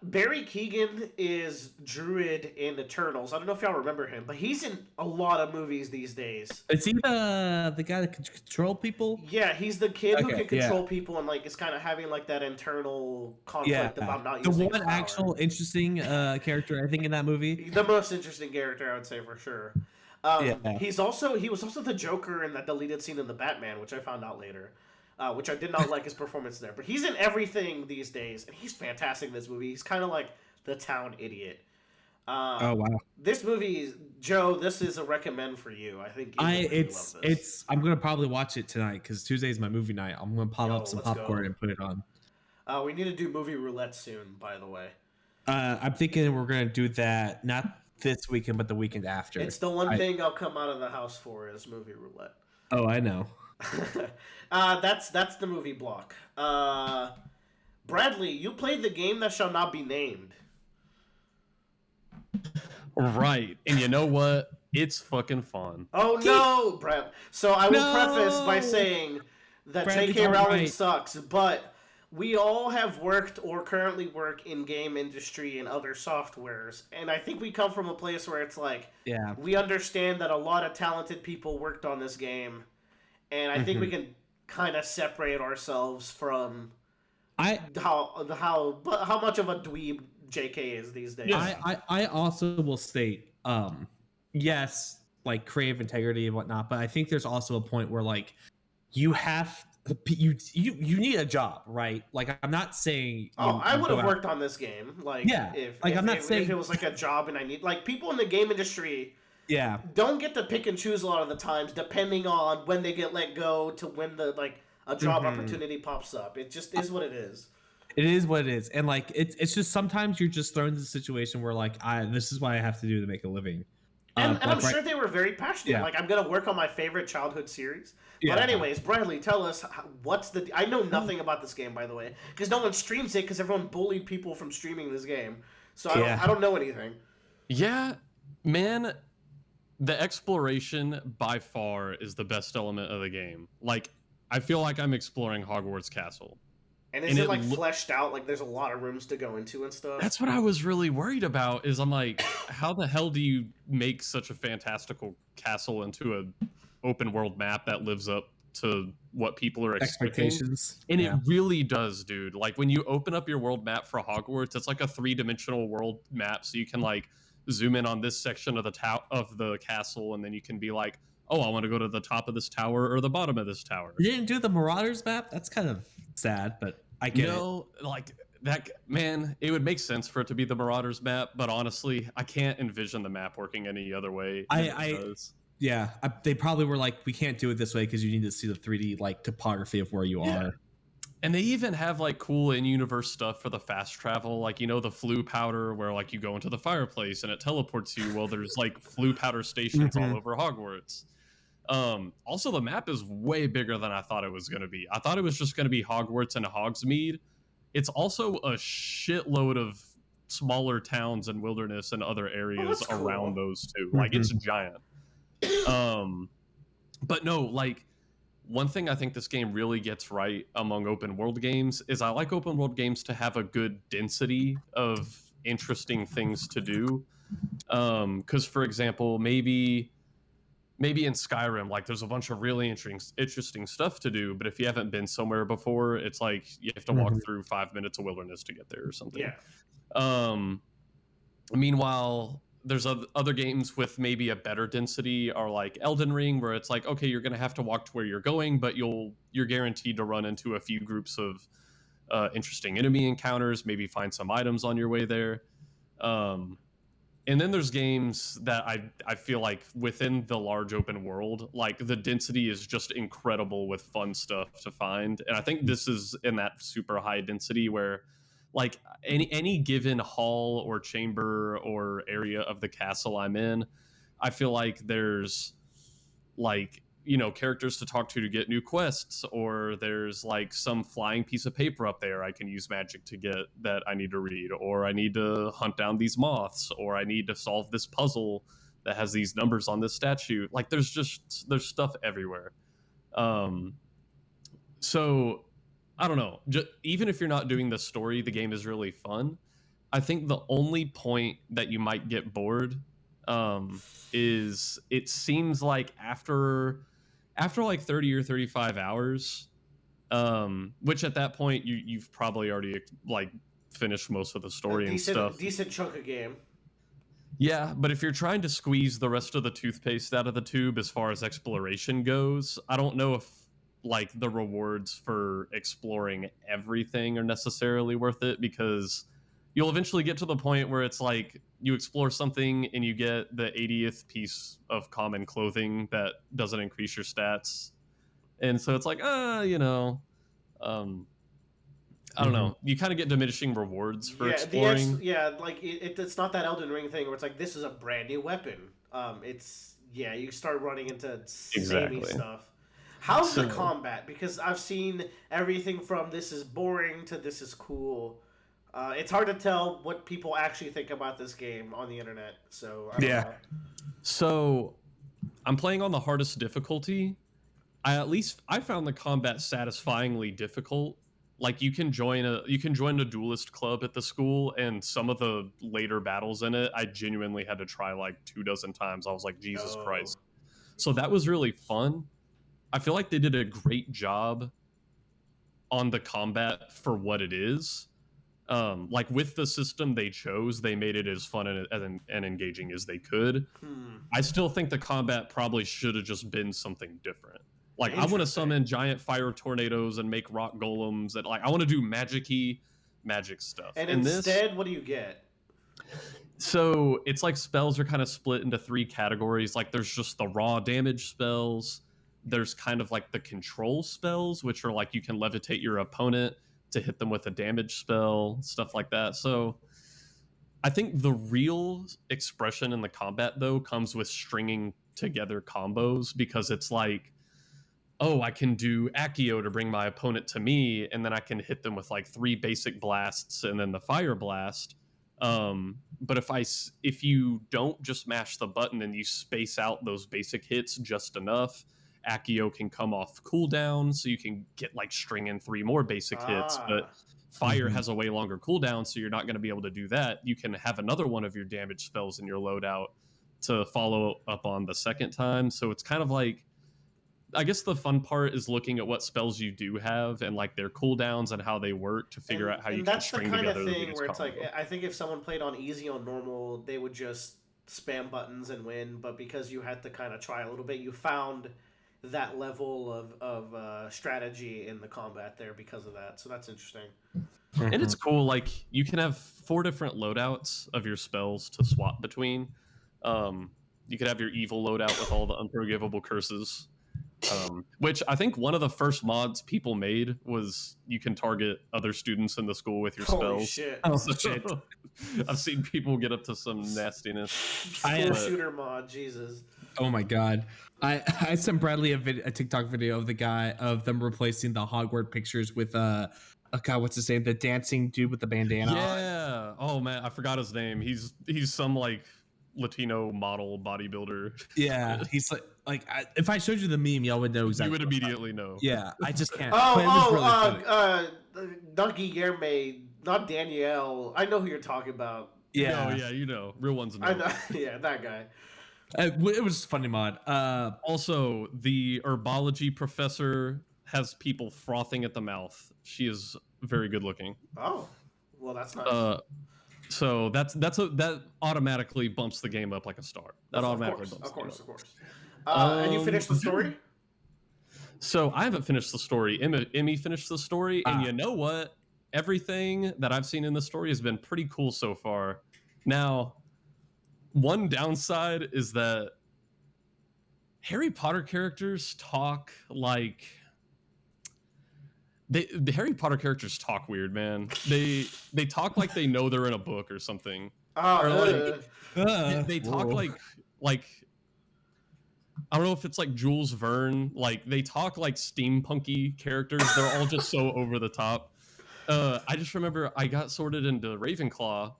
Barry Keoghan is Druid in Eternals. I don't know if y'all remember him, but he's in a lot of movies these days. Is he the guy that can control people? Yeah, he's the kid who can control people and like is kind of having like that internal conflict about not using his power. Actual interesting character I think in that movie. The most interesting character I would say for sure. He was also the Joker in that deleted scene in the Batman, which I found out later. Which I did not like his performance there. But he's in everything these days, and he's fantastic in this movie. He's kind of like the town idiot. Oh wow. This movie, Joe, this is a recommend for you. I think you would really love this. I'm gonna probably watch it tonight because Tuesday is my movie night. I'm gonna pop up some Let's popcorn go. and put it on. We need to do movie roulette soon, by the way. I'm thinking we're gonna do that not this weekend, but the weekend after. It's the one thing I'll come out of the house for is movie roulette. Oh, I know. That's the movie block. Bradley, you played the game that shall not be named. Right. And you know what? It's fucking fun. Oh no, Brad. So I will preface by saying that JK Rowling sucks, but we all have worked or currently work in game industry and other softwares, and I think we come from a place where it's like, we understand that a lot of talented people worked on this game, and I think we can kind of separate ourselves from how much of a dweeb JK is these days. Yeah. I also will state, yes, like creative integrity and whatnot, but I think there's also a point where like you have you need a job, right? Like I'm not saying I would have worked on this game. Like if it was like a job and I need like people in the game industry don't get to pick and choose a lot of the times depending on when they get let go to when the like a job opportunity pops up. It just is what it is. It is what it is. And like it's just sometimes you're just thrown into a situation where like this is what I have to do to make a living. And I'm sure they were very passionate. Yeah. Like, I'm going to work on my favorite childhood series. Yeah. But anyways, Bradley, tell us, I know nothing about this game, by the way, because no one streams it because everyone bullied people from streaming this game. So I don't know anything. Yeah, man, the exploration by far is the best element of the game. Like, I feel like I'm exploring Hogwarts Castle. And is it like fleshed out? Like there's a lot of rooms to go into and stuff? That's what I was really worried about is I'm like, how the hell do you make such a fantastical castle into an open world map that lives up to what people are expecting? And it really does, dude. Like when you open up your world map for Hogwarts, it's like a 3-dimensional world map. So you can like zoom in on this section of the castle and then you can be like, oh, I want to go to the top of this tower or the bottom of this tower. You didn't do the Marauders map? That's kind of sad, but I get it. Like that, man, it would make sense for it to be the Marauders map, but honestly, I can't envision the map working any other way. They probably were like, we can't do it this way because you need to see the 3D like topography of where you are. And they even have like cool in-universe stuff for the fast travel, like the flue powder where like you go into the fireplace and it teleports you. Well, there's like flue powder stations all over Hogwarts. Also, the map is way bigger than I thought it was going to be. I thought it was just going to be Hogwarts and Hogsmeade. It's also a shitload of smaller towns and wilderness and other areas around those two. Like, it's giant. But no, like, one thing I think this game really gets right among open world games is I like open world games to have a good density of interesting things to do. Because, for example, maybe in Skyrim, like there's a bunch of really interesting stuff to do, but if you haven't been somewhere before, it's like you have to walk through 5 minutes of wilderness to get there or something. Meanwhile, there's other games with maybe a better density are like Elden Ring, where it's like, okay, you're going to have to walk to where you're going, but you're guaranteed to run into a few groups of interesting enemy encounters, maybe find some items on your way there. And then there's games that I feel like within the large open world, like the density is just incredible with fun stuff to find. And I think this is in that super high density where like any given hall or chamber or area of the castle I'm in, I feel like there's like, characters to talk to get new quests, or there's like some flying piece of paper up there I can use magic to get that I need to read, or I need to hunt down these moths, or I need to solve this puzzle that has these numbers on this statue. Like there's stuff everywhere. So I don't know. Even if you're not doing the story, the game is really fun. I think the only point that you might get bored is it seems like after like 30 or 35 hours, which at that point you've probably already like finished most of the story and stuff. Decent chunk of game. Yeah, but if you're trying to squeeze the rest of the toothpaste out of the tube as far as exploration goes, I don't know if like the rewards for exploring everything are necessarily worth it, because you'll eventually get to the point where it's like you explore something and you get the 80th piece of common clothing that doesn't increase your stats, and so it's like I don't know. You kind of get diminishing rewards for exploring. Like it's not that Elden Ring thing where it's like this is a brand new weapon. You start running into samey stuff. How's the combat? Because I've seen everything from this is boring to this is cool. It's hard to tell what people actually think about this game on the internet. So I don't know. So I'm playing on the hardest difficulty. I found the combat satisfyingly difficult. Like you can join a duelist club at the school, and some of the later battles in it, I genuinely had to try like 24 times. I was like, Jesus Christ. So that was really fun. I feel like they did a great job on the combat for what it is. Like with the system they chose, they made it as fun and engaging as they could. I still think the combat probably should have just been something different. Like I want to summon giant fire tornadoes and make rock golems, and like I want to do magic stuff. And instead, what do you get? So it's like spells are kind of split into 3 categories. Like there's just the raw damage spells. There's kind of like the control spells, which are like you can levitate your opponent to hit them with a damage spell, stuff like that. So I think the real expression in the combat though comes with stringing together combos, because it's like, oh, I can do Accio to bring my opponent to me, and then I can hit them with like 3 basic blasts and then the fire blast. But if you don't just mash the button and you space out those basic hits just enough, Accio can come off cooldown, so you can get like string in 3 more basic hits. But fire has a way longer cooldown, so you're not going to be able to do that. You can have another one of your damage spells in your loadout to follow up on the second time. So it's kind of like, I guess the fun part is looking at what spells you do have and like their cooldowns and how they work to figure out how you can string together. That's the kind of thing where it's like, I think if someone played on easy on normal, they would just spam buttons and win. But because you had to kind of try a little bit, you found that level of strategy in the combat there because of that. So that's interesting. And it's cool. Like you can have 4 different loadouts of your spells to swap between. You could have your evil loadout with all the unforgivable curses. Which I think one of the first mods people made was you can target other students in the school with your spells. Holy shit. Oh, shit. I've seen people get up to some nastiness. School shooter mod, Jesus. Oh my god. I sent Bradley a TikTok video of them replacing the Hogwarts pictures with God, what's his name? The dancing dude with the bandana. Yeah. Oh man, I forgot his name. He's some like Latino model bodybuilder. Yeah, he's like if I showed you the meme, y'all would know exactly. You would immediately know. Yeah, I just can't. Not Guillermo, not Danielle. I know who you're talking about. Yeah, oh, yeah, you know, real ones know. I know. Yeah, that guy. It was funny mod. Also, the herbology professor has people frothing at the mouth. She is very good looking. Oh, well, that's nice. So that automatically bumps the game up like a star. That automatically bumps. Of course. And you finished the story? So I haven't finished the story. Emmy finished the story, and you know what? Everything that I've seen in the story has been pretty cool so far. Now, one downside is that Harry Potter characters talk like the Harry Potter characters talk weird, man. They talk like they know they're in a book or something. They talk like I don't know if it's like Jules Verne. Like they talk like steampunky characters. They're all just so over the top. I just remember I got sorted into Ravenclaw.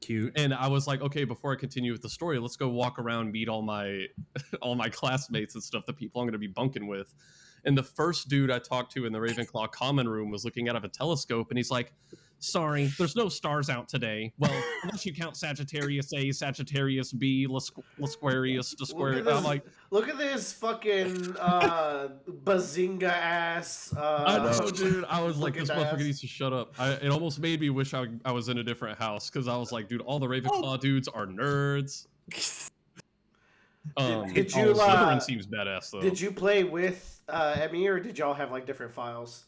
Cute. And I was like, okay, before I continue with the story, let's go walk around, meet all my classmates and stuff, the people I'm going to be bunking with. And the first dude I talked to in the Ravenclaw common room was looking out of a telescope, and he's like, sorry, there's no stars out today. Well, unless you count Sagittarius A, Sagittarius B, Lasquarius, Disquarius. I'm like, look at this fucking bazinga ass. I know, dude. I was like, this motherfucker needs to shut up. It almost made me wish I was in a different house, because I was like, dude, all the Ravenclaw dudes are nerds. Did you? Slytherin seems badass though. Did you play with Emmy, or did y'all have like different files?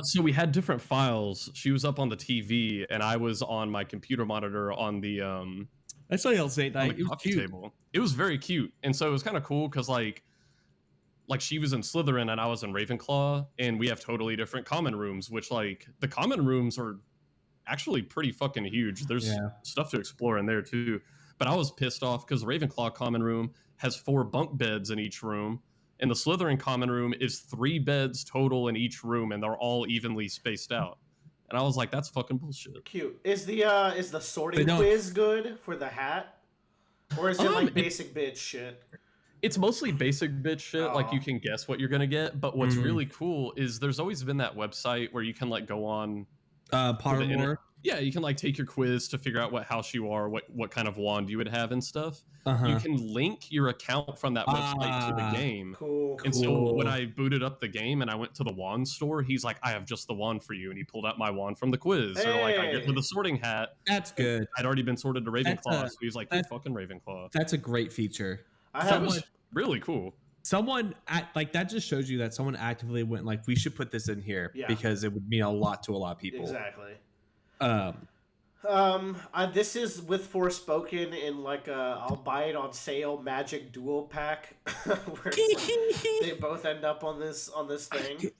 So we had different files. She was up on the TV, and I was on my computer monitor on the I saw y'all late on night. the It was coffee cute. table. It was very cute, and so it was kind of cool because like she was in Slytherin and I was in Ravenclaw, and we have totally different common rooms. Which like the common rooms are actually pretty fucking huge. There's stuff to explore in there too. But I was pissed off because Ravenclaw common room has 4 bunk beds in each room. And the Slytherin common room is 3 beds total in each room, and they're all evenly spaced out. And I was like, that's fucking bullshit. Cute. Is the sorting quiz good for the hat? Or is it like basic bitch shit? It's mostly basic bitch shit, like you can guess what you're gonna get. But what's really cool is there's always been that website where you can like go on Pottermore. Yeah, you can like take your quiz to figure out what house you are, what kind of wand you would have and stuff. You can link your account from that website to the game. Cool. And so when I booted up the game and I went to the wand store, he's like, I have just the wand for you. And he pulled out my wand from the quiz. Or like, I get to the sorting hat. That's good. I'd already been sorted to Ravenclaw. So he's like, you're fucking Ravenclaw. That's a great feature. That was really cool. Someone like that just shows you that someone actively went like, we should put this in here because it would mean a lot to a lot of people. Exactly. This is with Forspoken in like I'll buy it on sale Magic Duel pack where they both end up on this thing.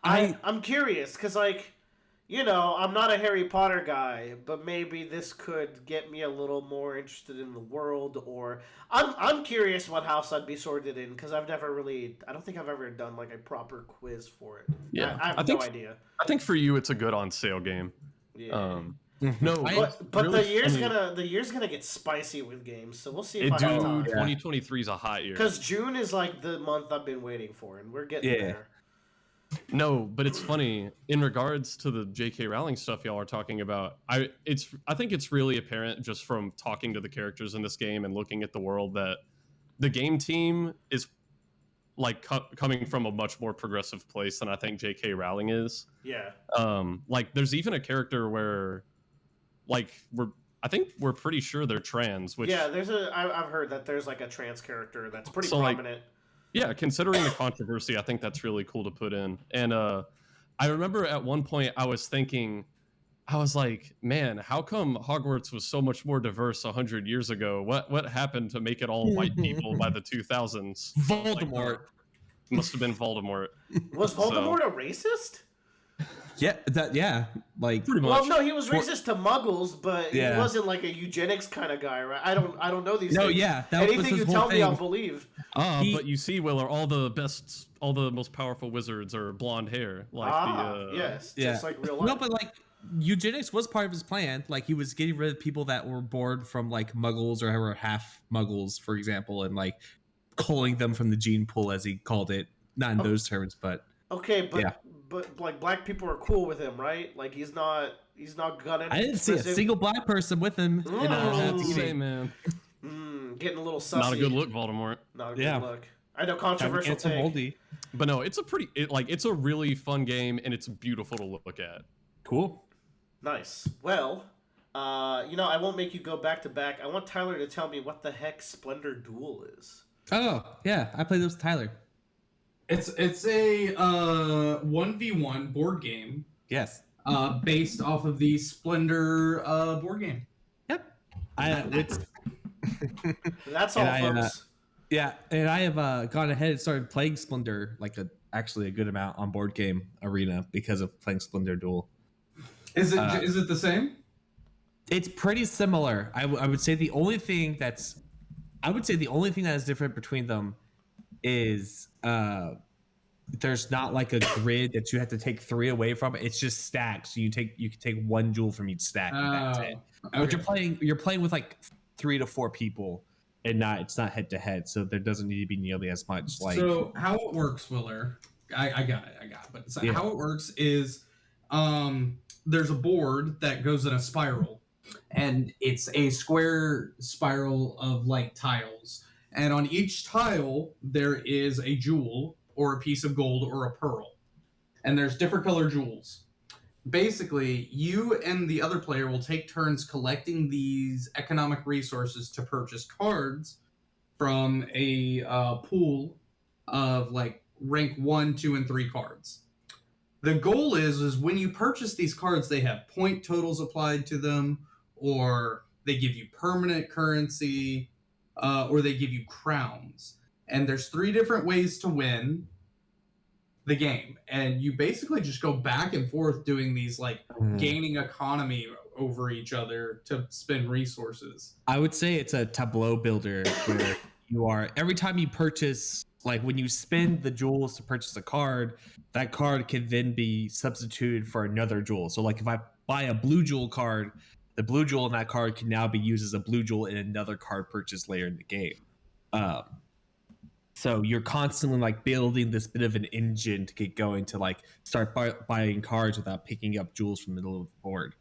I'm curious because like, you know, I'm not a Harry Potter guy, but maybe this could get me a little more interested in the world, or I'm curious what house I'd be sorted in because I don't think I've ever done like a proper quiz for it. Yeah, I have no idea. I think for you it's a good on sale game. Yeah. No, but really the year's gonna get spicy with games, so we'll see if I have time. 2023 is a hot year. Because June is like the month I've been waiting for, and we're getting there. No, but it's funny in regards to the JK Rowling stuff y'all are talking about. I think it's really apparent just from talking to the characters in this game and looking at the world that the game team is like coming from a much more progressive place than I think JK Rowling is. Yeah. Like there's even a character where like I think we're pretty sure they're trans, which I've heard that there's like a trans character that's pretty prominent. Like, yeah, considering the controversy, I think that's really cool to put in. And I remember at one point I was thinking, I was like, man, how come Hogwarts was so much more diverse 100 years ago? What happened to make it all white people by the 2000s? Voldemort. Like, must have been Voldemort. Was Voldemort a racist? Like pretty much. Well, no, he was racist to Muggles, but he wasn't like a eugenics kind of guy, right? I don't know these things. Anything you tell me, I'll believe. But you see, Willer, all the most powerful wizards are blonde hair, like just like real life. No, but like eugenics was part of his plan. Like he was getting rid of people that were born from like Muggles or were half Muggles, for example, and like culling them from the gene pool, as he called it. Not in those terms, but okay, but like black people are cool with him, right? Like he's not gonna. I didn't see a single black person with him. Man. Getting a little sussy. Not a good look, Voldemort. Not a good look. I know, controversial take. But no, it's a really fun game and it's beautiful to look at. Cool. Nice. Well, I won't make you go back to back. I want Tyler to tell me what the heck Splendor Duel is. Oh yeah, I played this with Tyler. It's a 1v1 board game. Yes. Based off of the Splendor board game. Yep. That's all, folks. And I have gone ahead and started playing Splendor actually a good amount on Board Game Arena because of playing Splendor Duel. Is it the same? It's pretty similar. I would say the only thing that is different between them is there's not like a grid that you have to take 3 away from. It's just stacks. So you can take 1 jewel from each stack. And that's it. Okay. But you're playing with like 3 to 4 people, and it's not head to head. So there doesn't need to be nearly as much. Like so, how it works, Willer? I got it. But how it works is, there's a board that goes in a spiral, and it's a square spiral of like tiles. And on each tile, there is a jewel or a piece of gold or a pearl. And there's different color jewels. Basically, you and the other player will take turns collecting these economic resources to purchase cards from a pool of like rank 1, 2, and 3 cards. The goal is when you purchase these cards, they have point totals applied to them, or they give you permanent currency, or they give you crowns. And there's 3 different ways to win the game, and you basically just go back and forth doing these like gaining economy over each other to spend resources. I would say it's a tableau builder where you are every time you purchase, like when you spend the jewels to purchase a card, that card can then be substituted for another jewel. So like if I buy a blue jewel card, the blue jewel in that card can now be used as a blue jewel in another card purchased later in the game. So you're constantly like building this bit of an engine to get going to like start buying cards without picking up jewels from the middle of the board.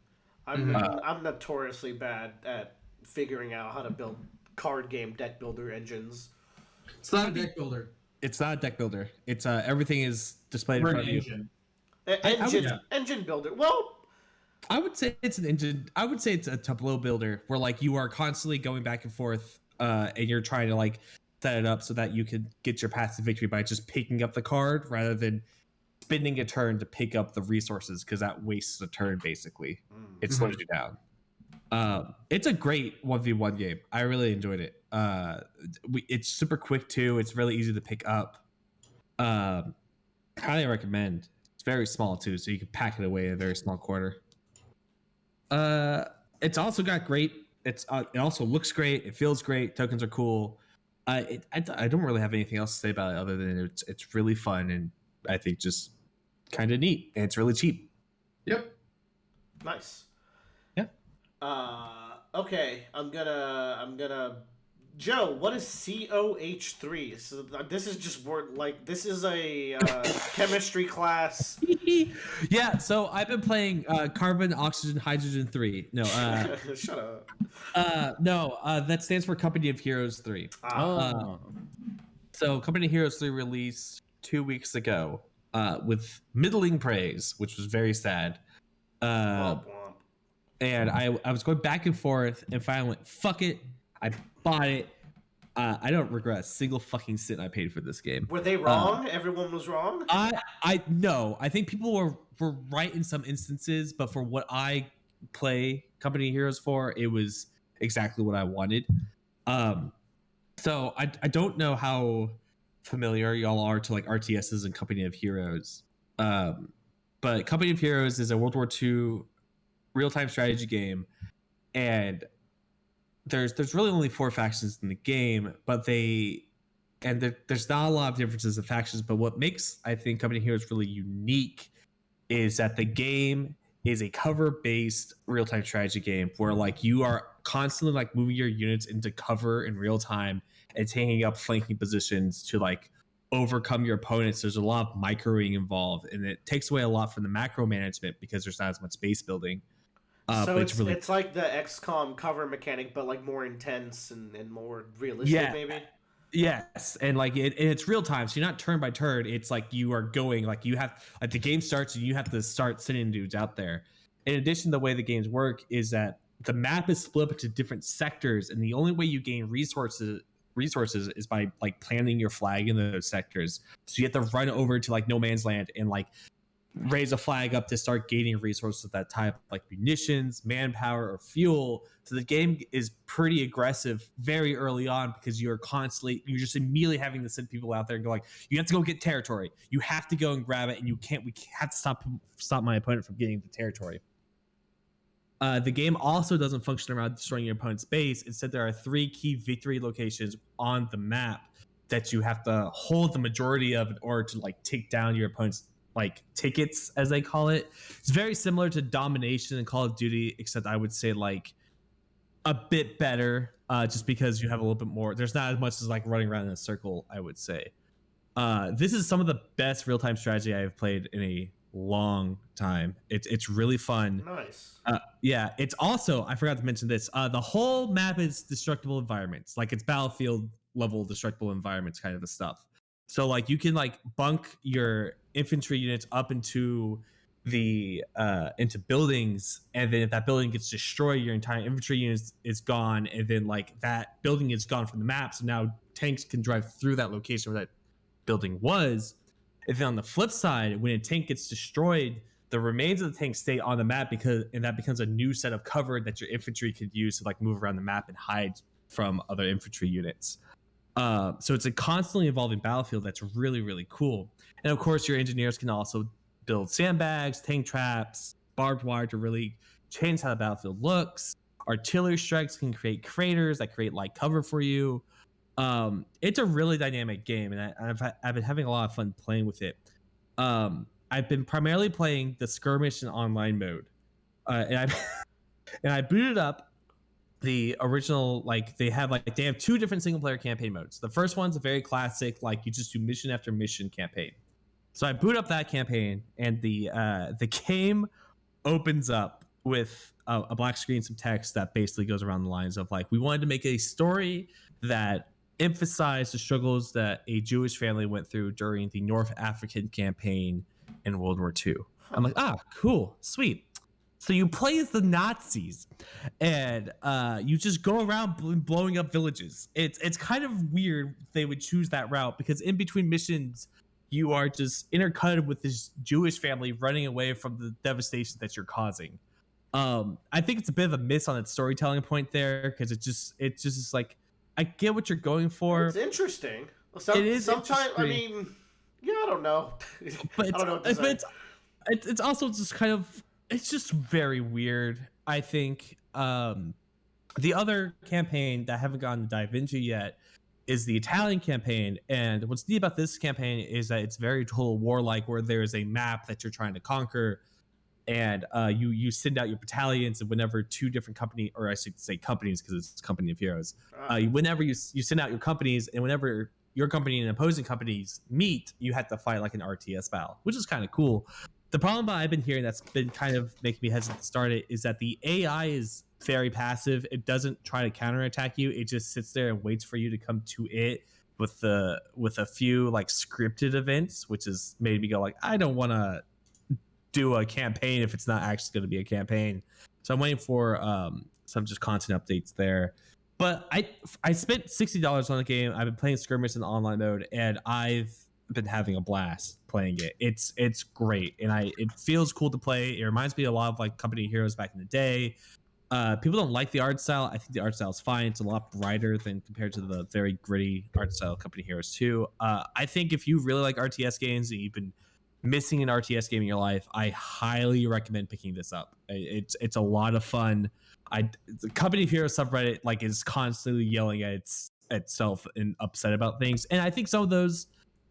I'm notoriously bad at figuring out how to build card game deck builder engines. It's not a deck builder. It's not a deck builder. It's everything is displayed in front of you. Engine builder. Well, I would say it's an engine. I would say it's a tableau builder where like you are constantly going back and forth, and you're trying to like set it up so that you could get your path to victory by just picking up the card rather than spending a turn to pick up the resources, because that wastes a turn basically. It slows you down. It's a great 1v1 game. I really enjoyed it. It's super quick too. It's really easy to pick up. Highly recommend. It's very small too, so you can pack it away in a very small quarter. It's also got great. It also looks great. It feels great. Tokens are cool. I don't really have anything else to say about it other than it's really fun and I think just kind of neat, and it's really cheap. Yep. Nice. Yeah. Okay, I'm gonna Joe, what is COH3? So this is just word, like this is a chemistry class. Yeah, so I've been playing carbon, oxygen, hydrogen 3. No, shut up. No, that stands for Company of Heroes 3. So Company of Heroes 3 released 2 weeks ago with middling praise, which was very sad. Womp womp. And I was going back and forth and finally went, fuck it. I bought it. I don't regret a single fucking cent I paid for this game. Were they wrong? Everyone was wrong? No. I think people were right in some instances, but for what I play Company of Heroes for, it was exactly what I wanted. So I don't know how familiar y'all are to like RTSs and Company of Heroes. But Company of Heroes is a World War II real-time strategy game, and there's really only 4 factions in the game, but there's not a lot of differences in factions. But what makes, I think, Company of Heroes really unique is that the game is a cover-based real-time strategy game where like you are constantly like moving your units into cover in real time and taking up flanking positions to like overcome your opponents. There's a lot of microing involved, and it takes away a lot from the macro management because there's not as much base building. So but it's like the XCOM cover mechanic, but like more intense and more realistic, maybe. Yes, and like it's real time, so you're not turn by turn. It's like you are going, like you have, like the game starts and you have to start sending dudes out there. In addition, the way the games work is that the map is split up into different sectors, and the only way you gain resources is by like planting your flag in those sectors. So you have to run over to like no man's land and like raise a flag up to start gaining resources of that type, like munitions, manpower, or fuel. So the game is pretty aggressive very early on because you're just immediately having to send people out there and go like, you have to go get territory. You have to go and grab it, and we have to stop my opponent from getting the territory. The game also doesn't function around destroying your opponent's base. Instead, there are 3 key victory locations on the map that you have to hold the majority of in order to like take down your opponent's like tickets, as they call it. It's very similar to Domination and Call of Duty, except I would say like a bit better, just because you have a little bit more. There's not as much as like running around in a circle, I would say. This is some of the best real-time strategy I have played in a long time. It's really fun. Nice. Yeah, it's also, I forgot to mention this, the whole map is destructible environments. Like it's Battlefield level destructible environments kind of the stuff. So like you can like bunk your infantry units up into the into buildings, and then if that building gets destroyed, your entire infantry unit is gone, and then like that building is gone from the map. So now tanks can drive through that location where that building was, And then on the flip side, when a tank gets destroyed, the remains of the tank stay on the map and that becomes a new set of cover that your infantry could use to like move around the map and hide from other infantry units. So it's a constantly evolving battlefield that's really, really cool. And of course, your engineers can also build sandbags, tank traps, barbed wire to really change how the battlefield looks. Artillery strikes can create craters that create light cover for you. It's a really dynamic game, and I've been having a lot of fun playing with it. I've been primarily playing the skirmish and online mode, and I booted up the original. Like they have two different single player campaign modes. The first one's a very classic, like you just do mission after mission campaign. So I boot up that campaign, and the game opens up with a black screen, some text that basically goes around the lines of like, we wanted to make a story that emphasized the struggles that a Jewish family went through during the North African campaign in World War II. I'm like, cool, sweet. So you play as the Nazis, and you just go around blowing up villages. It's kind of weird they would choose that route, because in between missions, you are just intercutted with this Jewish family running away from the devastation that you're causing. I think it's a bit of a miss on its storytelling point there, because it's just like, I get what you're going for. It's interesting. It is sometimes. I interesting. mean, yeah, I don't know. But I don't know what to say. it's also just kind of, it's just very weird. I think the other campaign that I haven't gotten to dive into yet is the Italian campaign. And what's neat about this campaign is that it's very Total War-like, where there's a map that you're trying to conquer, and you send out your battalions, and whenever two different company, or I should say companies, because it's Company of Heroes, whenever you send out your companies, and whenever your company and opposing companies meet, you have to fight like an RTS battle, which is kind of cool. The problem that I've been hearing that's been kind of making me hesitant to start it is that the AI is very passive. It doesn't try to counterattack you. It just sits there and waits for you to come to it with a few like scripted events, which has made me go like, I don't want to do a campaign if it's not actually going to be a campaign. So I'm waiting for some just content updates there. But I spent $60 on the game. I've been playing skirmish in the online mode, and I've been having a blast playing it. It's great, and it feels cool to play. It reminds me a lot of like Company of Heroes back in the day. People don't like the art style. I think the art style is fine. It's a lot brighter than compared to the very gritty art style of Company of Heroes 2. I think if you really like RTS games and you've been missing an RTS game in your life, I highly recommend picking this up. It's a lot of fun. The Company of Heroes subreddit like is constantly yelling at itself and upset about things, and I think some of those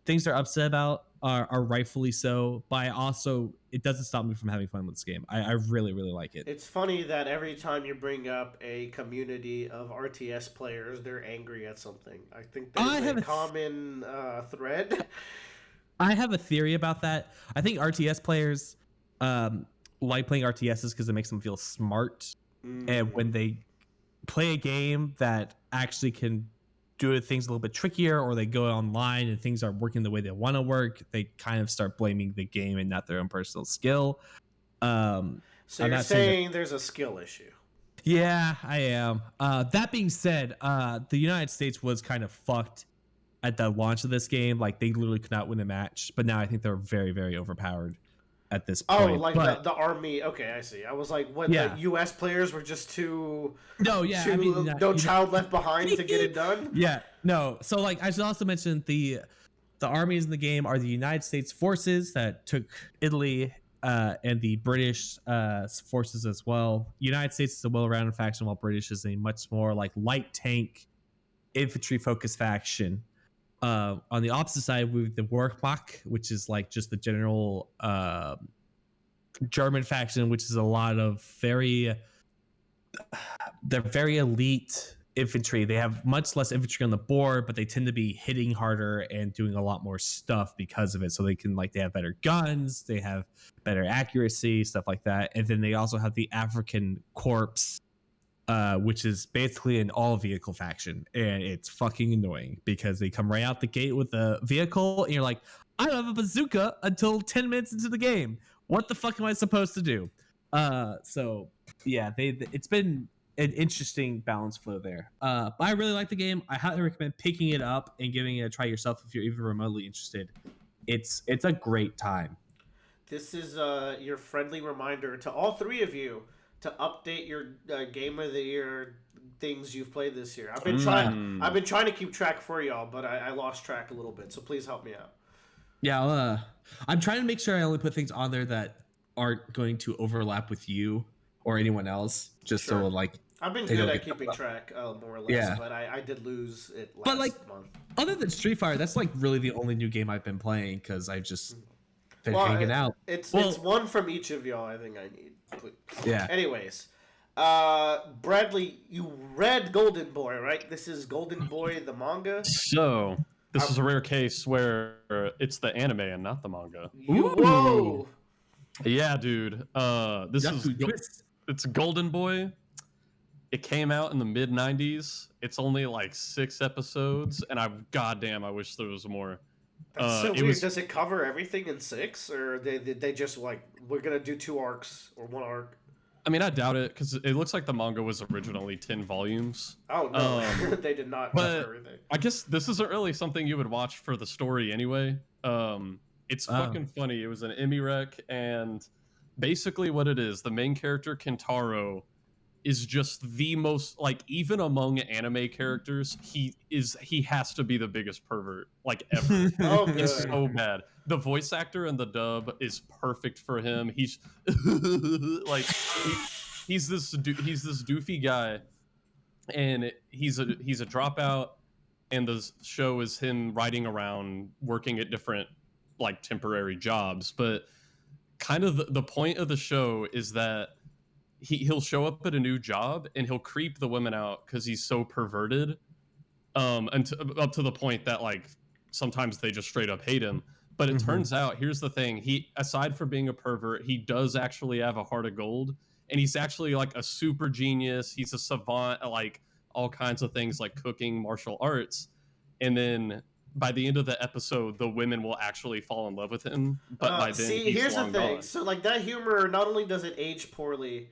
things they're upset about are rightfully so. But also, it doesn't stop me from having fun with this game. I really, really like it. It's funny that every time you bring up a community of RTS players, they're angry at something. I think there's a common thread. I have a theory about that. I think RTS players like playing RTSs because it makes them feel smart. And when they play a game that actually can do things a little bit trickier, or they go online and things aren't working the way they want to work, they kind of start blaming the game and not their own personal skill. So you're saying there's a skill issue? Yeah, I am. That being said, the United States was kind of fucked at the launch of this game. Like, they literally could not win a match, but now I think they're very, very overpowered at this point. Oh, like the army. Okay, I see. I was like, what, the U.S. players were just too... No, yeah. No child left behind to get it done? Yeah, no. So, like, I should also mention the armies in the game are the United States forces that took Italy, and the British forces as well. United States is a well-rounded faction, while British is a much more, like, light tank, infantry-focused faction. On the opposite side, we have the Wehrmacht, which is like just the general German faction, which is a lot of they're very elite infantry. They have much less infantry on the board, but they tend to be hitting harder and doing a lot more stuff because of it. So they have better guns, they have better accuracy, stuff like that. And then they also have the African Corps, which is basically an all-vehicle faction, and it's fucking annoying because they come right out the gate with a vehicle, and you're like, I don't have a bazooka until 10 minutes into the game. What the fuck am I supposed to do? So yeah, it's been an interesting balance flow there. But I really like the game. I highly recommend picking it up and giving it a try yourself if you're even remotely interested. it's a great time. This is your friendly reminder to all three of you to update your Game of the Year things you've played this year. I've been trying to keep track for y'all, but I lost track a little bit. So please help me out. Yeah, I'm trying to make sure I only put things on there that aren't going to overlap with you or anyone else, just Sure. so like I've been good at keeping track, more or less. Yeah. But I did lose it last But like, month. other than Street Fighter, that's like really the only new game I've been playing because I've just been hanging out. It's one from each of y'all. I think I need. Yeah. Anyways, Bradley, you read Golden Boy, right? This is Golden Boy, the manga. So this is a rare case where it's the anime and not the manga. Whoa! Yeah, dude. It's Golden Boy. It came out in the mid '90s. It's only like 6 episodes, and I wish there was more. That's so weird. Does it cover everything in 6, or they just like, we're gonna do 2 arcs or 1 arc? I mean, I doubt it because it looks like the manga was originally 10 volumes. Oh no, they did not cover everything. I guess this isn't really something you would watch for the story anyway. It's fucking funny. It was an Emmy rec, and basically what it is, the main character Kentaro is just the most, like, even among anime characters, he has to be the biggest pervert like ever. Oh, good. It's so bad. The voice actor in the dub is perfect for him. He's like he's this doofy guy, and he's a dropout, and the show is him riding around working at different like temporary jobs. But kind of the point of the show is that he'll show up at a new job and he'll creep the women out because he's so perverted, and up to the point that like sometimes they just straight up hate him. But it turns out, here's the thing, he, aside from being a pervert, he does actually have a heart of gold, and he's actually like a super genius. He's a savant at like all kinds of things like cooking, martial arts. And then by the end of the episode, the women will actually fall in love with him. But by then, here's the thing. Gone. So like that humor, not only does it age poorly,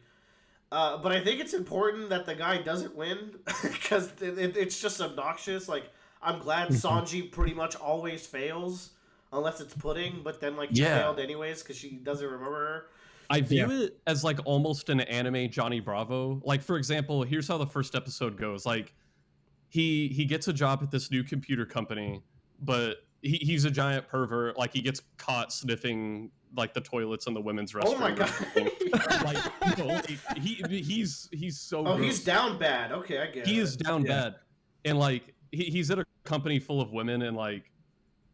but I think it's important that the guy doesn't win because it's just obnoxious. Like, I'm glad Sanji pretty much always fails unless it's Pudding, but then like she failed anyways because she doesn't remember her. I view it as like almost an anime Johnny Bravo. Like, for example, here's how the first episode goes. Like, he gets a job at this new computer company, but he's a giant pervert. Like, he gets caught sniffing like the toilets in the women's restroom. Oh my god! Like, no, like, he's so. Oh, gross. he's down bad. Okay, I get it. He is down bad, and like he's at a company full of women, and like,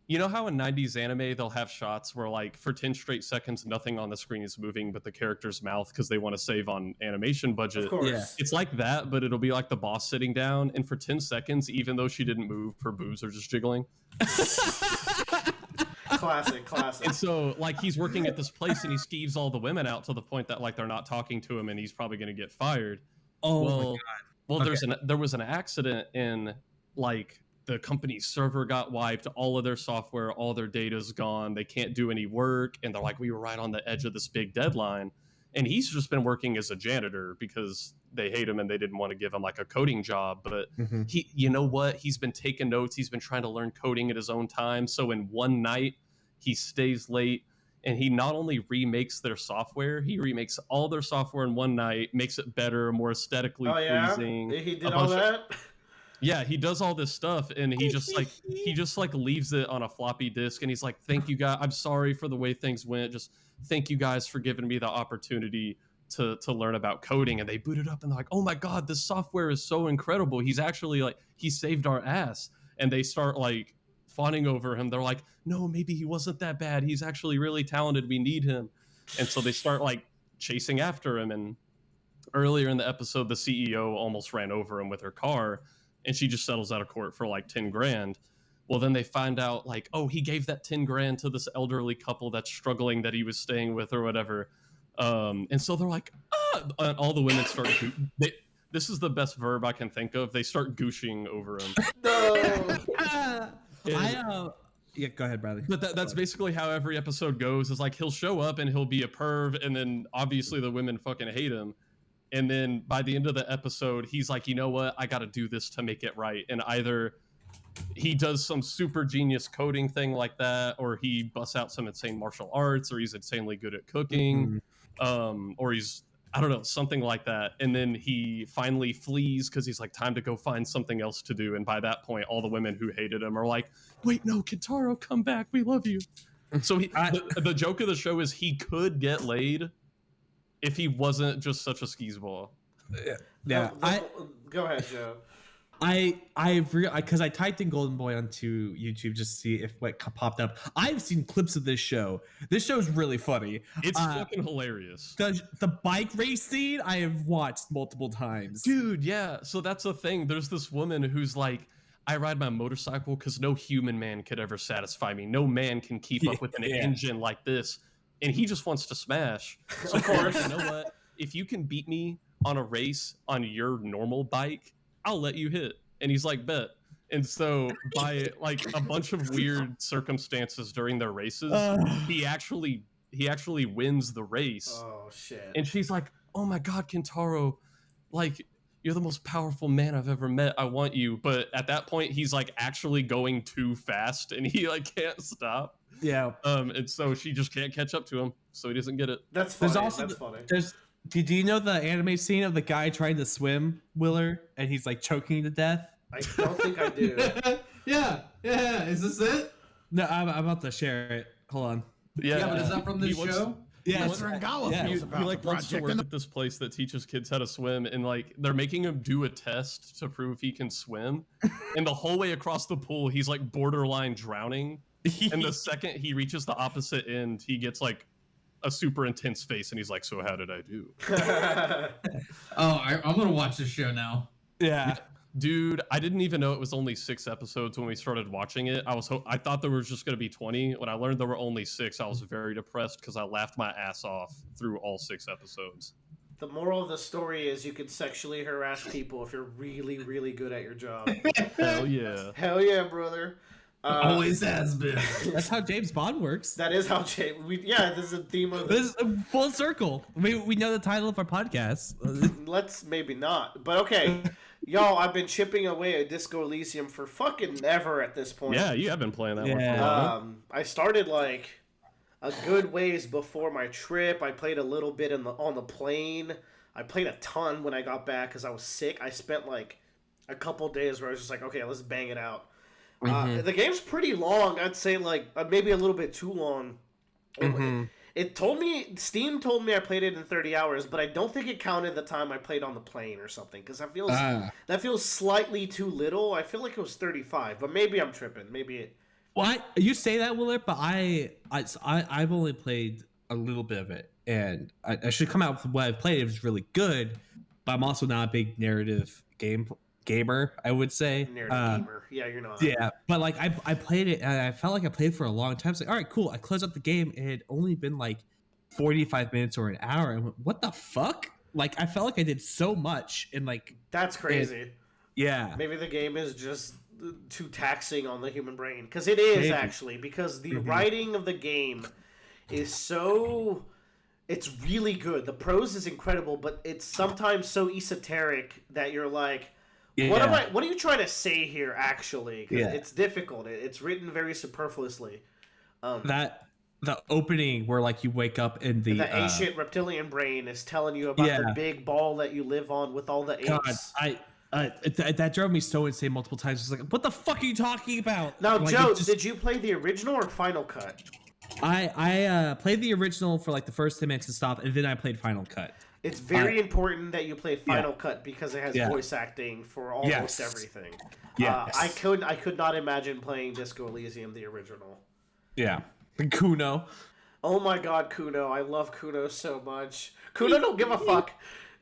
you know how in 90s anime they'll have shots where like for 10 straight seconds nothing on the screen is moving but the character's mouth because they want to save on animation budget. Of course. Yeah. It's like that, but it'll be like the boss sitting down, and for 10 seconds, even though she didn't move, her boobs are just jiggling. Classic. And so like he's working at this place and he skeeves all the women out to the point that like they're not talking to him and he's probably going to get fired. Oh my god. Well, okay. There was an accident in like the company's server got wiped, all of their software, all their data's gone, they can't do any work, and they're like, we were right on the edge of this big deadline. And he's just been working as a janitor because they hate him and they didn't want to give him like a coding job. But he, you know what? He's been taking notes. He's been trying to learn coding at his own time. So in one night, he stays late and he not only remakes their software, he remakes all their software in one night, makes it better, more aesthetically pleasing. He did all that? Yeah, he does all this stuff, and he just like leaves it on a floppy disk, and he's like, "Thank you guys. I'm sorry for the way things went. Just thank you guys for giving me the opportunity to learn about coding." And they boot it up, and they're like, "Oh my god, this software is so incredible. He's actually like he saved our ass." And they start like fawning over him. They're like, "No, maybe he wasn't that bad. He's actually really talented. We need him." And so they start like chasing after him. And earlier in the episode, the CEO almost ran over him with her car. And she just settles out of court for like 10 grand. Well, then they find out like, oh, he gave that 10 grand to this elderly couple that's struggling that he was staying with or whatever. And so they're like, and all the women start, this is the best verb I can think of. They start gooshing over him. No. Yeah, go ahead, Bradley. But that's basically how every episode goes, is like, he'll show up and he'll be a perv. And then obviously the women fucking hate him. And then by the end of the episode, he's like, you know what? I got to do this to make it right. And either he does some super genius coding thing like that, or he busts out some insane martial arts, or he's insanely good at cooking, or he's, I don't know, something like that. And then he finally flees because he's like, time to go find something else to do. And by that point, all the women who hated him are like, wait, no, Kintaro, come back. We love you. So the joke of the show is he could get laid if he wasn't just such a skis-ball. Yeah. Go ahead, Joe. Because I typed in Golden Boy onto YouTube just to see if what popped up. I've seen clips of this show. This show's really funny. It's fucking hilarious. The bike race scene I have watched multiple times. Dude, yeah. So that's the thing. There's this woman who's like, I ride my motorcycle because no human man could ever satisfy me. No man can keep up with an engine like this. And he just wants to smash. So of course, you know what? If you can beat me on a race on your normal bike, I'll let you hit. And he's like, bet. And so by like a bunch of weird circumstances during their races, he actually wins the race. Oh shit. And she's like, oh my God, Kintaro, like, you're the most powerful man I've ever met. I want you. But at that point, he's like actually going too fast and he like can't stop. Yeah. And so she just can't catch up to him. So he doesn't get it. That's funny. That's funny. Do you know the anime scene of the guy trying to swim, Willer, and he's like choking to death? I don't think I do. Yeah. Is this it? No, I'm about to share it. Hold on. Yeah, but is that from this show? Yeah, He like wants to work at this place that teaches kids how to swim, and like they're making him do a test to prove he can swim. And the whole way across the pool, he's like borderline drowning. And the second he reaches the opposite end, he gets like a super intense face, and he's like, "So how did I do?" I'm gonna watch this show now. Yeah. Dude, I didn't even know it was only 6 episodes when we started watching it. I thought there was just going to be 20. When I learned there were only 6, I was very depressed because I laughed my ass off through all 6 episodes. The moral of the story is you can sexually harass people if you're really, really good at your job. Hell yeah. Hell yeah, brother. Always has been. That's how James Bond works. That is how James... this is the theme of this. This is full circle. We know the title of our podcast. Let's maybe not. But okay. Y'all, I've been chipping away at Disco Elysium for fucking ever at this point. Yeah, you have been playing that one for a while. I started like a good ways before my trip. I played a little bit on the plane. I played a ton when I got back because I was sick. I spent like a couple days where I was just like, okay, let's bang it out. The game's pretty long. I'd say like maybe a little bit too long. Steam told me I played it in 30 hours, but I don't think it counted the time I played on the plane or something, because that feels slightly too little. I feel like it was 35, but maybe I'm tripping. Maybe it... Well, you say that, Willard, but I've only played a little bit of it, and I should come out with what I've played. It was really good, but I'm also not a big narrative gamer, I would say. Gamer. Yeah, you're not. Yeah, but like I played it, and I felt like I played for a long time. It's like, all right, cool. I closed up the game, and it had only been like 45 minutes or an hour. And what the fuck? Like, I felt like I did so much, and like that's crazy. Yeah, maybe the game is just too taxing on the human brain, because it is actually, because the writing of the game is so... It's really good. The prose is incredible, but it's sometimes so esoteric that you're like, what are you trying to say here, actually? Because it's difficult. It's written very superfluously. The opening where like you wake up in the ancient reptilian brain is telling you about the big ball that you live on with all the apes. God, that drove me so insane multiple times. It's like, what the fuck are you talking about? Now, like, Joe, did you play the original or Final Cut? I played the original for like the first 10 minutes and stopped, and then I played Final Cut. It's very important that you play Final Cut because it has voice acting for almost everything. I could not imagine playing Disco Elysium, the original. Yeah. Kuno. Oh my god, Kuno. I love Kuno so much. Kuno don't give a fuck.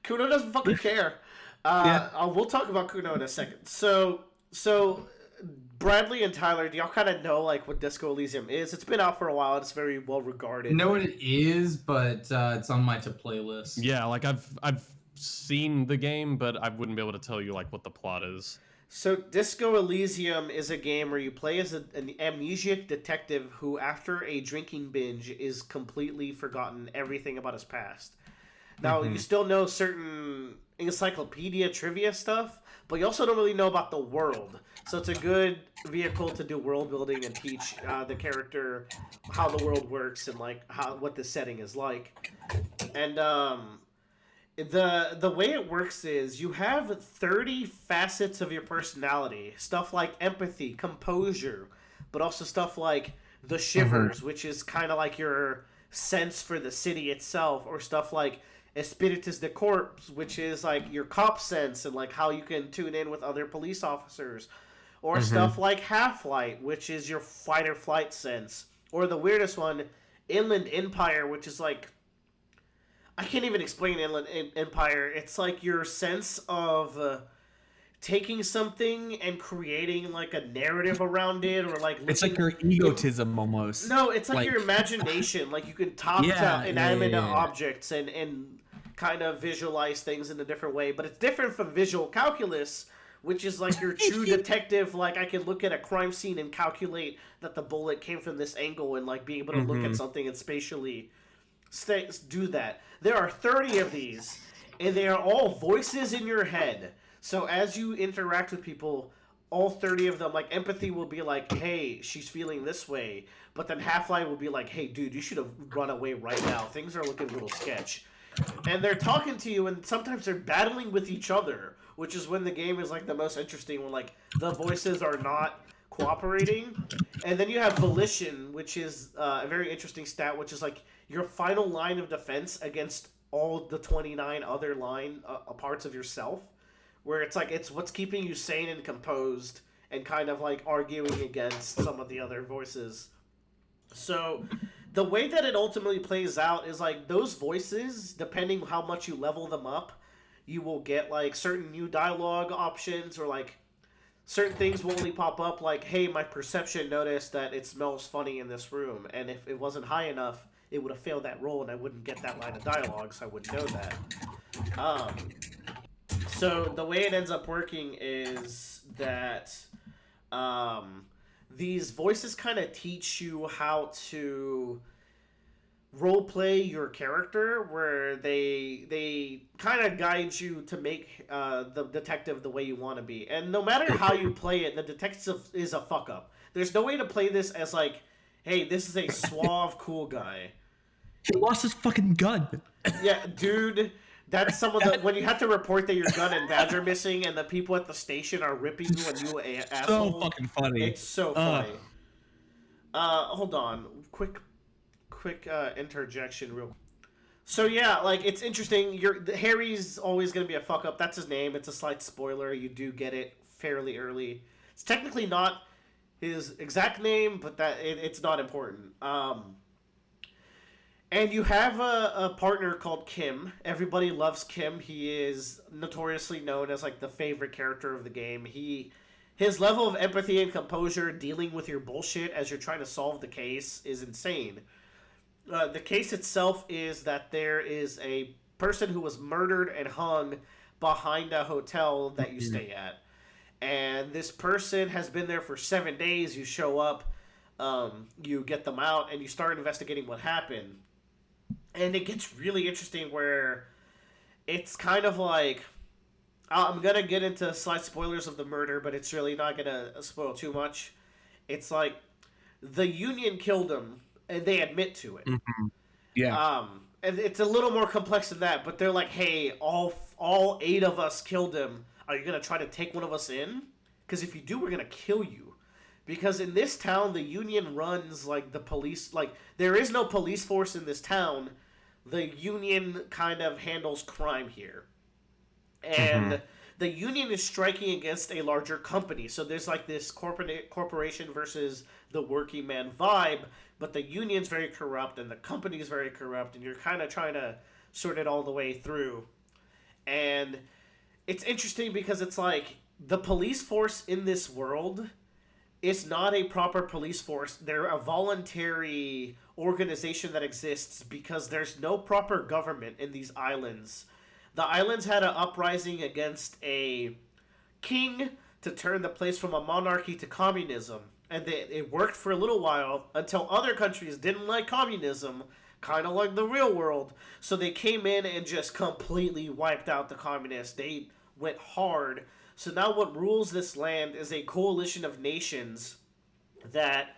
Kuno doesn't fucking care. We'll talk about Kuno in a second. So Bradley and Tyler, do y'all kind of know like what Disco Elysium is? It's been out for a while. It's very well regarded. I know what it is, but it's on my to play list. Yeah, like I've seen the game, but I wouldn't be able to tell you like what the plot is. So Disco Elysium is a game where you play as an amnesiac detective who, after a drinking binge, is completely forgotten everything about his past. Now, you still know certain encyclopedia trivia stuff, but you also don't really know about the world. So it's a good vehicle to do world building and teach the character how the world works and like what the setting is like. And the way it works is you have 30 facets of your personality. Stuff like empathy, composure, but also stuff like the shivers, which is kind of like your sense for the city itself, or stuff like Espiritus de Corps, which is like your cop sense and like how you can tune in with other police officers, or stuff like Half-Light, which is your fight or flight sense, or the weirdest one, Inland Empire, which is like, I can't even explain Inland Empire. It's like your sense of taking something and creating like a narrative around it, or like it's like your egotism almost. No, it's like your imagination. Like you can talk to inanimate objects and kind of visualize things in a different way, but it's different from visual calculus, which is like your true detective. Like I can look at a crime scene and calculate that the bullet came from this angle, and like being able to look at something and spatially do that. There are 30 of these, and they are all voices in your head. So as you interact with people, all 30 of them, like empathy will be like, hey, she's feeling this way. But then Half-Light will be like, hey, dude, you should have run away right now. Things are looking a little sketch. And they're talking to you, and sometimes they're battling with each other, which is when the game is like the most interesting, when like the voices are not cooperating. And then you have volition, which is a very interesting stat, which is like your final line of defense against all the 29 other parts of yourself, where it's like it's what's keeping you sane and composed and kind of like arguing against some of the other voices. So the way that it ultimately plays out is like those voices, depending how much you level them up, you will get like certain new dialogue options, or like certain things will only pop up like, hey, my perception noticed that it smells funny in this room, and if it wasn't high enough, it would have failed that roll and I wouldn't get that line of dialogue, so I wouldn't know that. So the way it ends up working is that these voices kind of teach you how to roleplay your character, where they kind of guide you to make the detective the way you want to be. And no matter how you play it, the detective is a fuck up. There's no way to play this as like, hey, this is a suave, cool guy. He lost his fucking gun. Yeah, dude. That's some of the when you have to report that your gun and badge are missing, and the people at the station are ripping you and you asshole. So fucking funny. It's so funny. Hold on, quick interjection, real quick. So yeah, like it's interesting. Harry's always gonna be a fuck up. That's his name. It's a slight spoiler. You do get it fairly early. It's technically not his exact name, but it's not important. And you have a partner called Kim. Everybody loves Kim. He is notoriously known as like the favorite character of the game. His level of empathy and composure dealing with your bullshit as you're trying to solve the case is insane. The case itself is that there is a person who was murdered and hung behind a hotel that you stay at. And this person has been there for 7 days. You show up, you get them out, and you start investigating what happened. And it gets really interesting where it's kind of like, I'm going to get into slight spoilers of the murder, but it's really not going to spoil too much. It's like the Union killed him, and they admit to it. Mm-hmm. Yeah. And it's a little more complex than that, but they're like, hey, all 8 of us killed him. Are you going to try to take one of us in? Because if you do, we're going to kill you. Because in this town, the Union runs, like, the police... Like, there is no police force in this town. The Union kind of handles crime here. And the Union is striking against a larger company. So there's, like, this corporation versus the working man vibe. But the Union's very corrupt, and the company's very corrupt. And you're kind of trying to sort it all the way through. And it's interesting because it's like, the police force in this world... It's not a proper police force. They're a voluntary organization that exists because there's no proper government in these islands. The islands had an uprising against a king to turn the place from a monarchy to communism. And it worked for a little while until other countries didn't like communism, kind of like the real world. So they came in and just completely wiped out the communists. They went hard. So now what rules this land is a coalition of nations that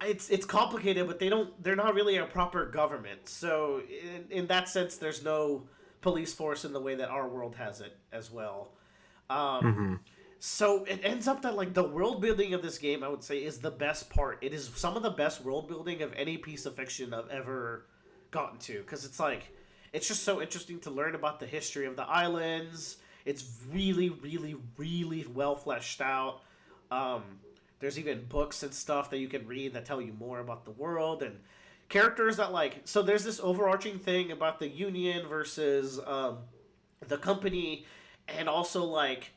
it's complicated, but they're not really a proper government. So in that sense, there's no police force in the way that our world has it as well. So it ends up that like the world building of this game, I would say, is the best part. It is some of the best world building of any piece of fiction I've ever gotten to, because it's like it's just so interesting to learn about the history of the islands. It's really, really, really well fleshed out. There's even books and stuff that you can read that tell you more about the world and characters that like. So there's this overarching thing about the Union versus the company, and also like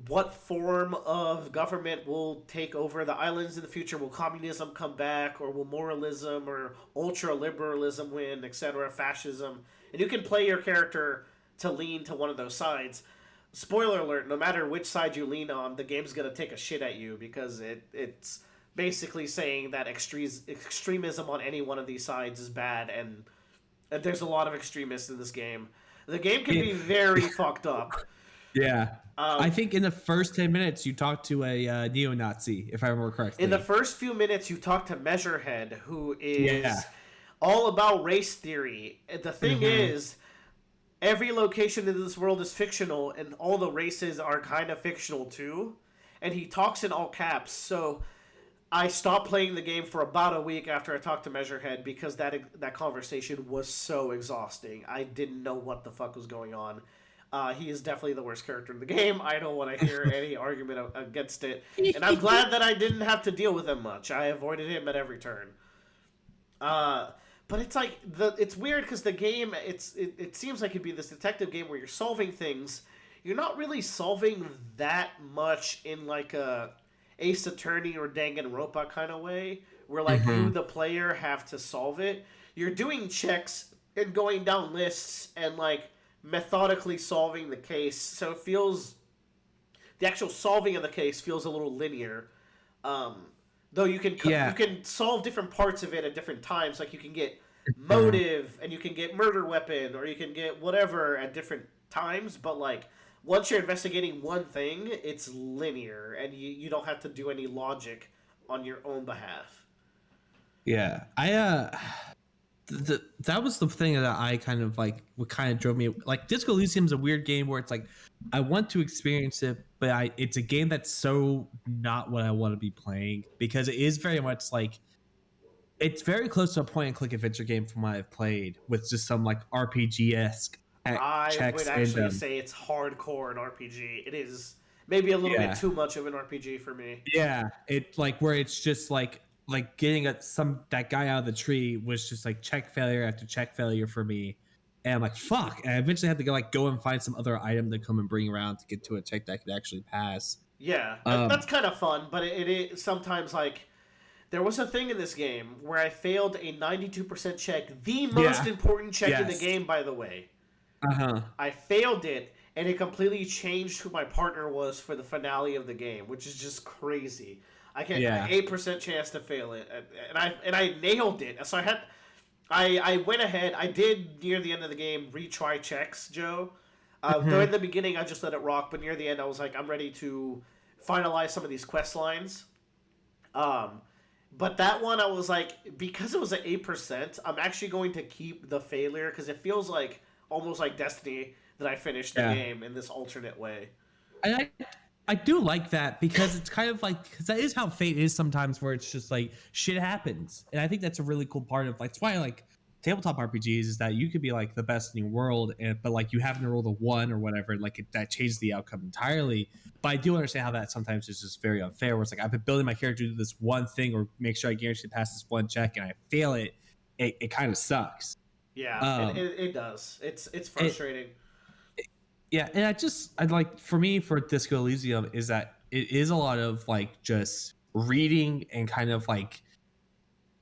what form of government will take over the islands in the future. Will communism come back, or will moralism or ultra-liberalism win, etc., fascism? And you can play your character to lean to one of those sides. Spoiler alert, no matter which side you lean on, the game's going to take a shit at you, because it's basically saying that extremism on any one of these sides is bad, and there's a lot of extremists in this game. The game can be very fucked up. Yeah. I think in the first 10 minutes you talk to a neo-Nazi, if I remember correctly. In the first few minutes you talk to Measurehead, who is all about race theory. The thing is, every location in this world is fictional, and all the races are kind of fictional too. And he talks in all caps, so I stopped playing the game for about a week after I talked to Measurehead, because that conversation was so exhausting. I didn't know what the fuck was going on. He is definitely the worst character in the game. I don't want to hear any argument against it. And I'm glad that I didn't have to deal with him much. I avoided him at every turn. But it's like it's weird because the game it seems like it'd be this detective game where you're solving things. You're not really solving that much in like a Ace Attorney or Danganronpa kind of way, where like you the player have to solve it. You're doing checks and going down lists and like methodically solving the case. So it feels the actual solving of the case feels a little linear. Though you can solve different parts of it at different times. Like you can get motive and you can get murder weapon, or you can get whatever at different times. But like once you're investigating one thing, it's linear, and you don't have to do any logic on your own behalf. Yeah, that was the thing that I kind of like, what kind of drove me. Like Disco Elysium's a weird game where it's like I want to experience it, but it's a game that's so not what I want to be playing, because it is very much like it's very close to a point and click adventure game from what I've played, with just some like RPG-esque I checks would actually say it's hardcore an RPG. It is maybe a little bit too much of an RPG for me. Yeah, it like where it's just like getting that guy out of the tree was just like check failure after check failure for me, and I'm like fuck. And I eventually had to go and find some other item to come and bring around to get to a check that could actually pass. Yeah, that's kind of fun, but it sometimes like there was a thing in this game where I failed a 92% check, the most important check in the game, by the way. I failed it, and it completely changed who my partner was for the finale of the game, which is just crazy. I get an 8% chance to fail it, and I nailed it. So I went ahead. I did near the end of the game retry checks, Joe. Though in the beginning I just let it rock, but near the end I was like, I'm ready to finalize some of these quest lines. But that one I was like, because it was at 8%, I'm actually going to keep the failure, because it feels like almost like Destiny that I finished the game in this alternate way. And I do like that, because it's kind of like, because that is how Fate is sometimes, where it's just like shit happens. And I think that's a really cool part of like, that's why I like tabletop RPGs, is that you could be like the best in your world, but like you happen to roll the 1 or whatever, like that changes the outcome entirely. But I do understand how that sometimes is just very unfair, where it's like I've been building my character to do this one thing, or make sure I guarantee to pass this one check, and I fail it. It kind of sucks. Yeah, it does. It's frustrating. And I'd like, for me, for Disco Elysium, is that it is a lot of like just reading, and kind of like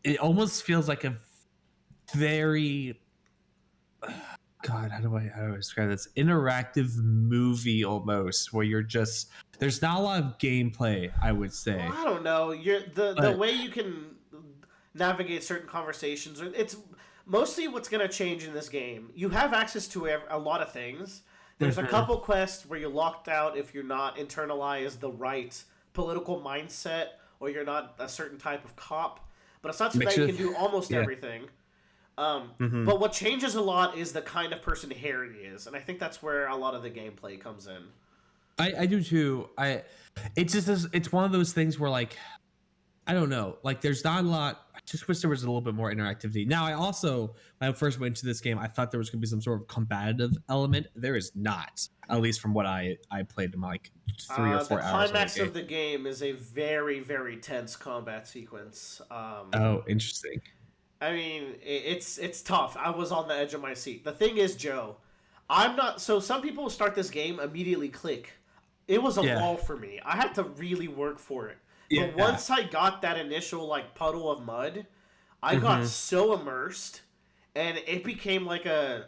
it almost feels like a very God, how do I describe this? Interactive movie almost, where you're just, there's not a lot of gameplay, I would say. Well, I don't know. The way you can navigate certain conversations, it's mostly what's going to change in this game, you have access to a lot of things. There's a couple quests where you're locked out if you're not internalized the right political mindset or you're not a certain type of cop. But aside from that, you can do almost everything. But what changes a lot is the kind of person Harry is. And I think that's where a lot of the gameplay comes in. I do too. It's one of those things where, like, I don't know, like, there's not a lot. I just wish there was a little bit more interactivity. Now, when I first went into this game, I thought there was going to be some sort of combative element. There is not, at least from what I played in like 3 or 4 hours. The climax of the game is a very, very tense combat sequence. Oh, interesting. I mean, it's tough. I was on the edge of my seat. The thing is, Joe, I'm not. So some people start this game immediately click. It was a wall for me. I had to really work for it. Yeah. But once I got that initial like puddle of mud, I got so immersed, and it became like the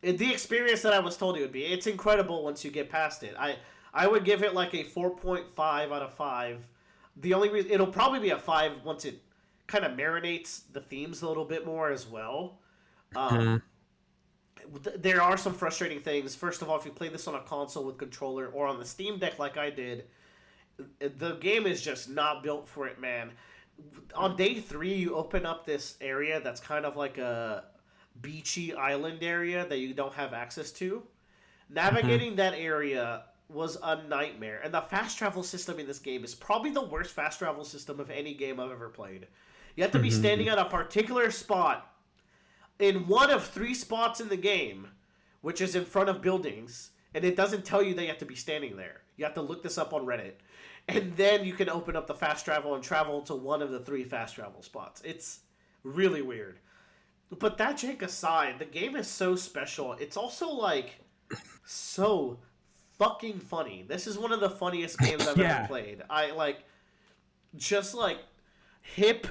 experience that I was told it would be. It's incredible once you get past it. I would give it like a 4.5 out of 5. The only reason it'll probably be a 5 once it kind of marinates the themes a little bit more as well. There are some frustrating things. First of all, if you play this on a console with controller or on the Steam Deck like I did, the game is just not built for it, man. On day 3, you open up this area that's kind of like a beachy island area that you don't have access to. Navigating that area was a nightmare. And the fast travel system in this game is probably the worst fast travel system of any game I've ever played. You have to be standing at a particular spot in one of 3 spots in the game, which is in front of buildings, and it doesn't tell you that you have to be standing there. You have to look this up on Reddit. And then you can open up the fast travel and travel to one of the 3 fast travel spots. It's really weird. But that jank aside, the game is so special. It's also, like, so fucking funny. This is one of the funniest games I've ever played. I, like, just, like, hip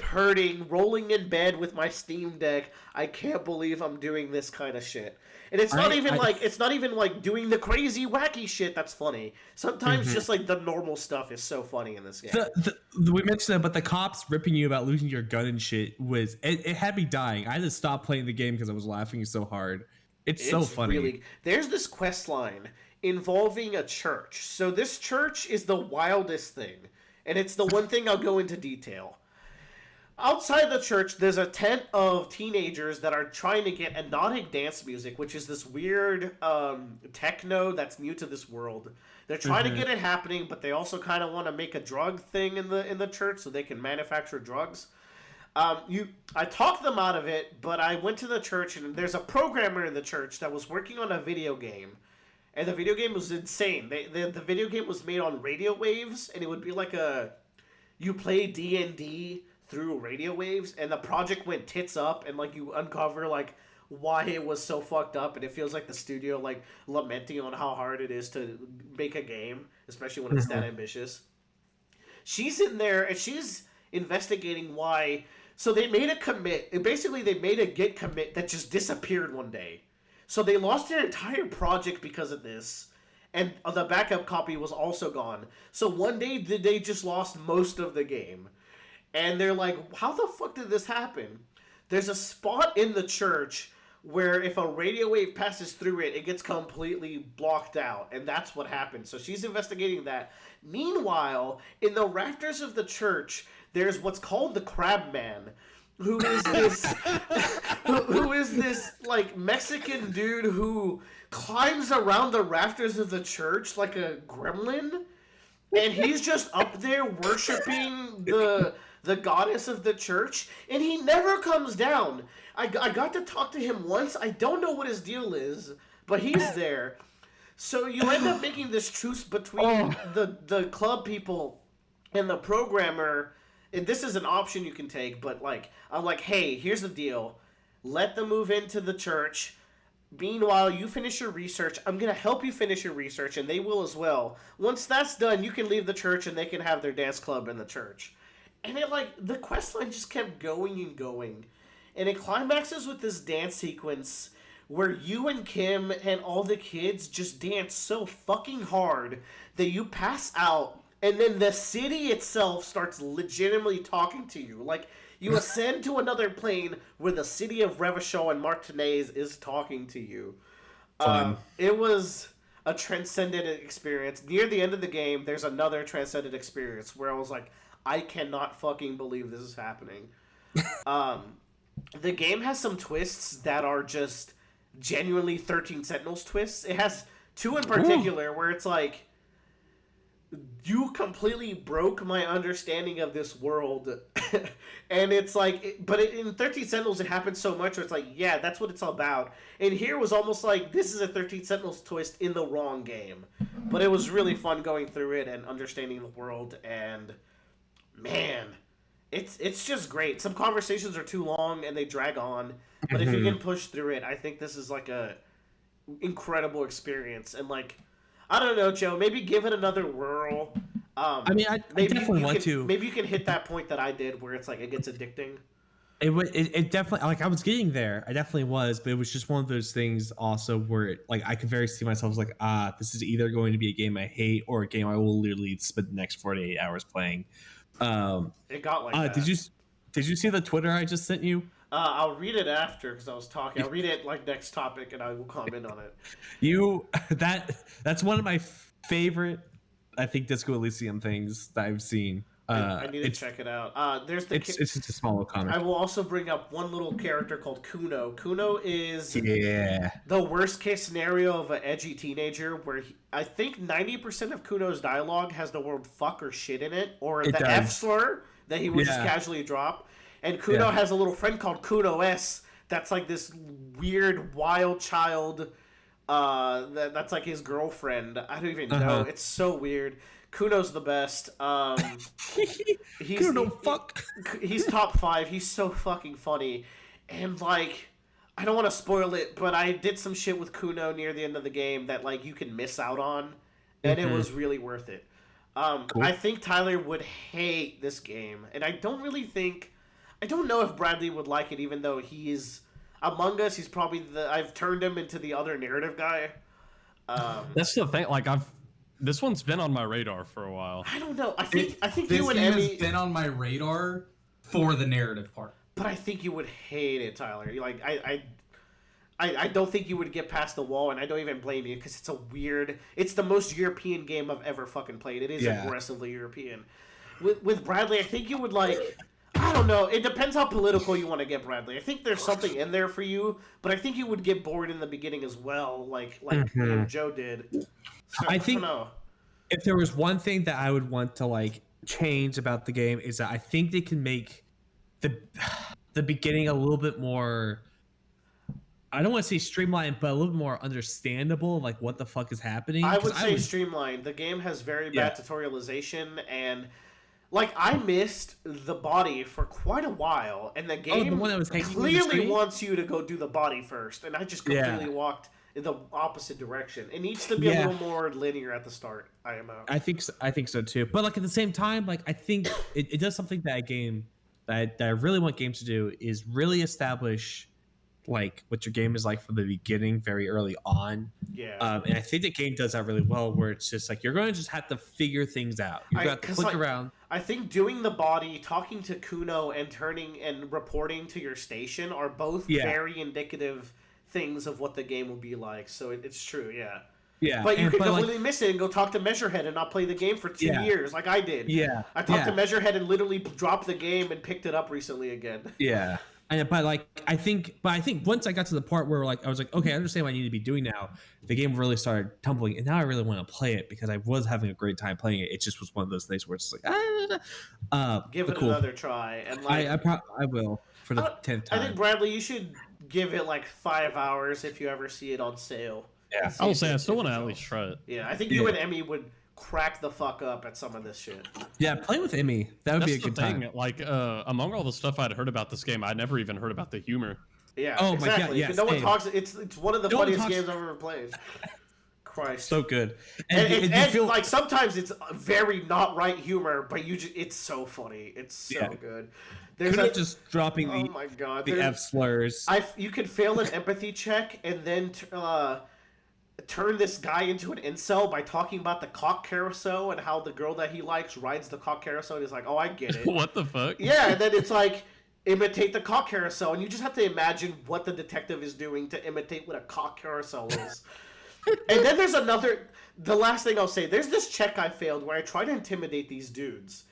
hurting, rolling in bed with my Steam Deck. I can't believe I'm doing this kind of shit. And it's not even like doing the crazy wacky shit that's funny. Sometimes just like the normal stuff is so funny in this game. We mentioned that, but the cops ripping you about losing your gun and shit it had me dying. I had to stop playing the game because I was laughing so hard. It's so funny. There's this quest line involving a church. So this church is the wildest thing. And it's the one thing I'll go into detail. Outside the church, there's a tent of teenagers that are trying to get hypnotic dance music, which is this weird techno that's new to this world. They're trying to get it happening, but they also kind of want to make a drug thing in the church so they can manufacture drugs. I talked them out of it, but I went to the church, and there's a programmer in the church that was working on a video game. And the video game was insane. The video game was made on radio waves, and it would be like you play D&D through radio waves, and the project went tits up, and like you uncover like why it was so fucked up, and it feels like the studio like lamenting on how hard it is to make a game, especially when it's that ambitious. She's in there, and she's investigating why. So they made a commit. Basically, they made a git commit that just disappeared one day. So they lost their entire project because of this, and the backup copy was also gone. So one day they just lost most of the game. And they're like, how the fuck did this happen? There's a spot in the church where if a radio wave passes through it, it gets completely blocked out. And that's what happened. So she's investigating that. Meanwhile, in the rafters of the church, there's what's called the Crab Man, who is this like Mexican dude who climbs around the rafters of the church like a gremlin, and he's just up there worshiping the goddess of the church, and he never comes down. I got to talk to him once. I don't know what his deal is, but he's there. So you end up making this truce between the club people and the programmer. And this is an option you can take, but like I'm like, hey, here's the deal. Let them move into the church. Meanwhile, you finish your research. I'm going to help you finish your research, and they will as well. Once that's done, you can leave the church, and they can have their dance club in the church. And it, like, the quest line just kept going and going. And it climaxes with this dance sequence where you and Kim and all the kids just dance so fucking hard that you pass out, and then the city itself starts legitimately talking to you. Like, You ascend to another plane where the city of Revachol and Martinez is talking to you. It was a transcendent experience. Near the end of the game, there's another transcendent experience where I was like, I cannot fucking believe this is happening. The game has some twists that are just genuinely 13 Sentinels twists. It has two in particular where it's like, you completely broke my understanding of this world. And it's like, but in 13 Sentinels it happens so much where it's like, yeah, that's what it's all about. And here was almost like, this is a 13 Sentinels twist in the wrong game. But it was really fun going through it and understanding the world, and man, it's just great. Some conversations are too long and they drag on, but if you can push through it, I think this is like a incredible experience. And like, I don't know, Joe, maybe give it another whirl. I definitely want to. Maybe you can hit that point that I did where it's like it gets addicting. It definitely, like, I was getting there. I definitely was, but it was just one of those things also where like I could very see myself as like, this is either going to be a game I hate or a game I will literally spend the next 48 hours playing. It got like that. Did you see the Twitter I just sent you? I'll read it after because I was talking. I'll read it like next topic and I will comment on it. That's one of my favorite, I think, Disco Elysium things that I've seen. I need to check it out. It's just a small comic. I will also bring up one little character called Kuno. Kuno is the worst case scenario of an edgy teenager where I think 90% of Kuno's dialogue has the word fuck or shit in it, or the F slur that he would just casually drop. And Kuno has a little friend called Kuno S that's like this weird wild child that's like his girlfriend. I don't even know. It's so weird. Kuno's the best. He's top 5. He's so fucking funny. And like, I don't want to spoil it, but I did some shit with Kuno near the end of the game that like you can miss out on, and it was really worth it. Cool. I think Tyler would hate this game, and I don't know if Bradley would like it, even though he's among us. He's probably I've turned him into the other narrative guy. That's the thing. Like this one's been on my radar for a while. I don't know. I think this you and game Emmy has been on my radar for the narrative part. But I think you would hate it, Tyler. Like I don't think you would get past the wall, and I don't even blame you because it's the most European game I've ever fucking played. It is aggressively European. With Bradley, I think you would like. I don't know. It depends how political you want to get, Bradley. I think there's something in there for you, but I think you would get bored in the beginning as well, like Joe did. So, I think if there was one thing that I would want to like change about the game is that I think they can make the beginning a little bit more. I don't want to say streamlined, but a little bit more understandable, like what the fuck is happening. I would say streamlined. The game has very bad tutorialization, and like I missed the body for quite a while, and the game clearly wants you to go do the body first, and I just completely walked in the opposite direction. It needs to be a little more linear at the start. I think so too. But like at the same time, like I think it does something that a game that I really want games to do is really establish like what your game is like from the beginning, very early on. And I think the game does that really well, where it's just like you're going to just have to figure things out. You're going to have to click around. I think doing the body, talking to Kuno, and turning and reporting to your station are both very indicative things of what the game will be like. So it's true, But you could completely miss it and go talk to Measurehead and not play the game for 2 years, like I did. I talked to Measurehead and literally dropped the game and picked it up recently again. But I think once I got to the part where like I was like, okay, I understand what I need to be doing now. The game really started tumbling, and now I really want to play it because I was having a great time playing it. It just was one of those things where it's like, give it another try, and like I will for the 10th time. I think Bradley, you should give it like 5 hours if you ever see it on sale. I will say I still want to at least try it. Yeah, I think you and Emmy would crack the fuck up at some of this shit. Yeah, play with Emmy. That would be a good time. Like, among all the stuff I'd heard about this game, I'd never even heard about the humor. Yeah, exactly. My God, yes, no one talks. It's one of the funniest games I've ever played. Christ, so good. And like sometimes it's very not right humor, but it's so funny. It's so good. There's just dropping the F slurs. You can fail an empathy check and then turn this guy into an incel by talking about the cock carousel and how the girl that he likes rides the cock carousel, and he's like, oh, I get it. What the fuck? Yeah, and then it's like, imitate the cock carousel, and you just have to imagine what the detective is doing to imitate what a cock carousel is. And then there's the last thing I'll say, there's this check I failed where I tried to intimidate these dudes.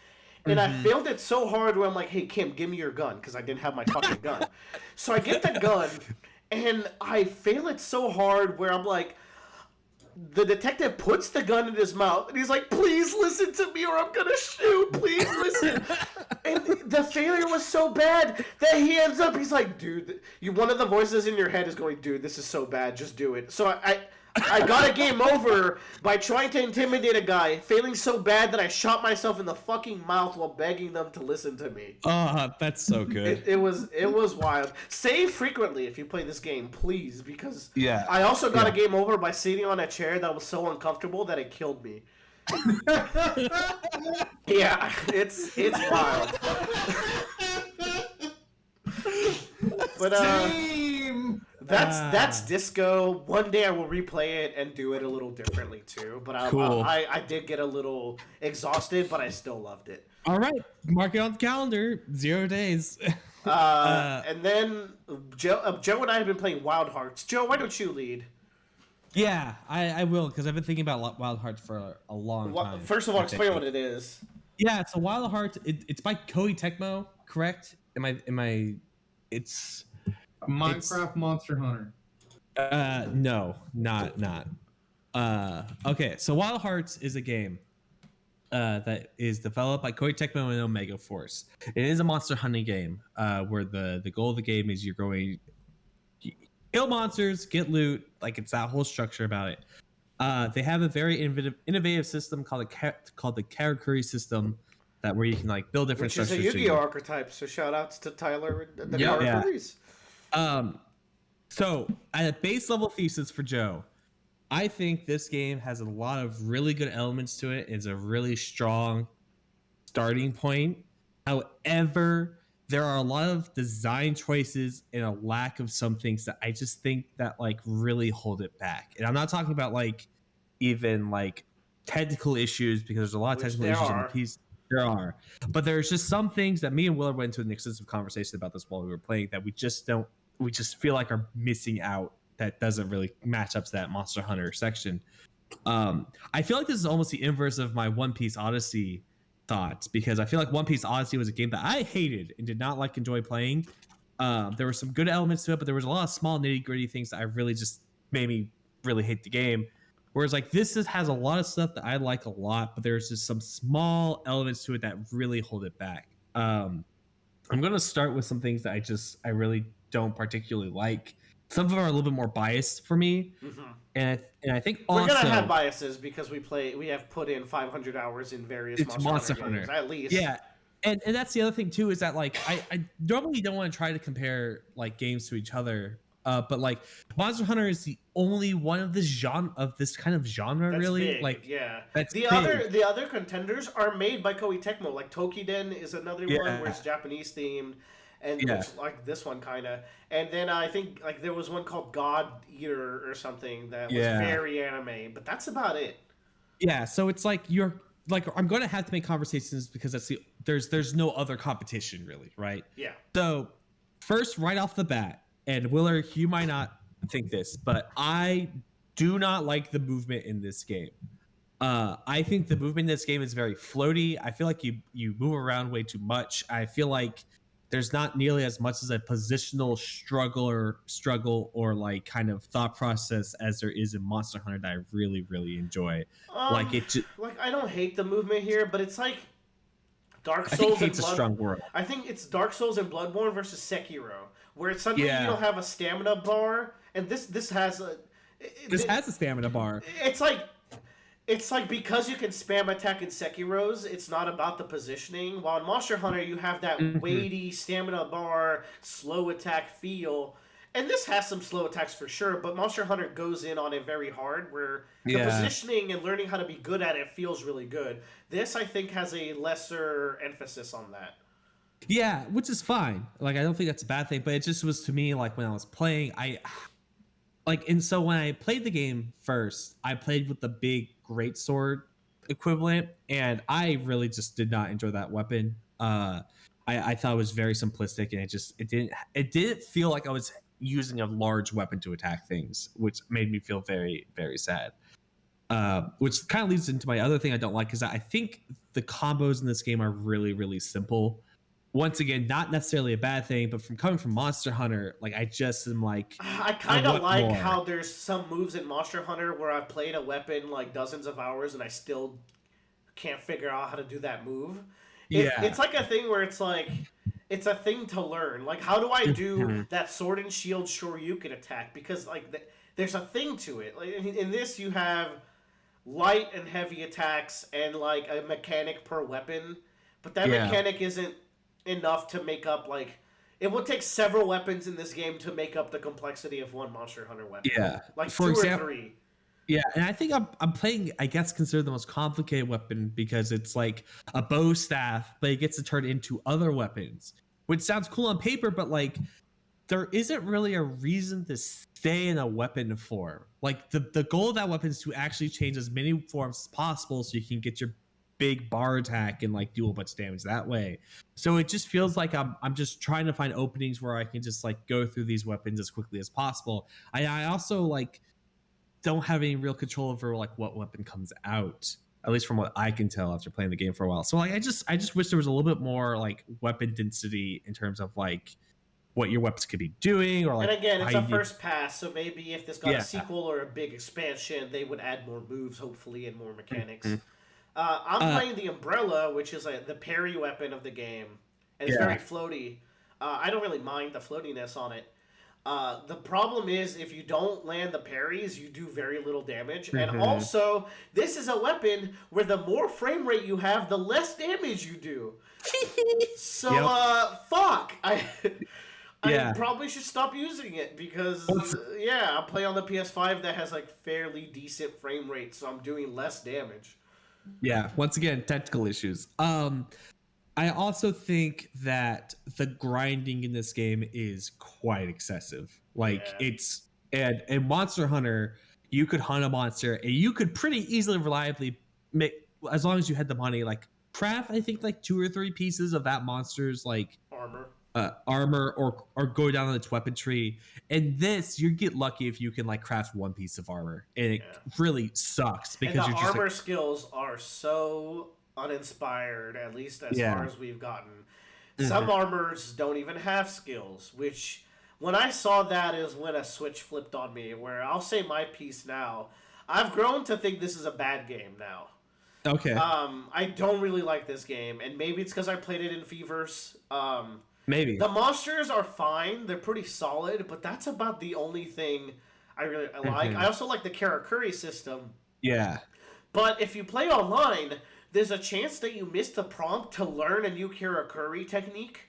And I failed it so hard where I'm like, hey, Kim, give me your gun, because I didn't have my fucking gun. So I get the gun, and I fail it so hard where I'm like, the detective puts the gun in his mouth, and he's like, please listen to me or I'm gonna shoot, please listen. And the failure was so bad that he ends up, he's like, dude, one of the voices in your head is going, dude, this is so bad, just do it. So I got a game over by trying to intimidate a guy, failing so bad that I shot myself in the fucking mouth while begging them to listen to me. That's so good. It was wild. Save frequently if you play this game, please, because yeah. I also got a game over by sitting on a chair that was so uncomfortable that it killed me. Yeah, it's wild. But that's Disco. One day I will replay it and do it a little differently too. But cool. I did get a little exhausted, but I still loved it. All right, mark it on the calendar. 0 days. And then Joe and I have been playing Wild Hearts. Joe, why don't you lead? Yeah, I will, because I've been thinking about Wild Hearts for a long time. First of all, explain what it is. Yeah, so Wild Hearts, it's by Koei Tecmo, correct? Am I? It's Minecraft Monster Hunter. No, not. Okay, so Wild Hearts is a game that is developed by Koei Tecmo and Omega Force. It is a monster hunting game where the goal of the game is you're going kill monsters, get loot, like it's that whole structure about it. They have a very innovative system called the Karakuri system, that where you can like build different structures. Which is a Yu-Gi-Oh archetype. So shout outs to Tyler and the Karakuris. So at a base level thesis for Joe, I think this game has a lot of really good elements to it. It's a really strong starting point. However, there are a lot of design choices and a lack of some things that I just think that like really hold it back. And I'm not talking about like even like technical issues, because there's a lot of technical issues in the piece. There are, but there's just some things that me and Will went into an extensive conversation about this while we were playing that we just feel like are missing out, that doesn't really match up to that Monster Hunter section. I feel like this is almost the inverse of my One Piece Odyssey thoughts, because I feel like One Piece Odyssey was a game that I hated and did not enjoy playing. There were some good elements to it, but there was a lot of small nitty gritty things that I really just made me really hate the game. Whereas like this has a lot of stuff that I like a lot, but there's just some small elements to it that really hold it back. I'm going to start with some things that I really don't particularly like. Some of them are a little bit more biased for me. Mm-hmm. And I think also... We're going to have biases because we have put in 500 hours in various Monster Hunter games, at least. Yeah. And that's the other thing too, is that like I normally don't want to try to compare like games to each other. But like Monster Hunter is the only one of this kind of genre, that's really big. Like yeah. That's the other contenders are made by Koei Tecmo. Like Tokiden is another one where it's Japanese themed, and looks like this one kind of. And then I think like there was one called God Eater or something that was very anime, but that's about it. Yeah, so it's like I'm going to have to make conversations because there's no other competition really, right? Yeah. So first, right off the bat. And Willard, you might not think this, but I do not like the movement in this game. I think the movement in this game is very floaty. I feel like you move around way too much. I feel like there's not nearly as much as a positional struggle or like kind of thought process as there is in Monster Hunter that I really, really enjoy. I don't hate the movement here, but it's like Dark Souls and Bloodborne. I think it's Dark Souls and Bloodborne versus Sekiro, where it's suddenly you don't have a stamina bar, and this has a stamina bar. It's like because you can spam attack in Sekiro's, it's not about the positioning. While in Monster Hunter, you have that weighty stamina bar, slow attack feel. And this has some slow attacks for sure, but Monster Hunter goes in on it very hard, where the positioning and learning how to be good at it feels really good. This, I think, has a lesser emphasis on that. Yeah, which is fine. Like, I don't think that's a bad thing, but it just was to me, like, when I was playing, and so when I played the game first, I played with the big greatsword equivalent, and I really just did not enjoy that weapon. I thought it was very simplistic, and it didn't feel like I was using a large weapon to attack things, which made me feel very, very sad. Which kind of leads into my other thing I don't like, is that I think the combos in this game are really, really simple. Once again, not necessarily a bad thing, but coming from Monster Hunter, like I just am like, I kind of like more. how there's some moves in Monster Hunter where I've played a weapon like dozens of hours and I still can't figure out how to do that move. It's like a thing where it's like, it's a thing to learn. Like, how do I do that sword and shield Shoryuken attack? Because like there's a thing to it. Like in this, you have light and heavy attacks and like a mechanic per weapon, but that mechanic isn't enough to make up, like, it would take several weapons in this game to make up the complexity of one Monster Hunter weapon. Yeah, like for example, or 3. Yeah, and I think I'm playing, I guess, considered the most complicated weapon because it's like a bow staff, but it gets to turn into other weapons, which sounds cool on paper, but like there isn't really a reason to stay in a weapon form. Like the goal of that weapon is to actually change as many forms as possible so you can get your big bar attack and like do a bunch of damage that way. So it just feels like I'm just trying to find openings where I can just like go through these weapons as quickly as possible. I also like don't have any real control over like what weapon comes out, at least from what I can tell after playing the game for a while. So like I just wish there was a little bit more like weapon density in terms of like what your weapons could be doing, or like. And again, it's a first pass, so maybe if this got a sequel or a big expansion, they would add more moves, hopefully, and more mechanics. I'm playing the Umbrella, which is the parry weapon of the game, and it's very floaty. I don't really mind the floatiness on it. The problem is, if you don't land the parries, you do very little damage. And also, this is a weapon where the more frame rate you have, the less damage you do. So, fuck. I probably should stop using it because, I play on the PS5 that has like fairly decent frame rate, so I'm doing less damage. Yeah, once again, technical issues. I also think that the grinding in this game is quite excessive. Like it's and in Monster Hunter, you could hunt a monster and you could pretty easily, reliably make, as long as you had the money, like craft, I think like 2 or 3 pieces of that monster's like armor or go down its weapon tree. And this, you get lucky if you can like craft 1 piece of armor, and it really sucks because and the you're just armor skills are so uninspired, at least as far as we've gotten. Some armors don't even have skills, which when I saw that is when a switch flipped on me, where I'll say my piece now. I've grown to think this is a bad game now. Okay. I don't really like this game, and maybe it's because I played it in Feverse. Maybe. The monsters are fine. They're pretty solid, but that's about the only thing I really like. I also like the Karakuri system. Yeah. But if you play online, there's a chance that you miss the prompt to learn a new Karakuri technique.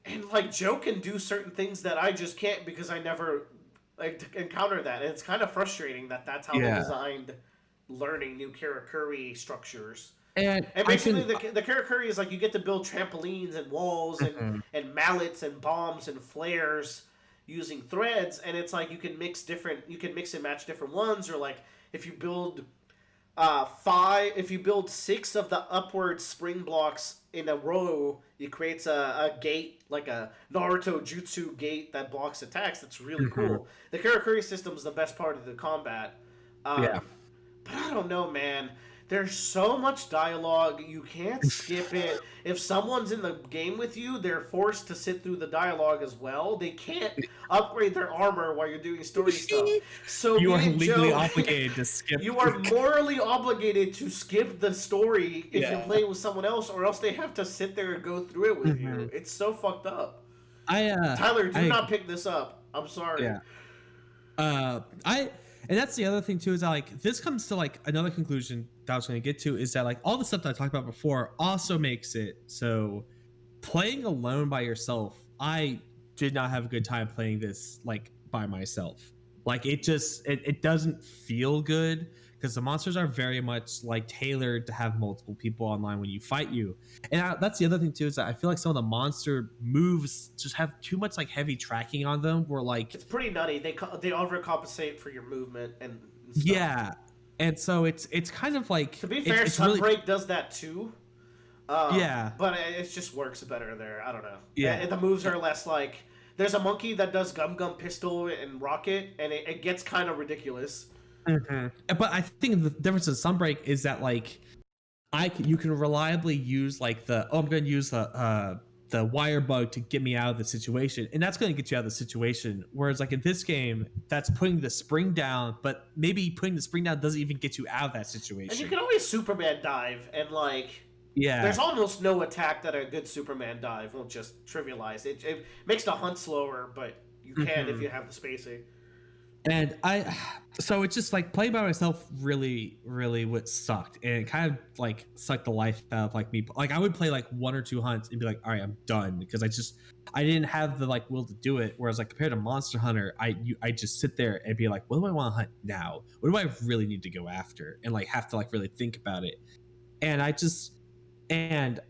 And, like, Joe can do certain things that I just can't because I never encounter that. And it's kind of frustrating that that's how they designed learning new Karakuri structures. And basically, the Karakuri is like you get to build trampolines and walls and mallets and bombs and flares using threads. And it's like you can mix and match different ones. Or, like, if you build... if you build 6 of the upward spring blocks in a row, it creates a gate, like a Naruto jutsu gate that blocks attacks. That's really cool. The Karakuri system is the best part of the combat. But I don't know, man. There's so much dialogue, you can't skip it. If someone's in the game with you, they're forced to sit through the dialogue as well. They can't upgrade their armor while you're doing story stuff. So you are legally obligated to skip. You are morally obligated to skip the story if you're playing with someone else, or else they have to sit there and go through it with you. It's so fucked up. Tyler, do not pick this up. I'm sorry. And that's the other thing too, is that like this comes to like another conclusion that I was going to get to, is that like all the stuff that I talked about before also makes it so playing alone by yourself, I did not have a good time playing this like by myself. Like it doesn't feel good because the monsters are very much like tailored to have multiple people online when you fight you. And that's the other thing too, is that I feel like some of the monster moves just have too much like heavy tracking on them, where like it's pretty nutty. They overcompensate for your movement and stuff. Yeah. And so it's kind of like, to be fair, Sunbreak does that too. But it just works better there. I don't know. Yeah. The moves are less like... There's a monkey that does Gum Gum Pistol and Rocket, and it gets kind of ridiculous. Mm-hmm. But I think the difference in Sunbreak is that, like, you can reliably use, like, I'm going to use the wire bug to get me out of the situation, and that's going to get you out of the situation. Whereas, like, in this game, that's putting the spring down, but maybe putting the spring down doesn't even get you out of that situation. And you can always Superman dive, and, like... Yeah. There's almost no attack that a good Superman dive won't just trivialize. It makes the hunt slower, but you can if you have the spacing. And so it's just like playing by myself really, really what sucked. And it kind of like sucked the life out of like me. Like I would play like 1 or 2 hunts and be like, all right, I'm done. Because I didn't have the like will to do it. Whereas like compared to Monster Hunter, I just sit there and be like, what do I want to hunt now? What do I really need to go after? And like have to like really think about it. And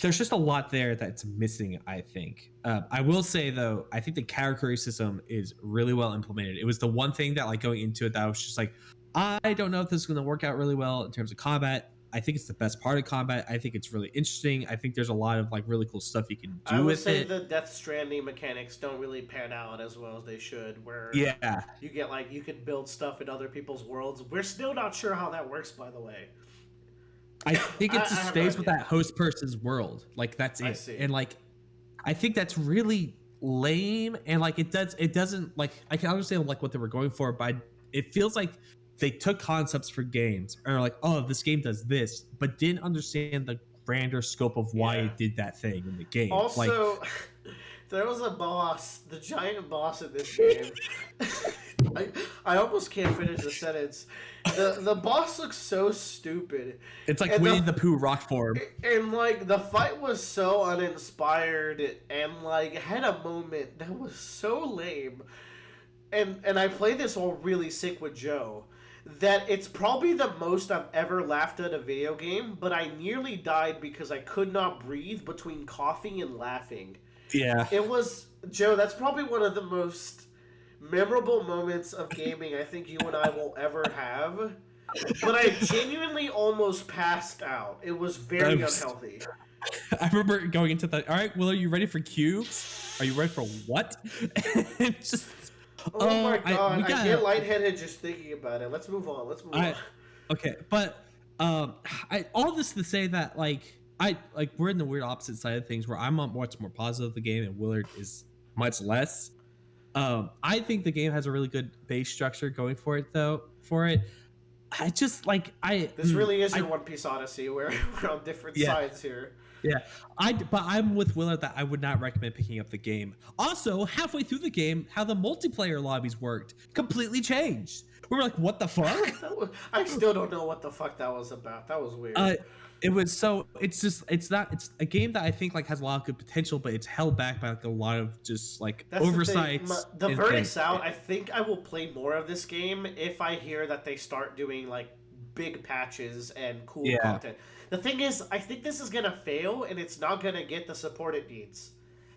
there's just a lot there that's missing, I think. I will say, though, I think the character system is really well implemented. It was the one thing that, like, going into it that I was just like, I don't know if this is going to work out really well in terms of combat. I think it's the best part of combat. I think it's really interesting. I think there's a lot of, like, really cool stuff you can do with it. I would say the Death Stranding mechanics don't really pan out as well as they should, where you get, like, you can build stuff in other people's worlds. We're still not sure how that works, by the way. I think it just stays with that host person's world. Like that's it. And like I think that's really lame. And like it doesn't like I can understand like what they were going for, but it feels like they took concepts for games and are like, oh, this game does this, but didn't understand the grander scope of why it did that thing in the game. Also, like, there was a boss, the giant boss in this game. I almost can't finish the sentence. The boss looks so stupid. It's like Winnie the Pooh rock form. And like the fight was so uninspired and like had a moment that was so lame. And I play this all really sick with Joe. That it's probably the most I've ever laughed at a video game, but I nearly died because I could not breathe between coughing and laughing. Yeah. It was, Joe, that's probably one of the most memorable moments of gaming I think you and I will ever have. But I genuinely almost passed out. It was very unhealthy. I remember going into the, all right, Will, are you ready for Q? Are you ready for what? Just... Oh my god, I get lightheaded just thinking about it. Let's move on. Okay, but all this to say that we're in the weird opposite side of things where I'm much more positive of the game and Willard is much less. I think the game has a really good base structure going for it though. This really is your One Piece Odyssey where we're on different sides here. Yeah, but I'm with Willard that I would not recommend picking up the game. Also, halfway through the game, how the multiplayer lobbies worked completely changed. We were like, what the fuck? I still don't know what the fuck that was about. That was weird. It's a game that I think like has a lot of good potential, but it's held back by like a lot of just like oversights. The verdict's out. I think I will play more of this game if I hear that they start doing like big patches and cool content. The thing is, I think this is gonna fail, and it's not gonna get the support it needs.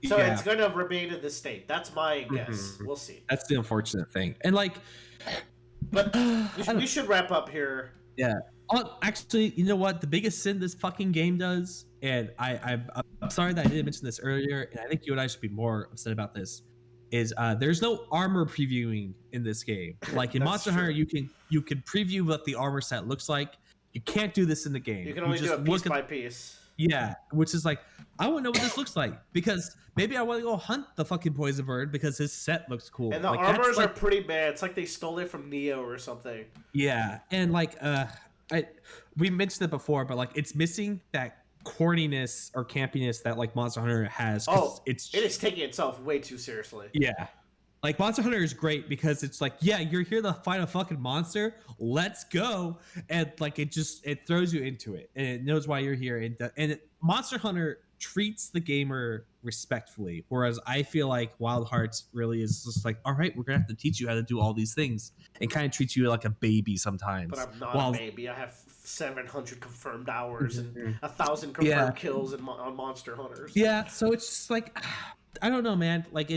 So it's gonna remain in this state. That's my guess. We'll see. That's the unfortunate thing. And like, but we should wrap up here. Yeah. Oh, actually, you know what? The biggest sin this fucking game does, and I'm sorry that I didn't mention this earlier, and I think you and I should be more upset about this, is there's no armor previewing in this game. Like in Monster Hunter, you can preview what the armor set looks like. You can't do this in the game. You can only do it piece by piece. Yeah, which is like, I want to know what this looks like because maybe I want to go hunt the fucking poison bird because his set looks cool. And the armors are pretty bad. It's like they stole it from Neo or something. Yeah, and like we mentioned it before, but like it's missing that corniness or campiness that like Monster Hunter has. It is taking itself way too seriously. Yeah. Like Monster Hunter is great because it's like, yeah, you're here to fight a fucking monster. Let's go. And like it throws you into it and it knows why you're here. Monster Hunter treats the gamer respectfully. Whereas I feel like Wild Hearts really is just like, all right, we're going to have to teach you how to do all these things and kind of treat you like a baby sometimes. But I'm not a baby. I have 700 confirmed hours and 1,000 confirmed kills on Monster Hunters. Yeah. So it's just like, I don't know, man. Like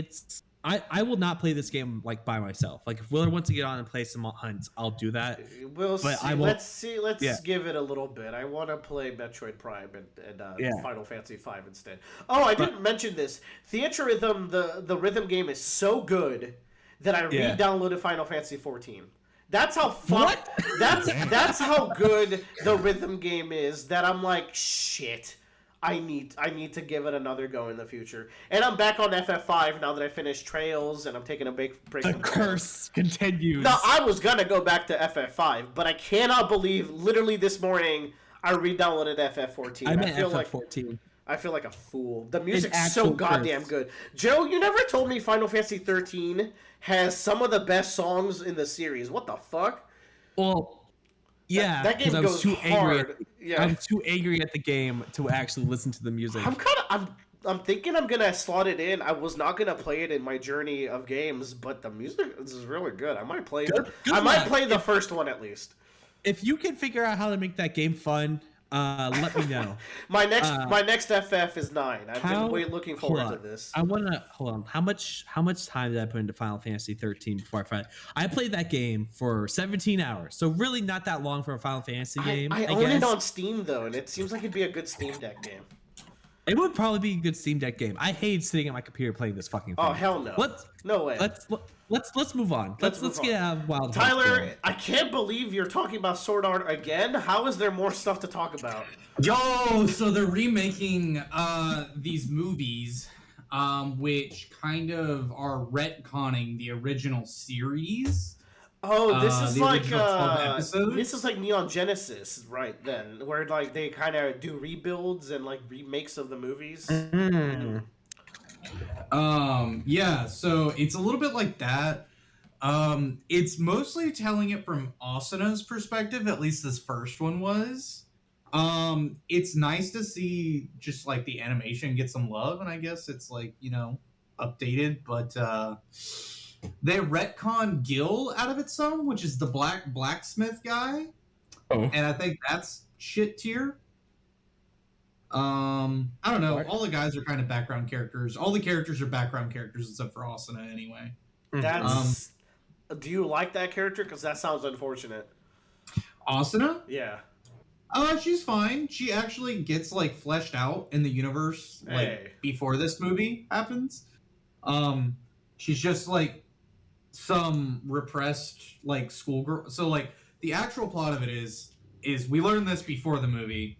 I will not play this game like by myself. Like if Willard wants to get on and play some hunts, I'll do that. We'll but see. I won't, Let's give it a little bit. I want to play Metroid Prime and Final Fantasy V instead. Oh, I didn't mention this. Theatrarhythm, the rhythm game is so good that I re-downloaded Final Fantasy 14. That's how that's how good the rhythm game is. That I'm like, shit. I need to give it another go in the future. And I'm back on FF5 now that I finished Trails and I'm taking a big break. The curse continues. No, I was gonna go back to FF5, but I cannot believe literally this morning I re-downloaded FF14. I feel FF14. I feel like a fool. The music's so goddamn good. Joe, you never told me Final Fantasy 13 has some of the best songs in the series. What the fuck? Well, yeah, that game goes hard. I'm too angry at the game to actually listen to the music. I'm thinking I'm gonna slot it in. I was not gonna play it in my journey of games, but the music is really good. I might play play the first one at least. If you can figure out how to make that game fun, let me know. my next FF is 9. I've been looking forward to this. I want to hold on. How much time did I put into Final Fantasy 13 before I played? I played that game for 17 hours, so really not that long for a Final Fantasy game. I own it on Steam though, and it seems like it'd be a good Steam Deck game. It would probably be a good Steam Deck game. I hate sitting at my computer playing this fucking thing. Oh hell no! No way. Let's move on. Let's get out of Wild Hearts. Tyler, I can't believe you're talking about Sword Art again. How is there more stuff to talk about? Yo, so they're remaking these movies, which kind of are retconning the original series. Oh, this is like Neon Genesis, right then, where like they kind of do rebuilds and like remakes of the movies. Mm-hmm. Yeah, so it's a little bit like that. It's mostly telling it from Asuna's perspective, at least this first one was. It's nice to see just like the animation get some love, and I guess it's like, updated, but they retcon Gil out of it some, which is the blacksmith guy. Oh. And I think that's shit tier. I don't know. All the guys are kind of background characters. All the characters are background characters except for Asuna anyway. That's do you like that character? Because that sounds unfortunate. Asuna? Yeah. She's fine. She actually gets like fleshed out in the universe before this movie happens. She's just like some repressed like schoolgirl. So like the actual plot of it is we learned this before the movie.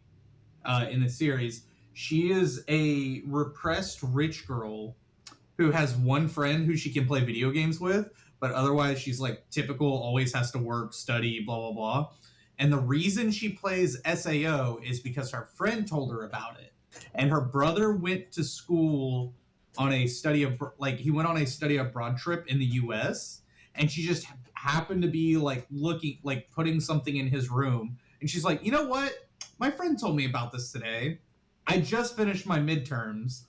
In the series, she is a repressed rich girl who has one friend who she can play video games with, but otherwise she's like typical, always has to work, study, blah, blah, blah. And the reason she plays SAO is because her friend told her about it. And her brother went to school on a study abroad trip in the US, and she just happened to be like putting something in his room. And she's like, you know what? My friend told me about this today. I just finished my midterms.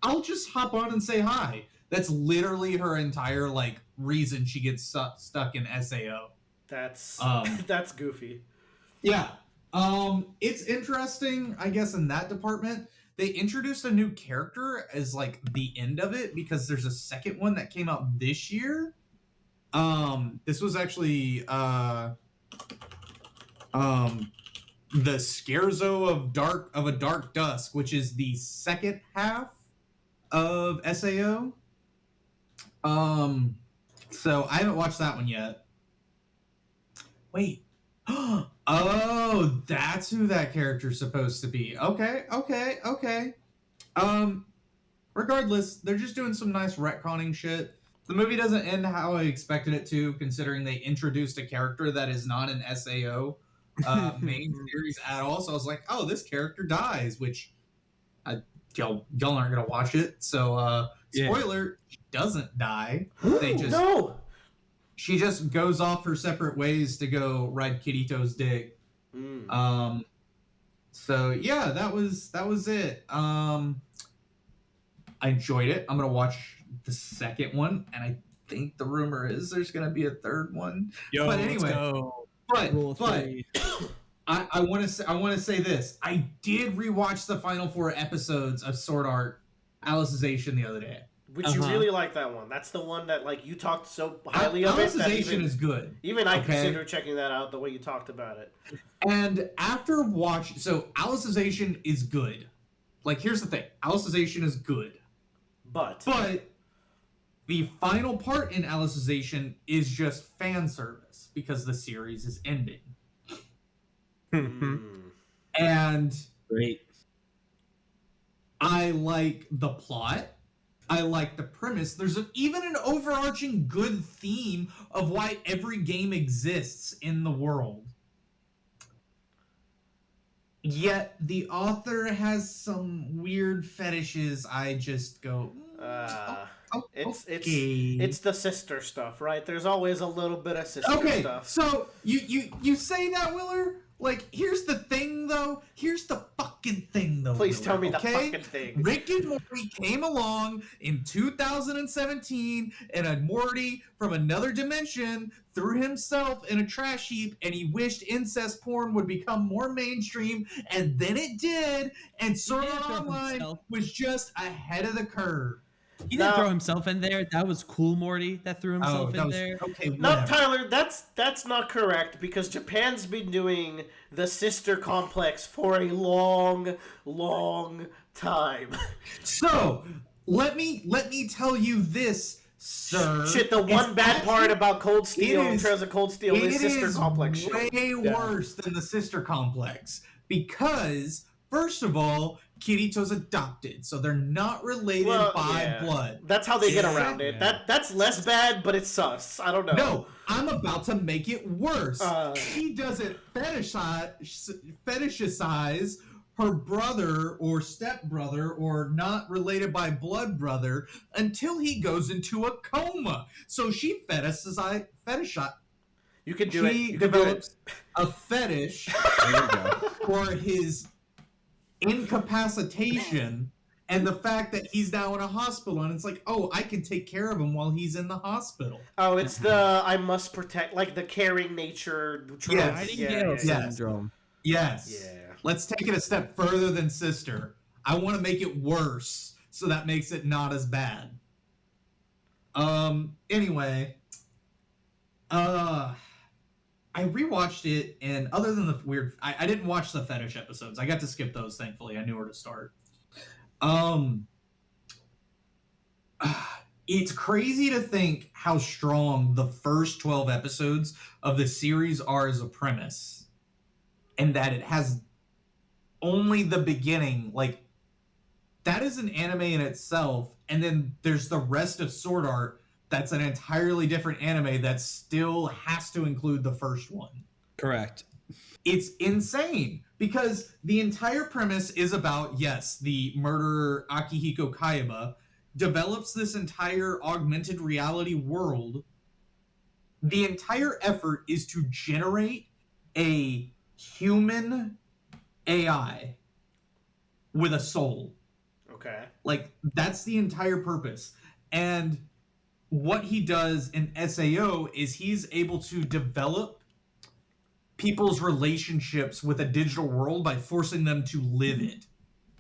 I'll just hop on and say hi. That's literally her entire like reason she gets stuck in SAO. That's goofy. Yeah. It's interesting, I guess, in that department. They introduced a new character as like the end of it because there's a second one that came out this year. This was actually the Scherzo of a Dark Dusk, which is the second half of SAO. So I haven't watched that one yet. Wait. Oh, that's who that character's supposed to be. Okay. Regardless, they're just doing some nice retconning shit. The movie doesn't end how I expected it to, considering they introduced a character that is not an SAO main series at all. So I was like, oh, this character dies, which y'all aren't gonna watch it. So spoiler, she doesn't die. She just goes off her separate ways to go ride Kirito's dick. So yeah, that was it. I enjoyed it. I'm gonna watch the second one, and I think the rumor is there's gonna be a third one. But anyway, but I want to say this. I did rewatch the final 4 episodes of Sword Art Alicization the other day. Which you really like that one. That's the one that like you talked so highly of it. Alicization is good. Even I consider checking that out the way you talked about it. And after Alicization is good. Like, here's the thing. Alicization is good. But the final part in Alicization is just fan service because the series is ending. And great. I like the plot. I like the premise. There's even an overarching good theme of why every game exists in the world. Yet the author has some weird fetishes. I just go. It's the sister stuff, right? There's always a little bit of sister stuff. So you say that, Willer? Like, here's the thing, though. Here's the fucking thing, though. Please Willer, tell me the fucking thing. Rick and Morty came along in 2017, and a Morty from another dimension threw himself in a trash heap, and he wished incest porn would become more mainstream, and then it did, and Sword Art Online was just ahead of the curve. He didn't throw himself in there. That was Cool Morty that threw himself in there. Okay, no, Tyler, that's not correct because Japan's been doing the sister complex for a long, long time. So let me tell you this, sir. Shit, the one bad part about Cold Steel, Trails of Cold Steel, is sister complex. Way worse than the sister complex because, first of all, Kirito's adopted, so they're not related by blood. That's how they get around it. That's less bad, but it's sus. I don't know. No, I'm about to make it worse. He doesn't fetishize her brother or stepbrother or not related by blood brother until he goes into a coma. So she fetishizes. You can do it. You can develops a fetish for his incapacitation and the fact that he's now in a hospital, and it's like, oh, I can take care of him while he's in the hospital. Oh, it's the I must protect, like the caring nature. Syndrome. Yes. Yeah. Let's take it a step further than sister. I want to make it worse, so that makes it not as bad. Anyway, I rewatched it, and other than the weird, I didn't watch the fetish episodes. I got to skip those, thankfully. I knew where to start. It's crazy to think how strong the first 12 episodes of the series are as a premise, and that it has only the beginning. Like, that is an anime in itself, and then there's the rest of Sword Art. That's an entirely different anime that still has to include the first one. Correct. It's insane because the entire premise is about, yes, the murderer Akihiko Kaiba develops this entire augmented reality world. The entire effort is to generate a human AI with a soul. Okay. Like, that's the entire purpose. And what he does in SAO is he's able to develop people's relationships with a digital world by forcing them to live it.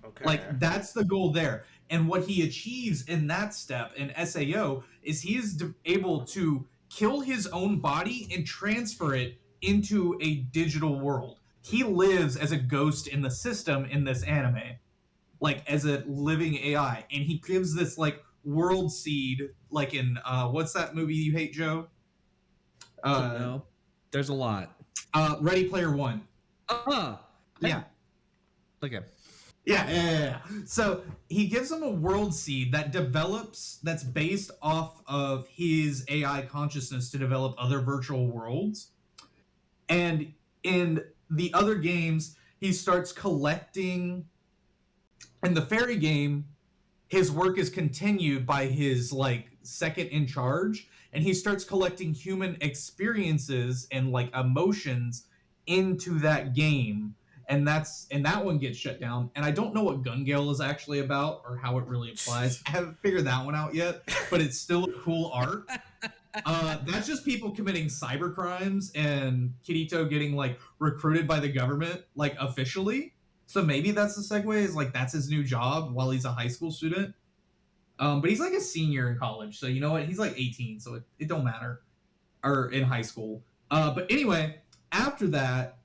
Okay. Like, that's the goal there. And what he achieves in that step in SAO is he is able to kill his own body and transfer it into a digital world. He lives as a ghost in the system in this anime, like as a living AI. And he gives this, like, world seed, like in what's that movie you hate, Joe? No, there's a lot. Ready Player One. Yeah. Okay. Yeah. So he gives him a world seed that develops, that's based off of his AI consciousness to develop other virtual worlds. And in the other games, he starts collecting. In the fairy game, his work is continued by his, like, second in charge, and he starts collecting human experiences and, like, emotions into that game, and that one gets shut down. And I don't know what Gun Gale is actually about or how it really applies. I haven't figured that one out yet, but it's still a cool art. That's just people committing cyber crimes and Kirito getting, like, recruited by the government, like, officially. So maybe that's the segue, is like that's his new job while he's a high school student. But he's like a senior in college, so you know what? He's like 18, so it don't matter. Or in high school. But anyway, after that,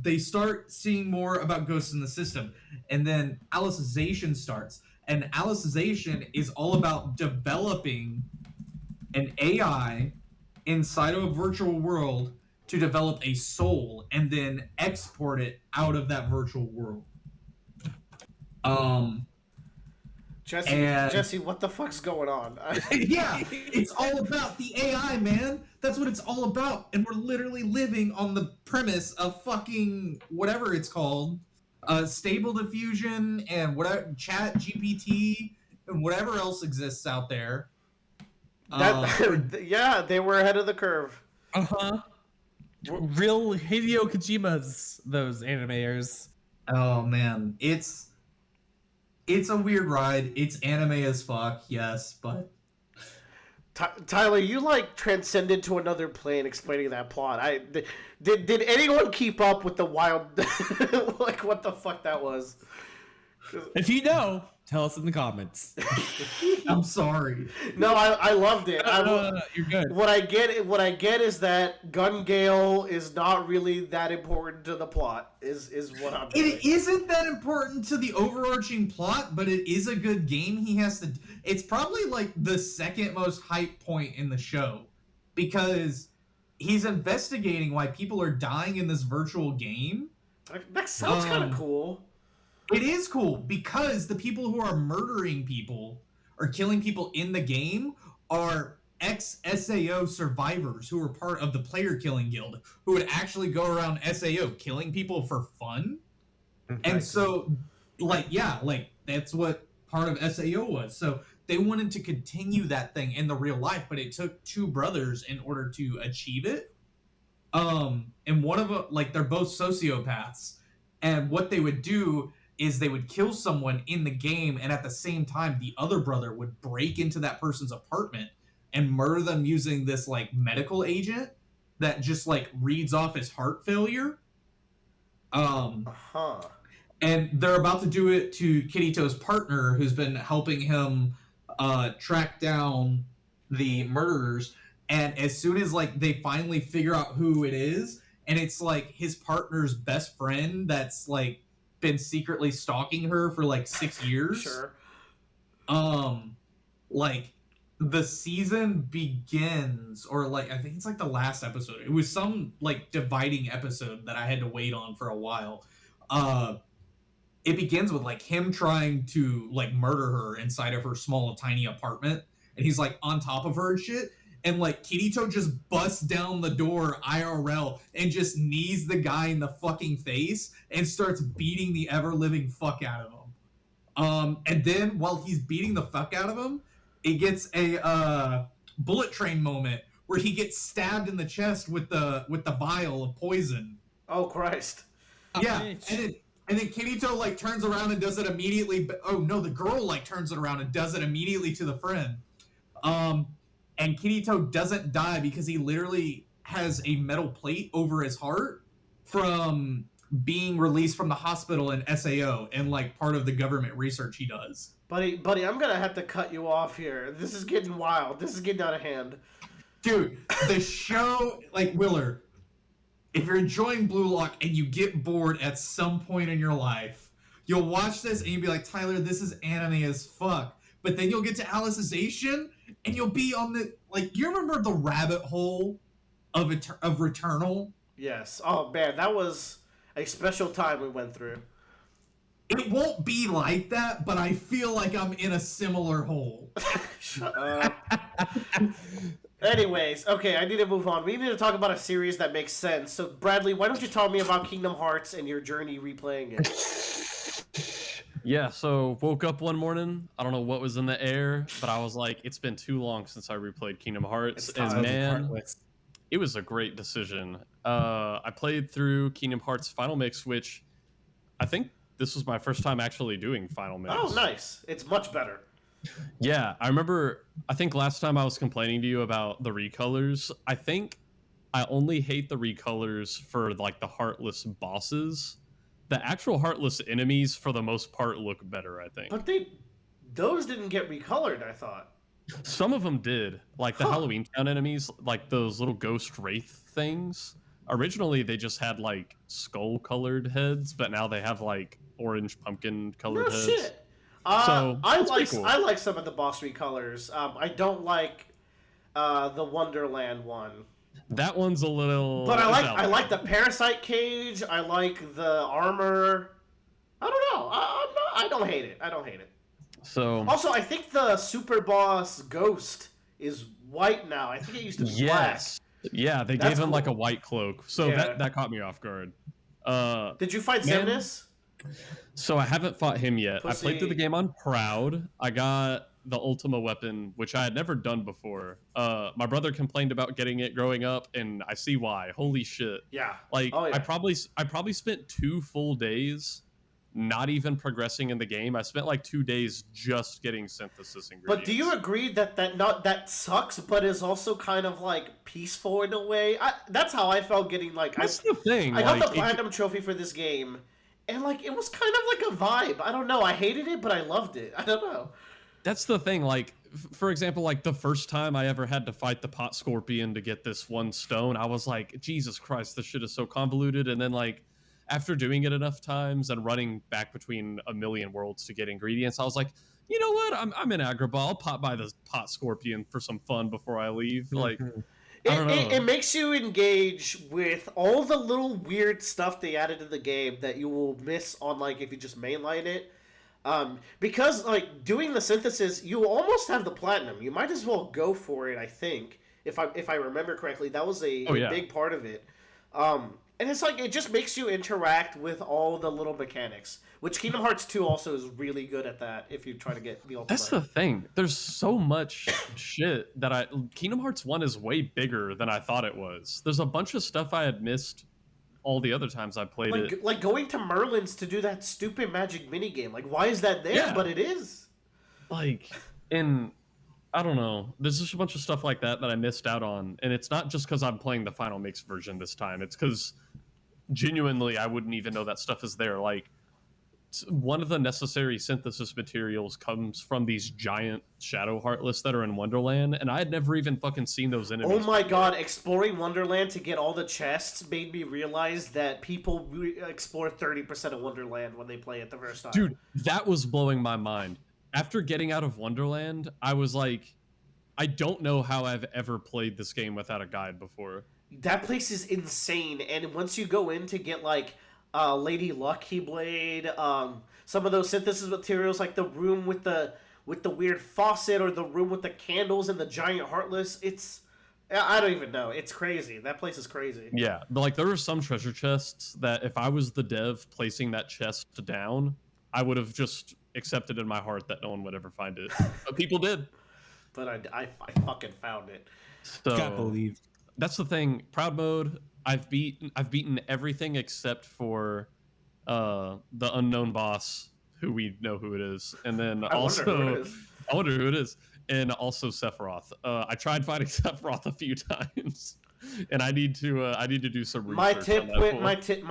they start seeing more about ghosts in the system, and then Alicization starts. And Alicization is all about developing an AI inside of a virtual world to develop a soul and then export it out of that virtual world. Jesse, what the fuck's going on? Yeah, it's all about the AI, man. That's what it's all about. And we're literally living on the premise of fucking whatever it's called, Stable Diffusion and whatever Chat GPT and whatever else exists out there. Yeah, they were ahead of the curve. Real Hideo Kojima's those animators. Oh man, it's a weird ride. It's anime as fuck, yes, but Tyler, you like transcended to another plane explaining that plot. Did anyone keep up with the wild like what the fuck that was? If you know, tell us in the comments. I'm sorry. No, I loved it. No, you're good. What I get is that Gun Gale is not really that important to the plot. Is what I'm getting. It isn't that important to the overarching plot, but it is a good game. It's probably like the second most hype point in the show, because he's investigating why people are dying in this virtual game. That sounds kind of cool. It is cool because the people who are murdering people or killing people in the game are ex-SAO survivors who are part of the player killing guild, who would actually go around SAO killing people for fun. And so, that's what part of SAO was. So they wanted to continue that thing in the real life, but it took two brothers in order to achieve it. And one of them, they're both sociopaths. And what they would do is they would kill someone in the game, and at the same time, the other brother would break into that person's apartment and murder them using this, medical agent that just, reads off his heart failure. And they're about to do it to Kirito's partner, who's been helping him track down the murderers. And as soon as, they finally figure out who it is, and it's, his partner's best friend that's, been secretly stalking her for 6 years. Sure. The season begins, or I think it's the last episode. It was some dividing episode that I had to wait on for a while. It begins with him trying to murder her inside of her small tiny apartment, and he's on top of her and shit. And Kirito just busts down the door IRL and just knees the guy in the fucking face and starts beating the ever-living fuck out of him. And then while he's beating the fuck out of him, it gets a bullet train moment where he gets stabbed in the chest with the vial of poison. Oh Christ! Yeah, and then Kirito turns around and does it immediately. Oh no, the girl turns it around and does it immediately to the friend. And Kirito doesn't die because he literally has a metal plate over his heart from being released from the hospital in SAO and part of the government research he does. Buddy, I'm gonna have to cut you off here. This is getting wild. This is getting out of hand. Dude, the show, Willer, if you're enjoying Blue Lock and you get bored at some point in your life, you'll watch this and you'll be like, Tyler, this is anime as fuck. But then you'll get to Alicization, and you'll be on the you remember the rabbit hole of Returnal? Yes. Oh man, that was a special time we went through. It won't be like that, but I feel like I'm in a similar hole. Shut up. Anyways, okay, I need to move on. We need to talk about a series that makes sense. So, Bradley, why don't you tell me about Kingdom Hearts and your journey replaying it? Yeah, so woke up one morning. I don't know what was in the air, but I was like, it's been too long since I replayed Kingdom Hearts. And man, it was a great decision. I played through Kingdom Hearts Final Mix, which I think this was my first time actually doing Final Mix. Oh, nice. It's much better. Yeah, I think last time I was complaining to you about the recolors. I think I only hate the recolors for the Heartless bosses. The actual Heartless enemies, for the most part, look better, I think. But they those didn't get recolored, I thought. Some of them did, like the Halloween Town enemies, like those little ghost wraith things. Originally, they just had like skull-colored heads, but now they have like orange pumpkin-colored heads. Shit. So I like some of the boss recolors. I don't like the Wonderland one. That one's a little. But I like the parasite cage. I like the armor. I don't know. I don't hate it. I don't hate it. So also, I think the super boss ghost is white now. I think it used to be black. Yeah, they gave him like a white cloak. So that caught me off guard. Did you fight Xemnas? So I haven't fought him yet. Pussy. I played through the game on Proud. I got the Ultima weapon, which I had never done before. My brother complained about getting it growing up, and I see why. Holy shit. Yeah. Like I probably spent 2 full days not even progressing in the game. I spent like 2 days just getting synthesis ingredients. But do you agree that sucks, but is also kind of like peaceful in a way? That's how I felt getting like. That's the thing. I got the platinum trophy for this game, and like it was kind of like a vibe. I don't know. I hated it, but I loved it. I don't know. That's the thing. Like, for example, like the first time I ever had to fight the pot scorpion to get this one stone, I was like, Jesus Christ, this shit is so convoluted. And then like, after doing it enough times and running back between a million worlds to get ingredients, I was like, you know what? I'm in Agrabah. I'll pop by the pot scorpion for some fun before I leave. Like, I don't know. It makes you engage with all the little weird stuff they added to the game that you will miss on like if you just mainline it. Because like doing the synthesis, you almost have the platinum. You might as well go for it. I think if I remember correctly, that was a big part of it. And it's like, it just makes you interact with all the little mechanics, which Kingdom Hearts 2 also is really good at that if you try to get the ultimate. That's the thing. There's so much shit that Kingdom Hearts 1 is way bigger than I thought it was. There's a bunch of stuff I had missed all the other times I played it. Like going to Merlin's to do that stupid magic minigame. Like, why is that there? Yeah. But it is. Like, I don't know. There's just a bunch of stuff like that I missed out on. And it's not just because I'm playing the Final Mix version this time. It's because genuinely I wouldn't even know that stuff is there. Like, one of the necessary synthesis materials comes from these giant Shadow Heartless that are in Wonderland, and I had never even fucking seen those enemies. Oh my god, exploring Wonderland to get all the chests made me realize that people explore 30% of Wonderland when they play it the first time. Dude, that was blowing my mind. After getting out of Wonderland, I was like, I don't know how I've ever played this game without a guide before. That place is insane, and once you go in to get, like, Lady Luck Keyblade, some of those synthesis materials, like the room with the weird faucet, or the room with the candles and the giant Heartless, I don't even know. It's crazy. That place is crazy. Yeah, but, like, there are some treasure chests that if I was the dev placing that chest down, I would have just accepted in my heart that no one would ever find it. But people did. But I fucking found it. So, can't believe. That's the thing. Proud mode, I've beaten everything except for the unknown boss, who we know who it is. And then I wonder who it is. And also Sephiroth. I tried fighting Sephiroth a few times. And I need to do some research. My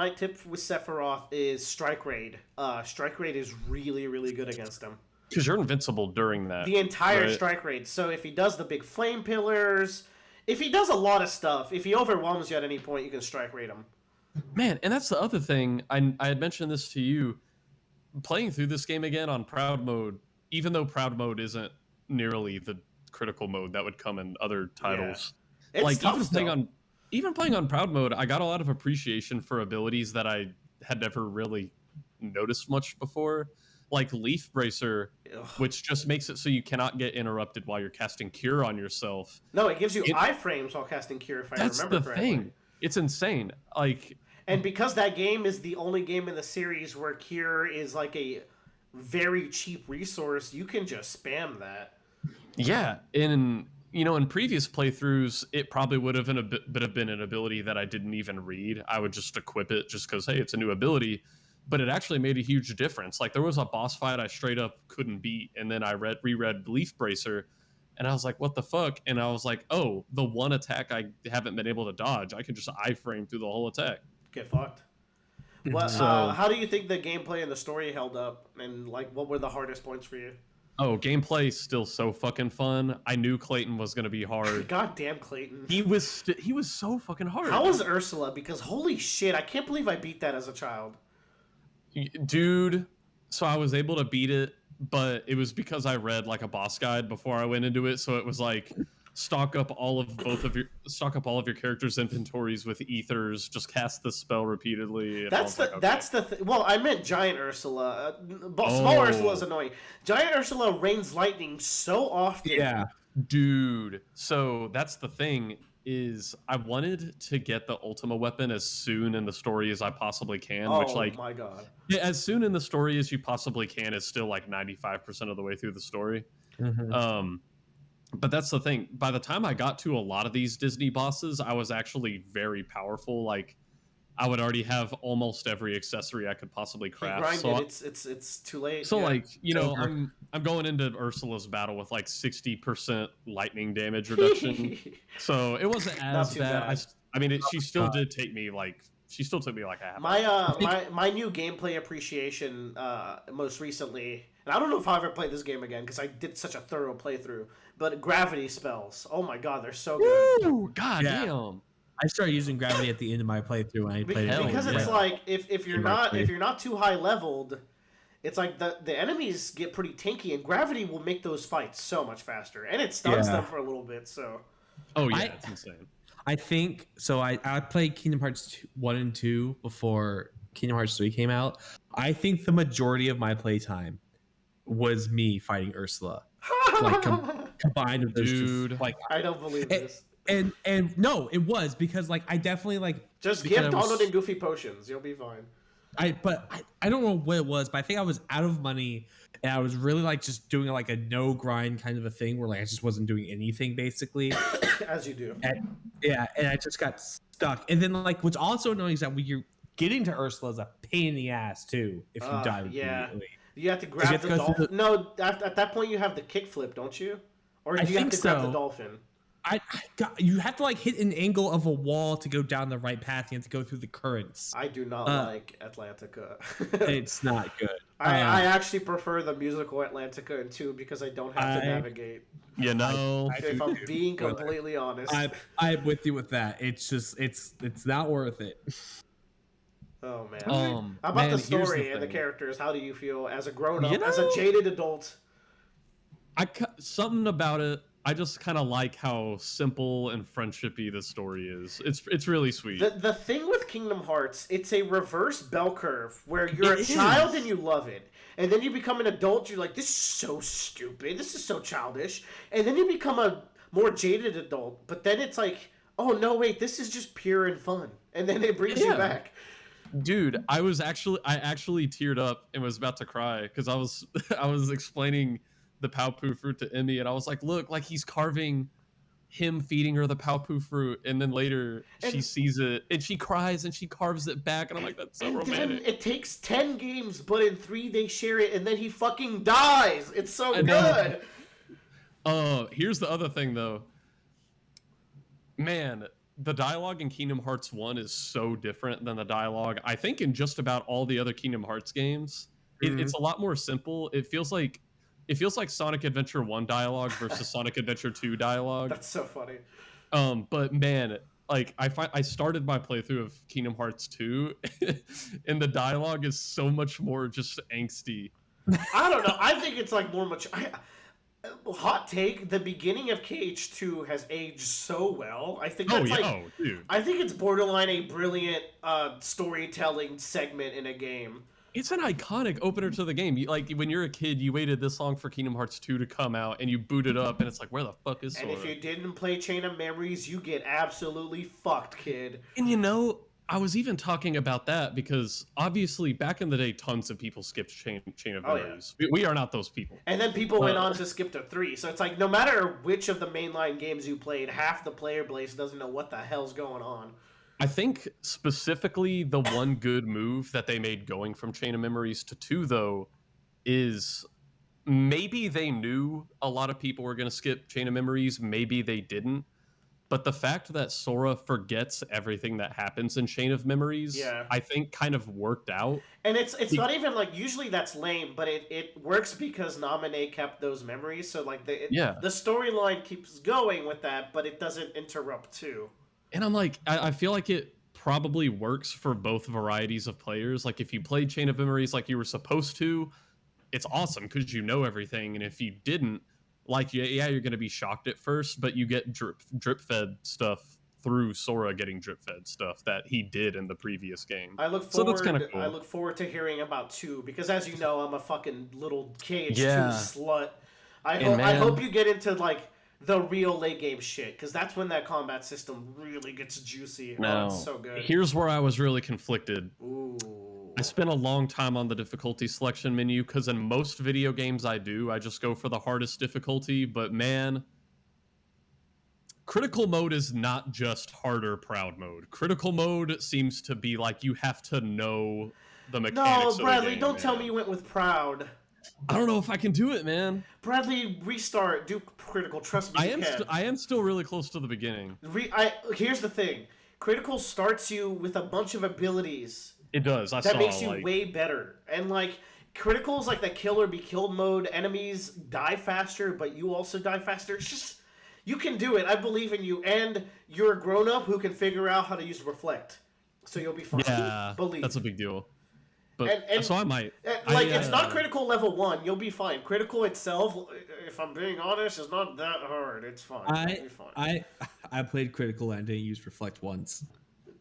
tip with Sephiroth is Strike Raid. Strike Raid is really, really good against him. Because you're invincible during that. The entire Strike Raid. So if he does the big flame pillars, if he does a lot of stuff, if he overwhelms you at any point, you can Strike Raid him. Man, and that's the other thing. I had mentioned this to you. Playing through this game again on Proud mode, even though Proud mode isn't nearly the critical mode that would come in other titles. Yeah. It's like tough even playing on Proud mode, I got a lot of appreciation for abilities that I had never really noticed much before. Like Leaf Bracer, which just makes it so you cannot get interrupted while you're casting Cure on yourself. No, it gives you iframes while casting Cure, if I remember correctly. That's the thing. It's insane. Like, and because that game is the only game in the series where Cure is like a very cheap resource, you can just spam that. Yeah, in previous playthroughs, it probably would have been an ability that I didn't even read. I would just equip it just because, hey, it's a new ability. But it actually made a huge difference. Like, there was a boss fight I straight up couldn't beat, and then I reread Leaf Bracer, and I was like, what the fuck? And I was like, oh, the one attack I haven't been able to dodge, I can just iframe through the whole attack. Get fucked. Well, how do you think the gameplay and the story held up? And, like, what were the hardest points for you? Oh, gameplay is still so fucking fun. I knew Clayton was gonna be hard. God damn Clayton. He was so fucking hard. How was Ursula? Because holy shit, I can't believe I beat that as a child. Dude, so I was able to beat it, but it was because I read like a boss guide before I went into it. So it was like stock up all of your characters' inventories with ethers, just cast the spell repeatedly. Well, I meant Giant Ursula. Small Ursula is annoying. Giant Ursula rains lightning so often. Yeah. Dude, so that's the thing, is I wanted to get the Ultima weapon as soon in the story as I possibly can, which like, my god. Yeah, as soon in the story as you possibly can is still like 95% of the way through the story. Mm-hmm. But that's the thing. By the time I got to a lot of these Disney bosses, I was actually very powerful. Like, I would already have almost every accessory I could possibly craft. So it's too late. So yeah. like, you know, I'm going into Ursula's battle with like 60% lightning damage reduction. So it wasn't as bad. I mean, she still did take me like took me like a half. My new gameplay appreciation most recently, and I don't know if I'll ever play this game again because I did such a thorough playthrough. But gravity spells, oh my god, they're so good. Ooh, god damn. I started using gravity at the end of my playthrough when I played it. Because it's like if you're not too high leveled, it's like the enemies get pretty tanky, and gravity will make those fights so much faster, and it stuns them for a little bit. So, it's insane. I think so. I played Kingdom Hearts 1 and 2 before Kingdom Hearts 3 came out. I think the majority of my playtime was me fighting Ursula, like combined with those two. Like, I don't believe this. And no, it was because like I definitely like just give Donald and Goofy potions, you'll be fine. I don't know what it was, but I think I was out of money and I was really like just doing like a no grind kind of a thing where like I just wasn't doing anything basically. As you do. And I just got stuck. And then like what's also annoying is that when you're getting to Ursula is a pain in the ass too if you die immediately. You have to grab the dolphin. No, at that point you have the kickflip, don't you? Or do you have to grab the dolphin? You have to like hit an angle of a wall to go down the right path. You have to go through the currents. I do not like Atlantica. It's not good. I actually prefer the musical Atlantica in 2 because I don't have to navigate. You know, if I'm being completely honest, I'm with you with that. It's just it's not worth it. Oh man! How about the story and the characters? How do you feel as a grown-up, as a jaded adult? Something about it. I just kind of like how simple and friendshipy the story is. It's really sweet. The thing with Kingdom Hearts, it's a reverse bell curve where you're a child and you love it. And then you become an adult, you're like, this is so stupid. This is so childish. And then you become a more jaded adult. But then it's like, oh, no, wait, this is just pure and fun. And then it brings you back. Dude, I actually teared up and was about to cry because I was explaining the Paopu fruit to Emmy, and I was like, look, like he's carving him feeding her the Paopu fruit, and then later she sees it and she cries and she carves it back, and I'm like, that's so romantic. Then it takes 10 games, but in 3 they share it, and then he fucking dies. It's so good. Here's the other thing though. Man, the dialogue in Kingdom Hearts 1 is so different than the dialogue, I think, in just about all the other Kingdom Hearts games. It's a lot more simple. It feels like Sonic Adventure 1 dialogue versus Sonic Adventure 2 dialogue. That's so funny. But man, like I started my playthrough of Kingdom Hearts 2 and the dialogue is so much more just angsty. I don't know. I think it's like more much. Hot take: the beginning of KH2 has aged so well. I think that's dude. I think it's borderline a brilliant storytelling segment in a game. It's an iconic opener to the game. Like when you're a kid, you waited this long for Kingdom Hearts 2 to come out, and you boot it up, and it's like, where the fuck is Sora? And if you didn't play Chain of Memories, you get absolutely fucked, kid. And you know, I was even talking about that because obviously back in the day, tons of people skipped Chain of Memories. Yeah. We are not those people. And then people went on to skip to 3. So it's like no matter which of the mainline games you played, half the player base doesn't know what the hell's going on. I think specifically the one good move that they made going from Chain of Memories to 2, though, is maybe they knew a lot of people were going to skip Chain of Memories. Maybe they didn't. But the fact that Sora forgets everything that happens in Chain of Memories, I think kind of worked out. And it's not even like, usually that's lame, but it works because Naminé kept those memories, so like the storyline keeps going with that, but it doesn't interrupt too. And I'm like, I feel like it probably works for both varieties of players. Like if you played Chain of Memories like you were supposed to, it's awesome because you know everything, and if you didn't, like, yeah, you're going to be shocked at first, but you get drip-fed stuff through Sora getting drip-fed stuff that he did in the previous game. So that's kind of cool. I look forward to hearing about 2, because as you know, I'm a fucking little KH2 slut. I hope you get into, like, the real late game shit, because that's when that combat system really gets juicy. Now, it's so good. Here's where I was really conflicted. Ooh. I spent a long time on the difficulty selection menu, because in most video games I just go for the hardest difficulty, but man, critical mode is not just harder proud mode. Critical mode seems to be like you have to know the mechanics. No, Bradley, of the game, don't tell me you went with proud. I don't know if I can do it, man. Bradley, restart, do critical, trust me, I am still really close to the beginning. Here's the thing. Critical starts you with a bunch of abilities. It does. That makes you way better. And, like, critical is like the kill or be killed mode. Enemies die faster, but you also die faster. It's just, you can do it. I believe in you. And you're a grown-up who can figure out how to use reflect. So you'll be fine. Yeah, that's a big deal. But, so I might. It's not critical level 1. You'll be fine. Critical itself, if I'm being honest, is not that hard. It's fine. I played critical and didn't use reflect once.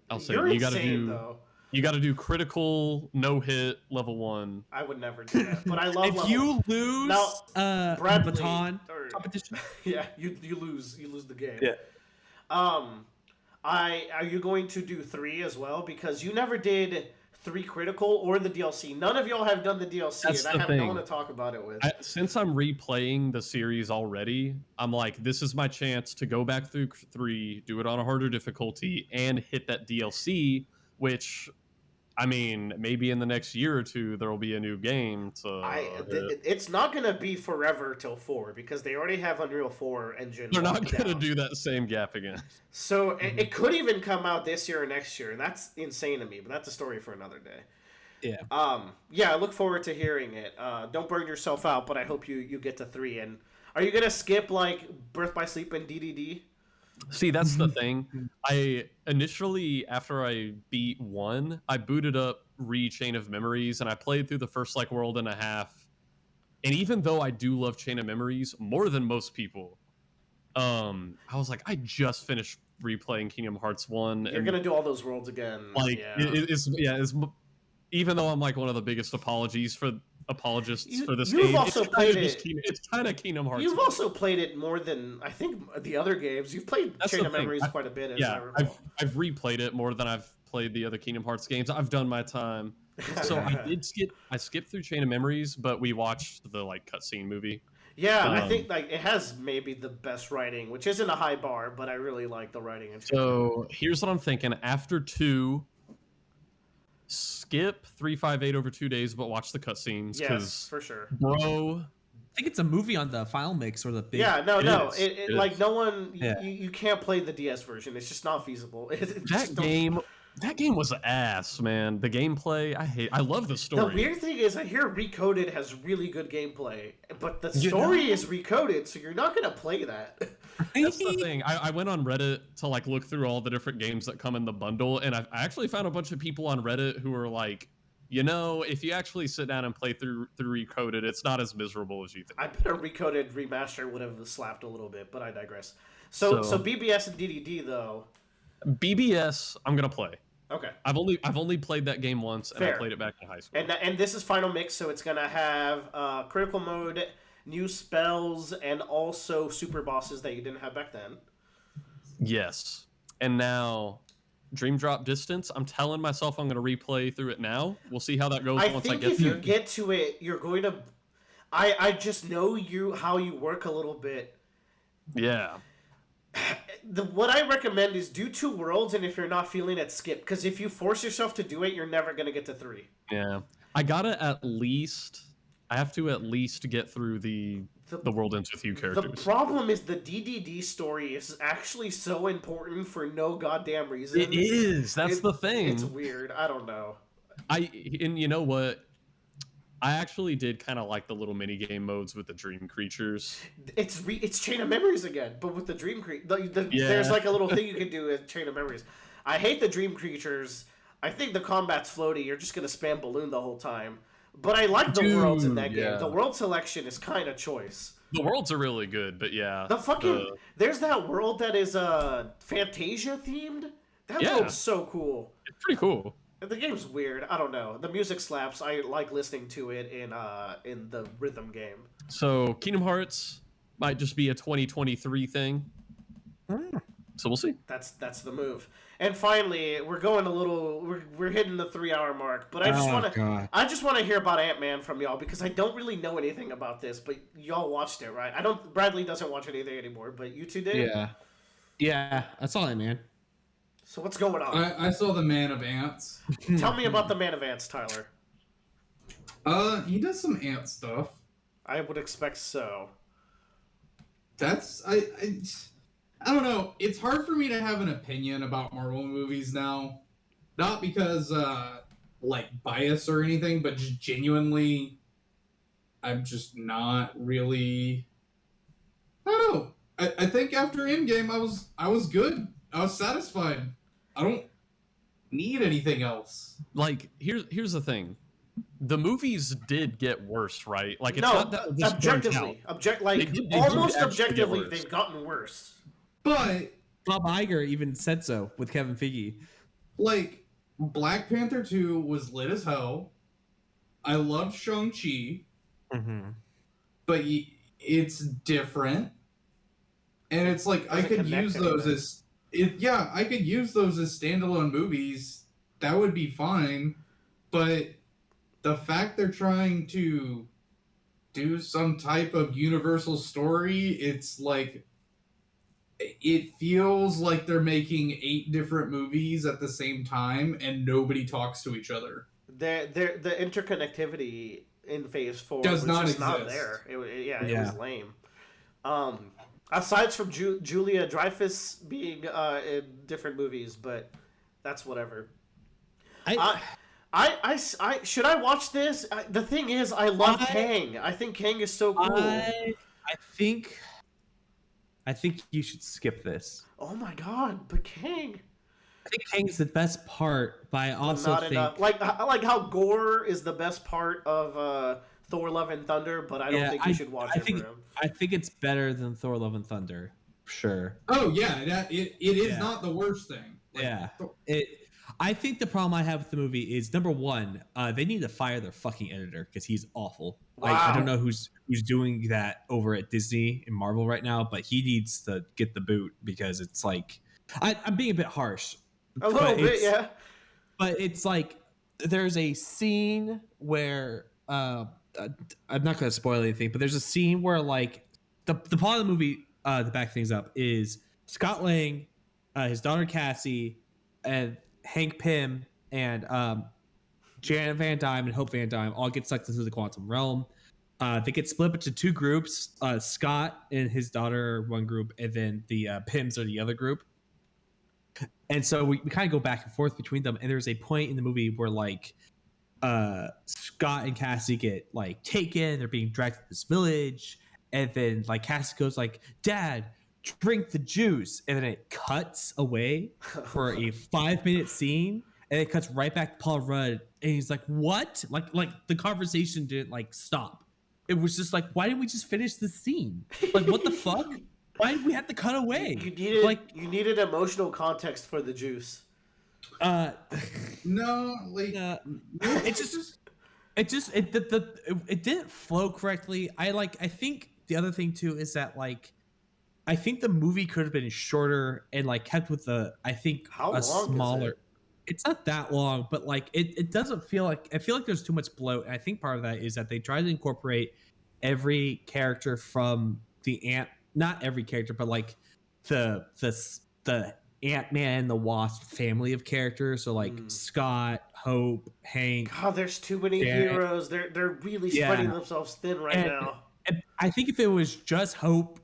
I'll say You're you insane, though. You got to do critical, no hit, level 1. I would never do that, but I love. If you lose Bradley, baton competition, yeah, you lose the game. Yeah. Are you going to do 3 as well? Because you never did 3 critical or the DLC. None of y'all have done the DLC, That's and I have thing. no one to talk about it with. Since I'm replaying the series already, I'm like, this is my chance to go back through 3, do it on a harder difficulty, and hit that DLC, which, I mean, maybe in the next year or 2 there will be a new game. It's not going to be forever till 4, because they already have Unreal 4 engine. They're not going to do that same gap again. So it could even come out this year or next year, and that's insane to me. But that's a story for another day. Yeah. Yeah, I look forward to hearing it. Don't burn yourself out, but I hope you get to 3. And are you going to skip like Birth by Sleep and DDD? See, that's the thing. I initially, after I beat 1, I booted up Chain of Memories, and I played through the first like world and a half. And even though I do love Chain of Memories more than most people, I was like, I just finished replaying Kingdom Hearts 1. You're gonna do all those worlds again. Like, it's even though I'm like one of the biggest apologists for this game. You've also played it. It's kind of Kingdom Hearts. You've also played it more than I think the other games. You've played Chain of Memories quite a bit. As I recall. I've replayed it more than I've played the other Kingdom Hearts games. I've done my time. So I skipped through Chain of Memories, but we watched the like cutscene movie. Yeah, I think like it has maybe the best writing, which isn't a high bar, but I really like the writing. So here's what I'm thinking: after 2, skip 358 over 2 days, but watch the cutscenes. Yes, for sure, bro. I think it's a movie on the file mix or the big. Yeah, no, it like no one. Yeah. You can't play the DS version. It's just not feasible. That game was ass, man. The gameplay, I love the story. The weird thing is, I hear Recoded has really good gameplay, but the story is recoded, so you're not gonna play that. That's the thing. I went on Reddit to like look through all the different games that come in the bundle, and I actually found a bunch of people on Reddit who were like, you know, if you actually sit down and play through Recoded, it's not as miserable as you think. I bet a Recoded remaster would have slapped a little bit, but I digress. So BBS and DDD though. BBS, I'm gonna play. Okay. I've only played that game once, and I played it back in high school. And this is final mix, so it's gonna have critical mode, new spells, and also super bosses that you didn't have back then. Yes. And now, Dream Drop Distance. I'm telling myself I'm gonna replay through it now. We'll see how that goes once I get to it. I think if you get to it, you're going to. I just know how you work a little bit. Yeah. What I recommend is do 2 worlds, and if you're not feeling it, skip. Because if you force yourself to do it, you're never going to get to 3. Yeah. I gotta at least I have to at least get through the World Ends With You characters. The problem is the DDD story is actually so important for no goddamn reason. It is. That's the thing. It's weird. I don't know. And you know what? I actually did kind of like the little mini game modes with the dream creatures. It's Chain of Memories again, but with the dream creatures. Yeah. There's like a little thing you can do with Chain of Memories. I hate the dream creatures. I think the combat's floaty. You're just gonna spam balloon the whole time. But I like the worlds in that game. Yeah. The world selection is kind of choice. The worlds are really good, but yeah. There's that world that is Fantasia themed. That world's so cool. It's pretty cool. The game's weird. I don't know. The music slaps. I like listening to it in the rhythm game. So Kingdom Hearts might just be a 2023 thing. So we'll see. That's the move. And finally, we're going a little. We're hitting the 3-hour mark. But I just want to hear about Ant-Man from y'all because I don't really know anything about this. But y'all watched it, right? I don't. Bradley doesn't watch anything anymore, but you two did. Yeah. That's all, man. So what's going on? I saw the Man of Ants. Tell me about the Man of Ants, Tyler. He does some ant stuff. I would expect so. That's I don't know. It's hard for me to have an opinion about Marvel movies now. Not because like bias or anything, but just genuinely I'm just not really I don't know. I think after Endgame I was good. I was satisfied. I don't need anything else. Like here's the thing. The movies did get worse, right? Like it's no, not that just objectively, almost objectively, they've gotten worse. But Bob Iger even said so with Kevin Feige. Like Black Panther 2 was lit as hell. I loved Shang-Chi, but it's different, and it's like I could use those as I could use those as standalone movies. That would be fine, but the fact they're trying to do some type of universal story, it's like it feels like they're making 8 different movies at the same time and nobody talks to each other. The interconnectivity in Phase 4 does was not just exist. not there. It was lame. Aside from Julia Dreyfus being in different movies, but that's whatever. I should I watch this? The thing is, I love Kang. I think Kang is so cool. I think you should skip this. Oh my god, but Kang. I think Kang is the best part, but I also think enough. Like how Gore is the best part of Thor: Love and Thunder, but I don't think you should watch it for him. I think it's better than Thor: Love and Thunder, sure. Oh yeah, it is not the worst thing. I think the problem I have with the movie is number one, they need to fire their fucking editor because he's awful. Wow. I don't know who's doing that over at Disney and Marvel right now, but he needs to get the boot because it's like I'm being a bit harsh. A little bit, yeah. But it's like there's a scene where I'm not going to spoil anything, but there's a scene where like the plot of the movie to back things up is Scott Lang, his daughter Cassie, and Hank Pym and Janet Van Dyne and Hope Van Dyne all get sucked into the quantum realm. They get split into 2 groups. Scott and his daughter are one group, and then the Pyms are the other group. And so we kind of go back and forth between them. And there's a point in the movie where like Scott and Cassie get like taken. They're being dragged to this village, and then like Cassie goes like, "Dad, drink the juice," and then it cuts away for a 5-minute scene, and it cuts right back to Paul Rudd, and he's like, "What?" Like the conversation didn't like stop. It was just like, why didn't we just finish the scene? Like, what the fuck? Why did we have to cut away? You needed emotional context for the juice. No, like it didn't flow correctly. I think the other thing too is that like I think the movie could have been shorter and like kept with a smaller. It's not that long, but like it doesn't feel like I feel like there's too much bloat. And I think part of that is that they tried to incorporate every character from the not every character, but like the Ant-Man and the Wasp family of characters. So like Scott, Hope, Hank. God, there's too many heroes. They're really spreading themselves thin now. And I think if it was just Hope,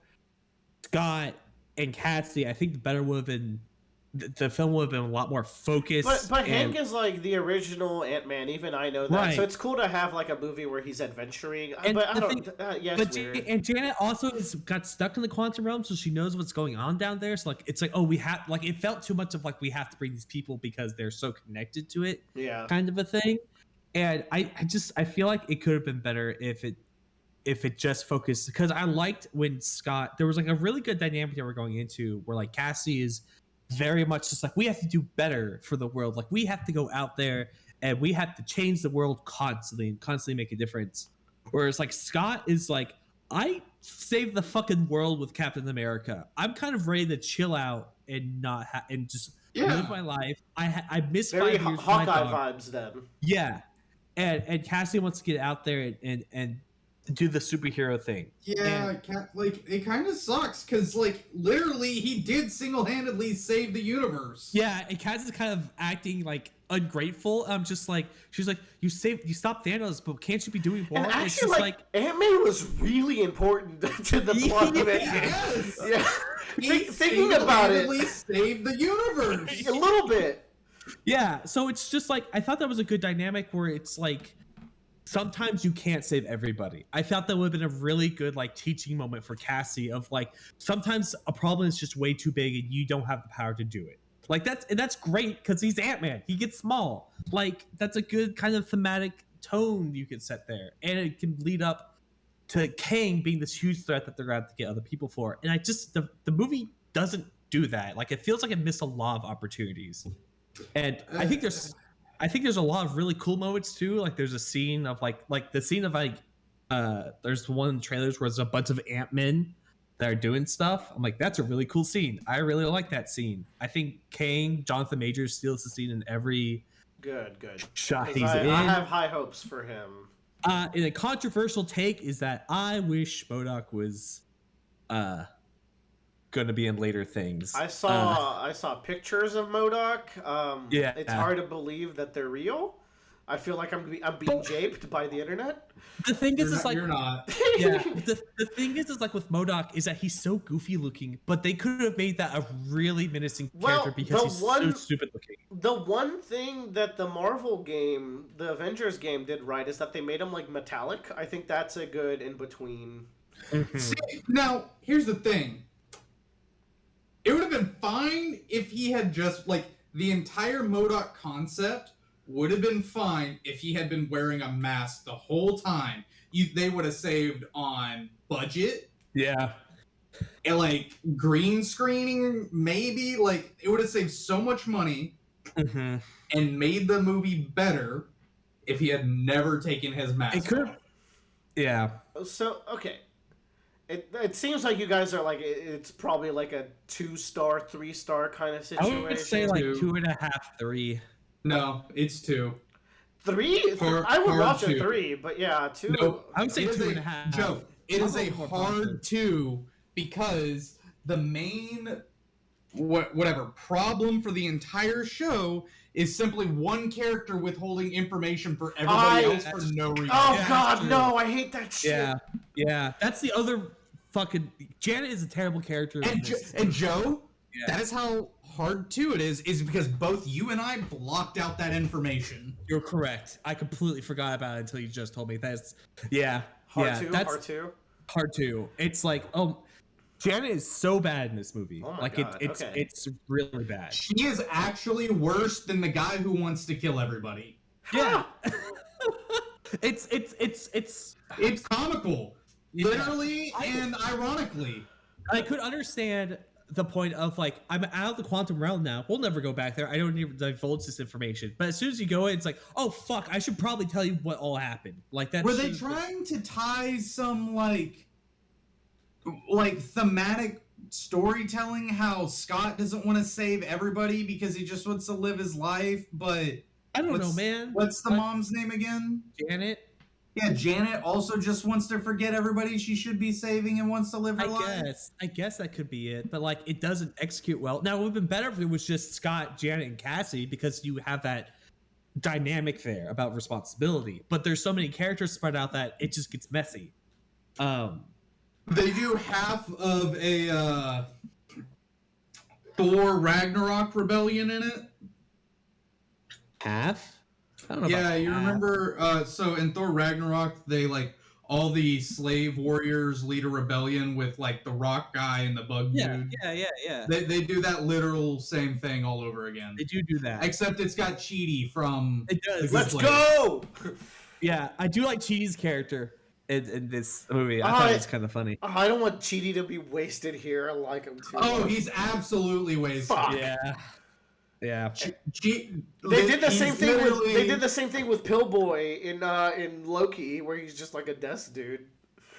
Scott, and Cassie, I think the better would have been. The film would have been a lot more focused. But Hank is like the original Ant-Man. Even I know that. Right. So it's cool to have like a movie where he's adventuring. And but I don't. It's weird. And Janet also got stuck in the quantum realm, so she knows what's going on down there. So like, it's like, oh, we have like it felt too much of like we have to bring these people because they're so connected to it. Yeah. Kind of a thing. And I feel like it could have been better if it just focused, because I liked when Scott, there was like a really good dynamic that we're going into where like Cassie is very much just like, we have to do better for the world. Like we have to go out there and we have to change the world constantly and constantly make a difference. Whereas like Scott is like, I saved the fucking world with Captain America. I'm kind of ready to chill out and not and just live my life. I miss very 5 years. Hawkeye vibes then. Yeah, and Cassie wants to get out there and do the superhero thing. Yeah, like it kind of sucks because like literally he did single-handedly save the universe. Yeah, and Cassie's kind of acting like ungrateful. I'm just like, she's like, you stopped Thanos, but can't you be doing more? And actually, like Ant-Man was really important to the plot of it. Yes. Yeah. Thinking about it, saved the universe a little bit. Yeah, so it's just like, I thought that was a good dynamic where it's like, sometimes you can't save everybody. I thought that would have been a really good like teaching moment for Cassie of like, sometimes a problem is just way too big and you don't have the power to do it. Like that's great because he's Ant-Man. He gets small. Like that's a good kind of thematic tone you could set there. And it can lead up to Kang being this huge threat that they're going to have to get other people for. And I just, the movie doesn't do that. Like it feels like it missed a lot of opportunities. And I think there's a lot of really cool moments too. Like there's a scene of like the scene of like there's one in the trailers where there's a bunch of Ant-Men that are doing stuff. I'm like, that's a really cool scene. I really like that scene. I think Kang, Jonathan Majors steals the scene in every good shot he's in. in. I have high hopes for him. And a controversial take is that I wish MODOK was going to be in later things. I saw pictures of MODOK. Yeah, it's hard to believe that they're real. I feel like I'm being japed by the internet. The thing is, like you're not. Yeah, the thing is like with MODOK is that he's so goofy looking, but they could have made that a really menacing character because he's so stupid looking. The one thing that the Marvel game, the Avengers game, did right is that they made him like metallic. I think that's a good in between. Mm-hmm. See, now here's the thing. It would have been fine if he had just like the entire MODOK concept would have been fine if he had been wearing a mask the whole time. They would have saved on budget. Yeah. And like green screening, maybe. Like it would have saved so much money and made the movie better if he had never taken his mask off. Yeah. So, okay. It seems like you guys are like, it's probably like a 2-star, 3-star kind of situation. I would say like 2.5, 3. No, it's 2. 3? I would watch a 3, but yeah, 2. No, I would say 2.5. Joe, it is a hard 2 because the main whatever problem for the entire show is simply one character withholding information for everybody else for no reason. Oh God, no! I hate that shit. Yeah. That's the other fucking. Janet is a terrible character. And Joe, that is how hard 2 it is because both you and I blocked out that information. You're correct. I completely forgot about it until you just told me. That's hard 2. It's like, Janet is so bad in this movie. Oh my like God. it's really bad. She is actually worse than the guy who wants to kill everybody. Yeah. It's comical. Literally and ironically. I could understand the point of like, I'm out of the quantum realm now. We'll never go back there. I don't need to divulge this information. But as soon as you go in, it's like, oh fuck, I should probably tell you what all happened. Like that. Were they trying to tie some like thematic storytelling? How Scott doesn't want to save everybody because he just wants to live his life, but I don't know, man. What's the mom's name again? Janet. Yeah, Janet also just wants to forget everybody she should be saving and wants to live her life. I guess that could be it, but like it doesn't execute well. Now it would have been better if it was just Scott, Janet, and Cassie because you have that dynamic there about responsibility. But there's so many characters spread out that it just gets messy. They do half of a Thor Ragnarok rebellion in it. Half? I don't know. Yeah, you remember? So in Thor Ragnarok, they like all the slave warriors lead a rebellion with like the rock guy and the bug dude. Yeah. They do that literal same thing all over again. They do that. Except it's got Cheaty from. It does. Let's go! Yeah, I do like Chee's character in this movie. I thought it was kind of funny. I don't want Cheaty to be wasted here. I like him too. Oh, he's absolutely wasted. Fuck. Yeah. They did the same thing with they did the same thing with Pillboy in Loki, where he's just like a desk dude.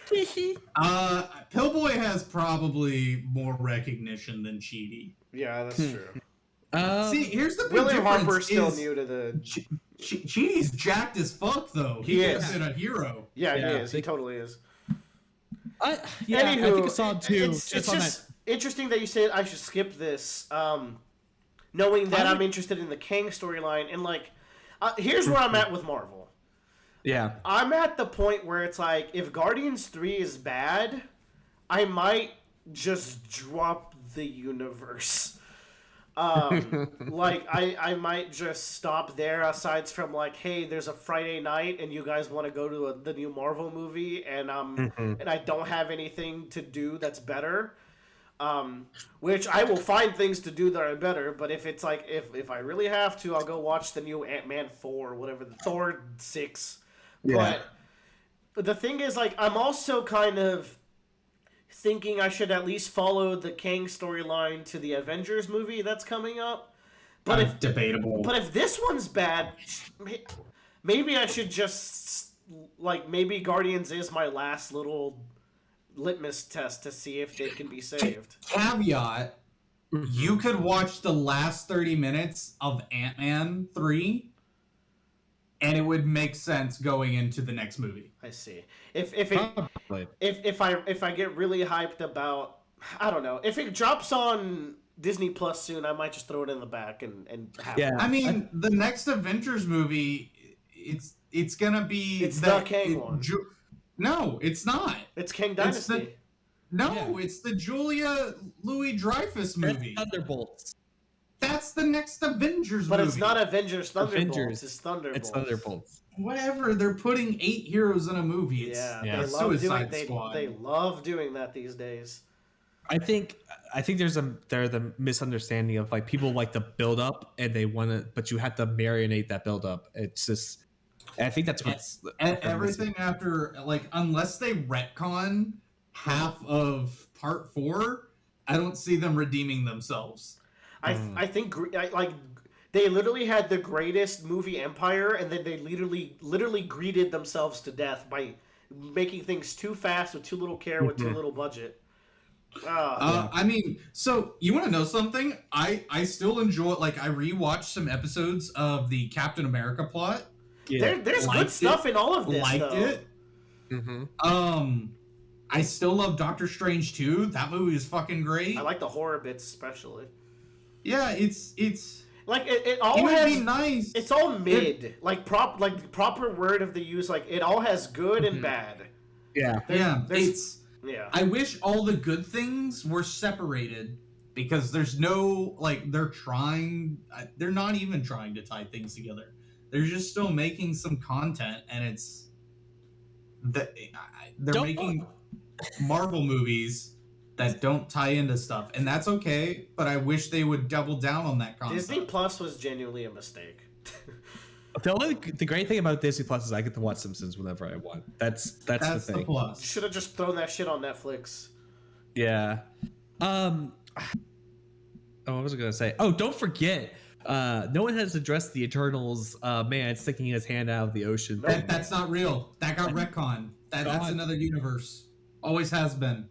Pillboy has probably more recognition than Cheaty. Yeah, that's true. See, here's the big William difference. Harper's still new to the. Cheaty's jacked as fuck, though. He is. He's a hero. Yeah, he is. He totally is. I think it's Solid 2. It's just interesting that you said I should skip this, knowing that I'm interested in the Kang storyline. And, like, here's where I'm at with Marvel. Yeah. I'm at the point where it's like, if Guardians 3 is bad, I might just drop the universe. Like, I might just stop there, aside from, like, hey, there's a Friday night and you guys want to go to the new Marvel movie and and I don't have anything to do that's better, which I will find things to do that are better, but if it's like, if I really have to, I'll go watch the new Ant-Man 4, whatever, the Thor 6, but the thing is, like, I'm also kind of thinking I should at least follow the Kang storyline to the Avengers movie that's coming up. But if debatable. But if this one's bad, maybe I should just maybe Guardians is my last little litmus test to see if they can be saved. Caveat: you could watch the last 30 minutes of Ant-Man 3, and it would make sense going into the next movie. I see. If I get really hyped about, I don't know, if it drops on Disney Plus soon, I might just throw it in the back and have it. I mean, the next Avengers movie, it's gonna be the Kang one. No, it's not. It's Kang Dynasty. It's the Julia Louis-Dreyfus movie. Thunderbolts. That's the next Avengers movie. But movie. It's not Avengers Thunderbolts. It's Thunderbolts. It's Thunderbolts. Whatever. They're putting 8 heroes in a movie. It's They love doing that these days. I think there's the misunderstanding of like people like the build up and they want to, but you have to marinate that build up. It's just, I think that's what's everything after, like, unless they retcon half of Part 4, I don't see them redeeming themselves. I think they literally had the greatest movie empire, and then they literally greeted themselves to death by making things too fast with too little care with too little budget. I mean, so you want to know something? I still enjoy, like, I rewatched some episodes of the Captain America plot. Yeah. There's good stuff in all of this. Liked it. Mm-hmm. I still love Doctor Strange 2. That movie is fucking great. I like the horror bits especially. Yeah, it's like it all would has be nice. It's all mid, proper word of the use. Like, it all has good and bad. Yeah, I wish all the good things were separated, because there's no, like, they're not even trying to tie things together. They're just still making some content, and they're making Marvel movies that don't tie into stuff, and that's okay, but I wish they would double down on that concept. Disney Plus was genuinely a mistake. The great thing about Disney Plus is I get to watch Simpsons whenever I want. That's the thing. Plus. Should have just thrown that shit on Netflix. Yeah. What was I gonna say? Oh, don't forget. No one has addressed the Eternals man sticking his hand out of the ocean. That's not real. That got retconned. That's another universe. Always has been.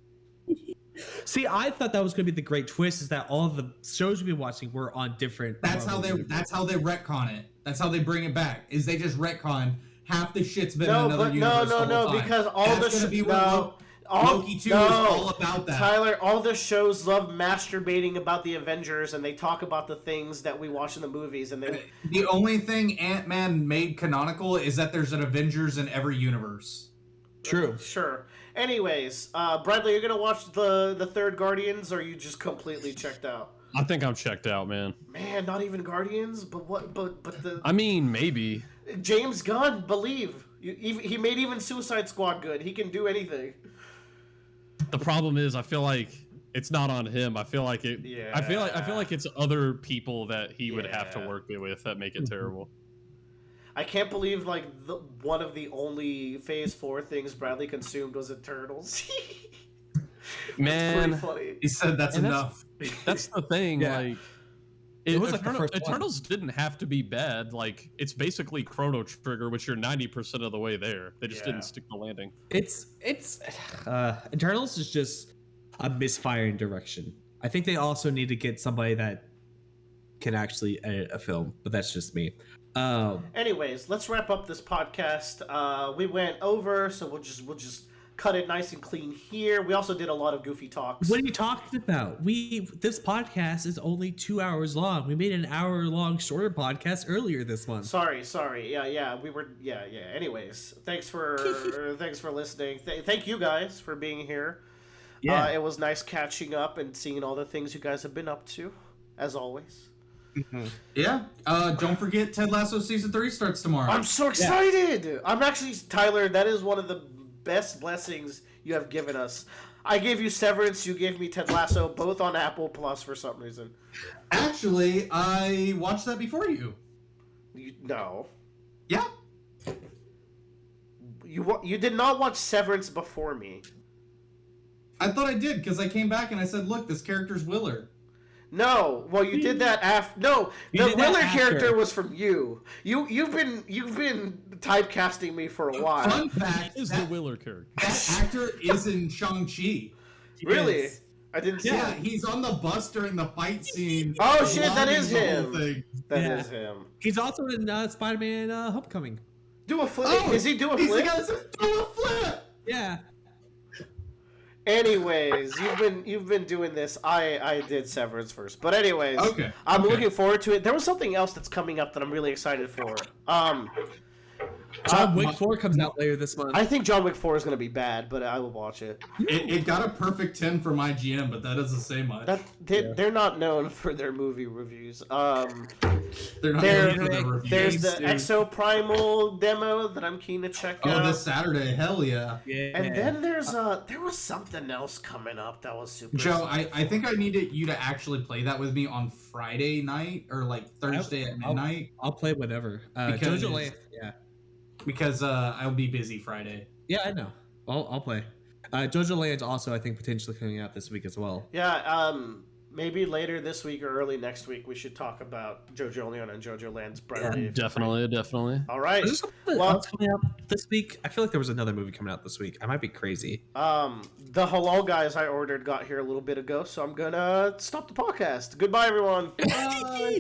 See, I thought that was going to be the great twist, is that all of the shows we've been watching were on different. That's how they retcon it. That's how they bring it back. Is they just retcon, half the shit's been in another universe. No, because all That's the gonna be what Loki 2 is all about that. Tyler, all the shows love masturbating about the Avengers, and they talk about the things that we watch in the movies, and then the only thing Ant-Man made canonical is that there's an Avengers in every universe. True. Sure. Anyways, Bradley, you're gonna watch the third Guardians, or are you just completely checked out? I think I'm checked out, man. Man, not even Guardians, but what? But the I mean, maybe. James Gunn, believe he made even Suicide Squad good. He can do anything. The problem is, I feel like it's not on him. I feel like it. Yeah. I feel like it's other people that he would have to work with that make it terrible. I can't believe one of the only Phase 4 things Bradley consumed was Eternals. Man, funny. He said that's enough. That's the thing. Yeah. Like, it was like the first Eternals didn't have to be bad. Like, it's basically Chrono Trigger, which you're 90% of the way there. They just didn't stick the landing. It's Eternals is just a misfiring direction. I think they also need to get somebody that can actually edit a film, but that's just me. Anyways, let's wrap up this podcast. We went over, so we'll just cut it nice and clean here. We also did a lot of goofy talks. What are you talking about? This podcast is only 2 hours long. We made an hour-long shorter podcast earlier this month. Sorry. Yeah. We were. Yeah. Anyways, thanks for listening. Thank you guys for being here. Yeah. It was nice catching up and seeing all the things you guys have been up to, as always. Mm-hmm. Yeah. Don't forget Ted Lasso season 3 starts tomorrow. I'm so excited. Yeah. I'm actually, Tyler, that is one of the best blessings you have given us. I gave you Severance, you gave me Ted Lasso, both on Apple Plus for some reason. Actually, I watched that before you. No. Yeah. You did not watch Severance before me. I thought I did, because I came back and I said, look, this character's Willard. No, well, you did that after. No, the Willard character was from you. You've been typecasting me for a while. Fun fact: is the Willard character? That actor is in Shang-Chi. Really? Yes. I didn't see. Yeah, it. He's on the bus during the fight scene. Oh shit, that is him. That is him. He's also in Spider-Man: Homecoming. Do a flip. Is he doing a flip? He's the guy that's doing a flip. Yeah. Anyways, you've been doing this. I did Severance first, but anyways, I'm looking forward to it. There was something else that's coming up that I'm really excited for. John Wick 4 comes out later this month. I think John Wick 4 is going to be bad, but I will watch it. It got a perfect 10 for my GM, but that doesn't say much. They're not known for their movie reviews. They're not known for their reviews. There's the Exoprimal demo that I'm keen to check out. Oh, this Saturday, hell yeah. And then there was something else coming up that was super. Joe, I think I needed you to actually play that with me on Friday night or like Thursday at midnight. I'll play whatever. JoJo Land, yeah. Because I'll be busy Friday. Yeah, I know. I'll play. JoJo Land's also, I think, potentially coming out this week as well. Yeah, maybe later this week or early next week we should talk about JoJo Leon and JoJo Land's brother. Yeah, definitely. All right. Well, coming out this week. I feel like there was another movie coming out this week. I might be crazy. The halal guys I ordered got here a little bit ago, so I'm gonna stop the podcast. Goodbye, everyone. Bye.